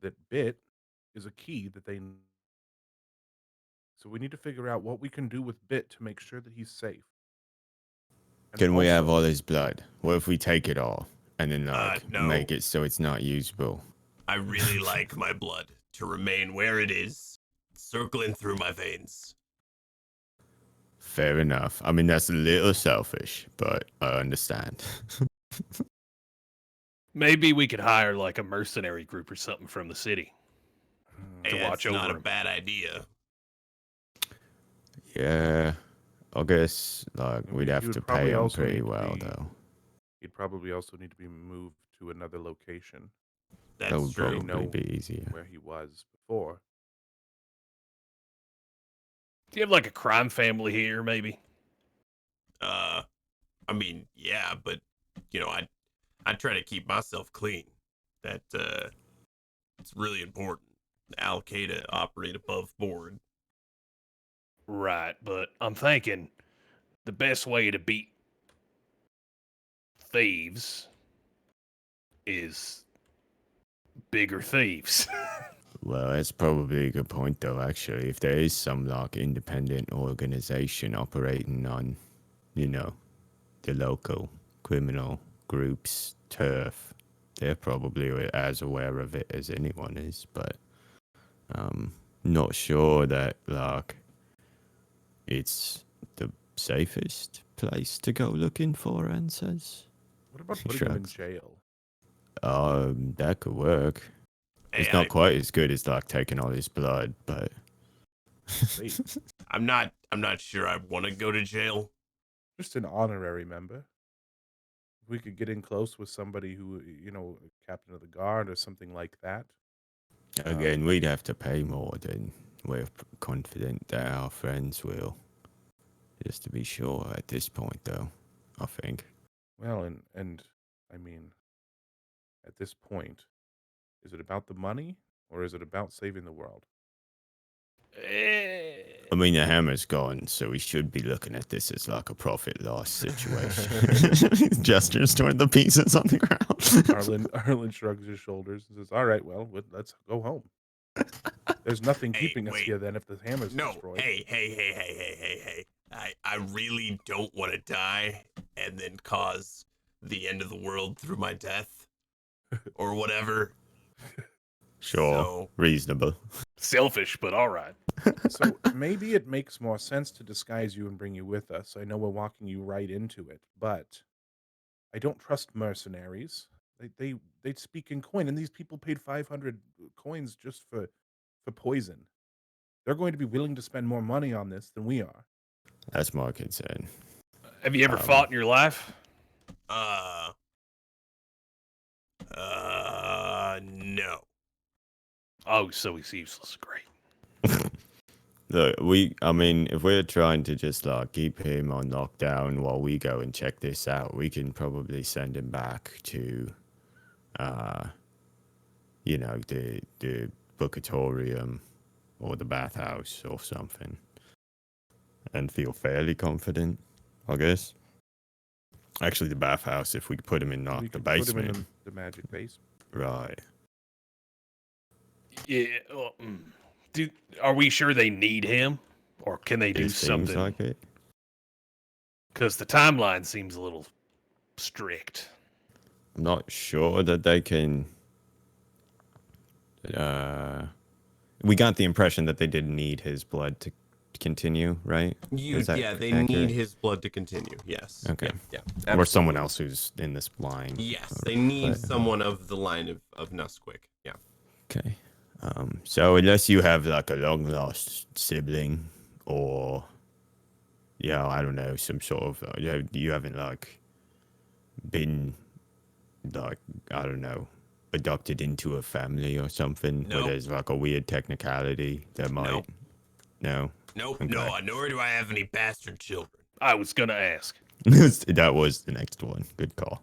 that Bit is a key that they. So we need to figure out what we can do with Bit to make sure that he's safe. And Can we have also- all his blood? What if we take it all and then No. make it so it's not usable? I really like my blood to remain where it is, circling through my veins. Fair enough. I mean, that's a little selfish, but I understand. Maybe we could hire like a mercenary group or something from the city. To Hey, watch that's not over a him. bad idea. Yeah, I guess we'd He have would to probably pay him also pretty need to well, be- though. He'd probably also need to be moved to another location That's That would true. know probably be easier. where he was before. Do you have like a crime family here, maybe? I mean, yeah, but I try to keep myself clean. That it's really important. Al Qaeda operate above board. Right, but I'm thinking the best way to beat thieves is bigger thieves. Well, that's probably a good point, though, actually. If there is some, independent organization operating on, the local criminal group's turf, they're probably as aware of it as anyone is, but not sure that, it's the safest place to go looking for answers. What about He putting him in shrugs. jail? That could work. Hey, It's not quite as good as taking all his blood, but Wait, I'm not sure I want to go to jail. just an honorary member. If we could get in close with somebody who, captain of the guard or something like that. again, we'd have to pay more than we're confident that our friends will. Just to be sure at this point, though, I think. Well, and I mean, at this point, is it about the money or is it about saving the world? I mean, the hammer's gone, so we should be looking at this as like a profit loss situation. Gestures toward the pieces on the ground. Arlen shrugs his shoulders and says, "All right, well, let's go home. There's nothing Hey, keeping us wait. here then if the hammer's No, destroyed." hey. I really don't want to die and then cause the end of the world through my death or whatever. Sure, So- reasonable. Selfish, but all right. So maybe it makes more sense to disguise you and bring you with us. I know we're walking you right into it, but I don't trust mercenaries. They speak in coin, and these people paid 500 coins just for poison. They're going to be willing to spend more money on this than we are. That's my concern. Have you ever fought in your life? No. Oh, so he's useless. Great. Look, I mean, if we're trying to just like keep him on lockdown while we go and check this out, we can probably send him back to, the Bookatorium or the bathhouse or something, and feel fairly confident, I guess. Actually, the bathhouse, if we put him in We the could basement. put him in the magic basement. Right. Yeah. Are we sure they need him, or can they do It seems something? like it. Because the timeline seems a little strict. I'm not sure that they can. We got the impression that they didn't need his blood to continue, right? Is that They accurate? need his blood to continue. Yes. Okay. Yeah. Or someone absolutely. else who's in this line. Yes, or- they need but- someone of the line of Nusquick. Yeah. Okay. So unless you have like a long lost sibling, or I don't know, some sort of you haven't like been like, I don't know, adopted into a family or something where Nope. there's like a weird technicality that might. Nope. No. Nope, Okay. no, nor do I have any bastard children. I was gonna ask. That was the next one. Good call.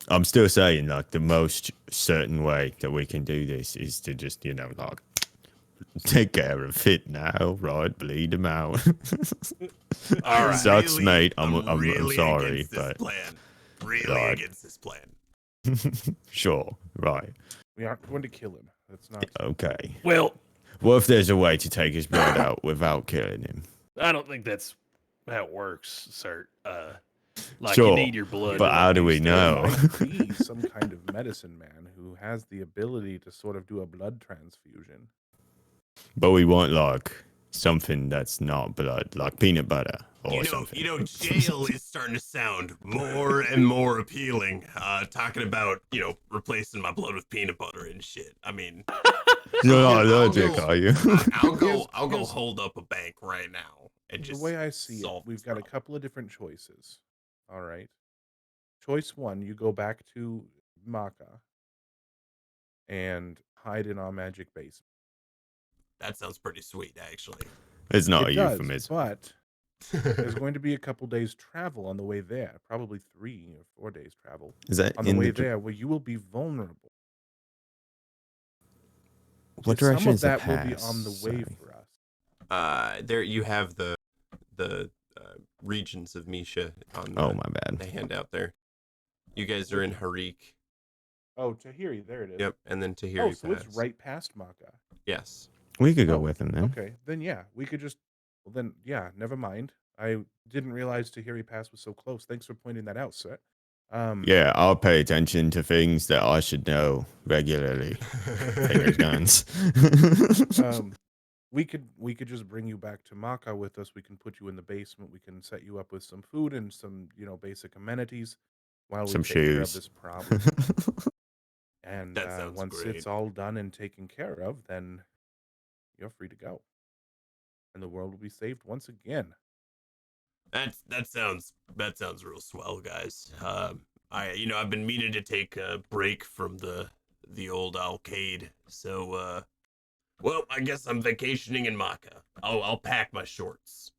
I'm still saying like the most certain way that we can do this is to just like take care of it now, right? Bleed him out. All right. Sucks, Really- mate. I'm really sorry, against this but plan. Really Right. against this plan. sure, right? We aren't going to kill him. That's not. Okay. Well, What if there's a way to take his blood out without killing him? I don't think that's how it works, sir. Like Sure, you need your blood. but to, how like, do we stuff. know? There might be some kind of medicine man who has the ability to sort of do a blood transfusion. But we want like something that's not blood, like peanut butter or something. Jail is starting to sound more and more appealing. Talking about, replacing my blood with peanut butter and shit. I mean, You're not I'll allergic, go- are you? I'll go hold up a bank right now and The just way I see it, solve we've this got a problem. couple of different choices. All right. Choice one, you go back to Maka and hide in our magic basement. That sounds pretty sweet, actually. It's not It a does, euphemism. but there's going to be a couple days travel on the way there, probably 3 or 4 days travel Is that on the in way the there, where you will be vulnerable. what Some direction of is the that will be pass? on the way Sorry. for us. There you have the regions of Misha on Oh my bad. the handout there. You guys are in Hariq. Oh, Tahiri, there it is. Yep, and then Tahiri Oh, so Pass. it's right past Maka. Yes. We could go Oh, with him then. Okay, then yeah, we could just. Well, then yeah, never mind. I didn't realize Tahiri Pass was so close. Thanks for pointing that out, sir. Yeah, I'll pay attention to things that I should know regularly. Fingers guns. We could just bring you back to Maka with us. We can put you in the basement. We can set you up with some food and some basic amenities while we Some take care of shoes. this problem. And That sounds once great. it's all done and taken care of, then you're free to go, and the world will be saved once again. That sounds real swell, guys. I've been meaning to take a break from the old arcade, so well, I guess I'm vacationing in Maka. I'll pack my shorts.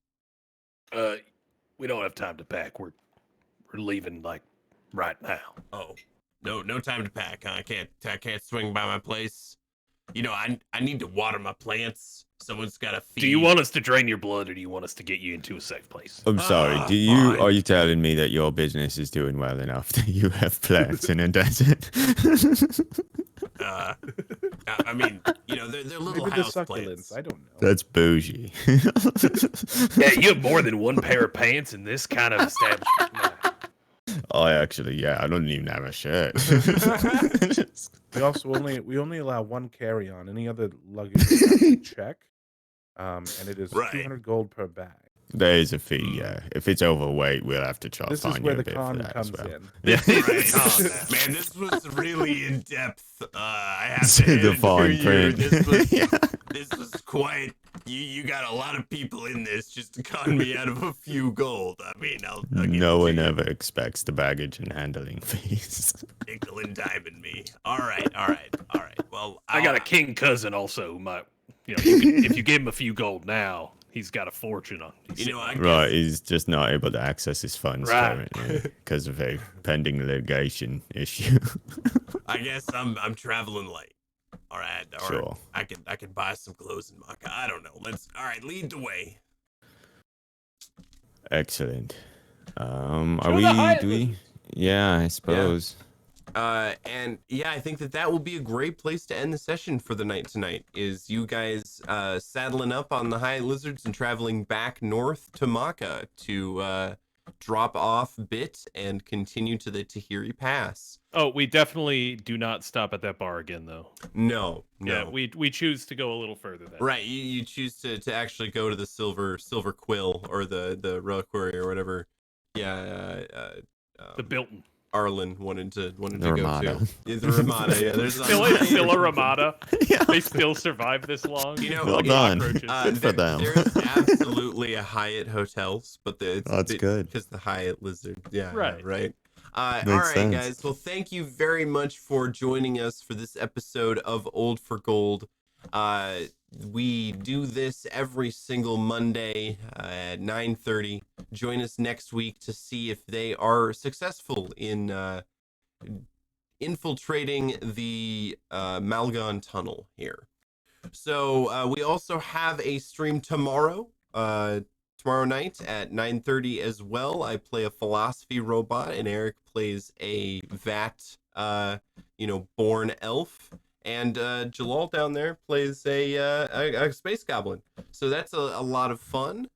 We don't have time to pack. We're leaving like right now. Oh, no time to pack. Huh? I can't swing by my place. You know, I need to water my plants. Someone's got to feed. Do you want us to drain your blood, or do you want us to get you into a safe place? I'm sorry. Fine. Are you telling me that your business is doing well enough that you have plants in a desert? I mean, you know, they're little Maybe the house succulents. plants. I don't know. That's bougie. Yeah, you have more than one pair of pants in this kind of establishment. Nah. I don't even have a shirt. We only allow one carry on. Any other luggage we have to check. And it is Right. 200 gold per bag. There is a fee, yeah. If it's overweight, we'll have to charge. This is where the con comes in. Right. Man, this was really in depth. I have See to the hand fine you, print. This was quite. You got a lot of people in this just to con me out of a few gold. I mean, I'll give No it to one you. ever expects the baggage and handling fees. Nickel and diming me. All right. Well, I got a king cousin also who might, you know, if you give him a few gold now, he's got a fortune on. You know, I guess, Right, he's just not able to access his funds Right. currently because of a pending litigation issue. I guess I'm traveling light. All right. Sure. I can buy some clothes in Maka. I don't know. All right, lead the way. Excellent. Do we? Yeah, I suppose. And yeah, I think that will be a great place to end the session for the night tonight. Is you guys saddling up on the high lizards and traveling back north to Maka to drop off Bit and continue to the Tahiri Pass. Oh, we definitely do not stop at that bar again, though. No. Yeah, we choose to go a little further then. Right, you choose to actually go to the silver quill or the reliquary or whatever. Yeah, The Bilton. Arlen wanted to The go Ramada. to. Yeah, the Ramada. Yeah, there's Still a Ramada. They still survive this long. You know, Well okay, done. cockroaches. Good for them. There's absolutely a Hyatt hotels, but That's good. because the Hyatt lizard. Yeah, Right. right. All Makes right, sense. guys. Well, thank you very much for joining us for this episode of Old for Gold. We do this every single Monday at 9:30. Join us next week to see if they are successful in infiltrating the Malgon tunnel here. So we also have a stream tomorrow night at 9:30 as well. I play a philosophy robot and Hariq plays a vat born elf, and Jalal down there plays a space goblin. So that's a lot of fun.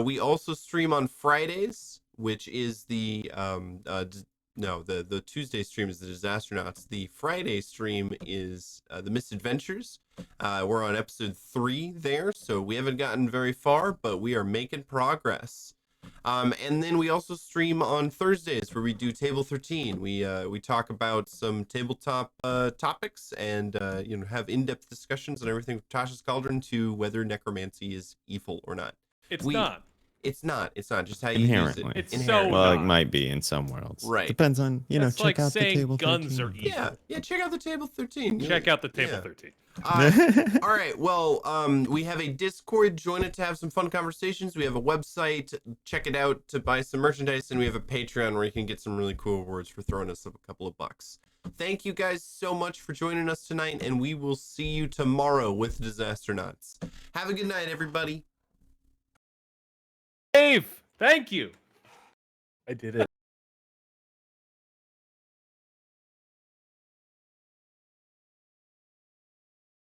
We also stream on Fridays, which is the Tuesday stream is the Disastronauts. The Friday stream is the Misadventures. We're on episode 3 there, so we haven't gotten very far, but we are making progress. And then we also stream on Thursdays where we do Table 13. We talk about some tabletop topics and have in-depth discussions on everything from Tasha's Cauldron to whether necromancy is evil or not. It's not. It's not. It's not. Just how you use it. Inherently. It's Inherently. so Well, it not. might be in some worlds. Right. Depends on, That's check like out the saying table. guns 13. are evil. Yeah, check out the Table 13. Check out the Table Yeah. 13. All right. Well, we have a Discord. Join it to have some fun conversations. We have a website. Check it out to buy some merchandise, and we have a Patreon where you can get some really cool rewards for throwing us up a couple of bucks. Thank you guys so much for joining us tonight, and we will see you tomorrow with Disastronauts. Have a good night, everybody. Dave, thank you. I did it.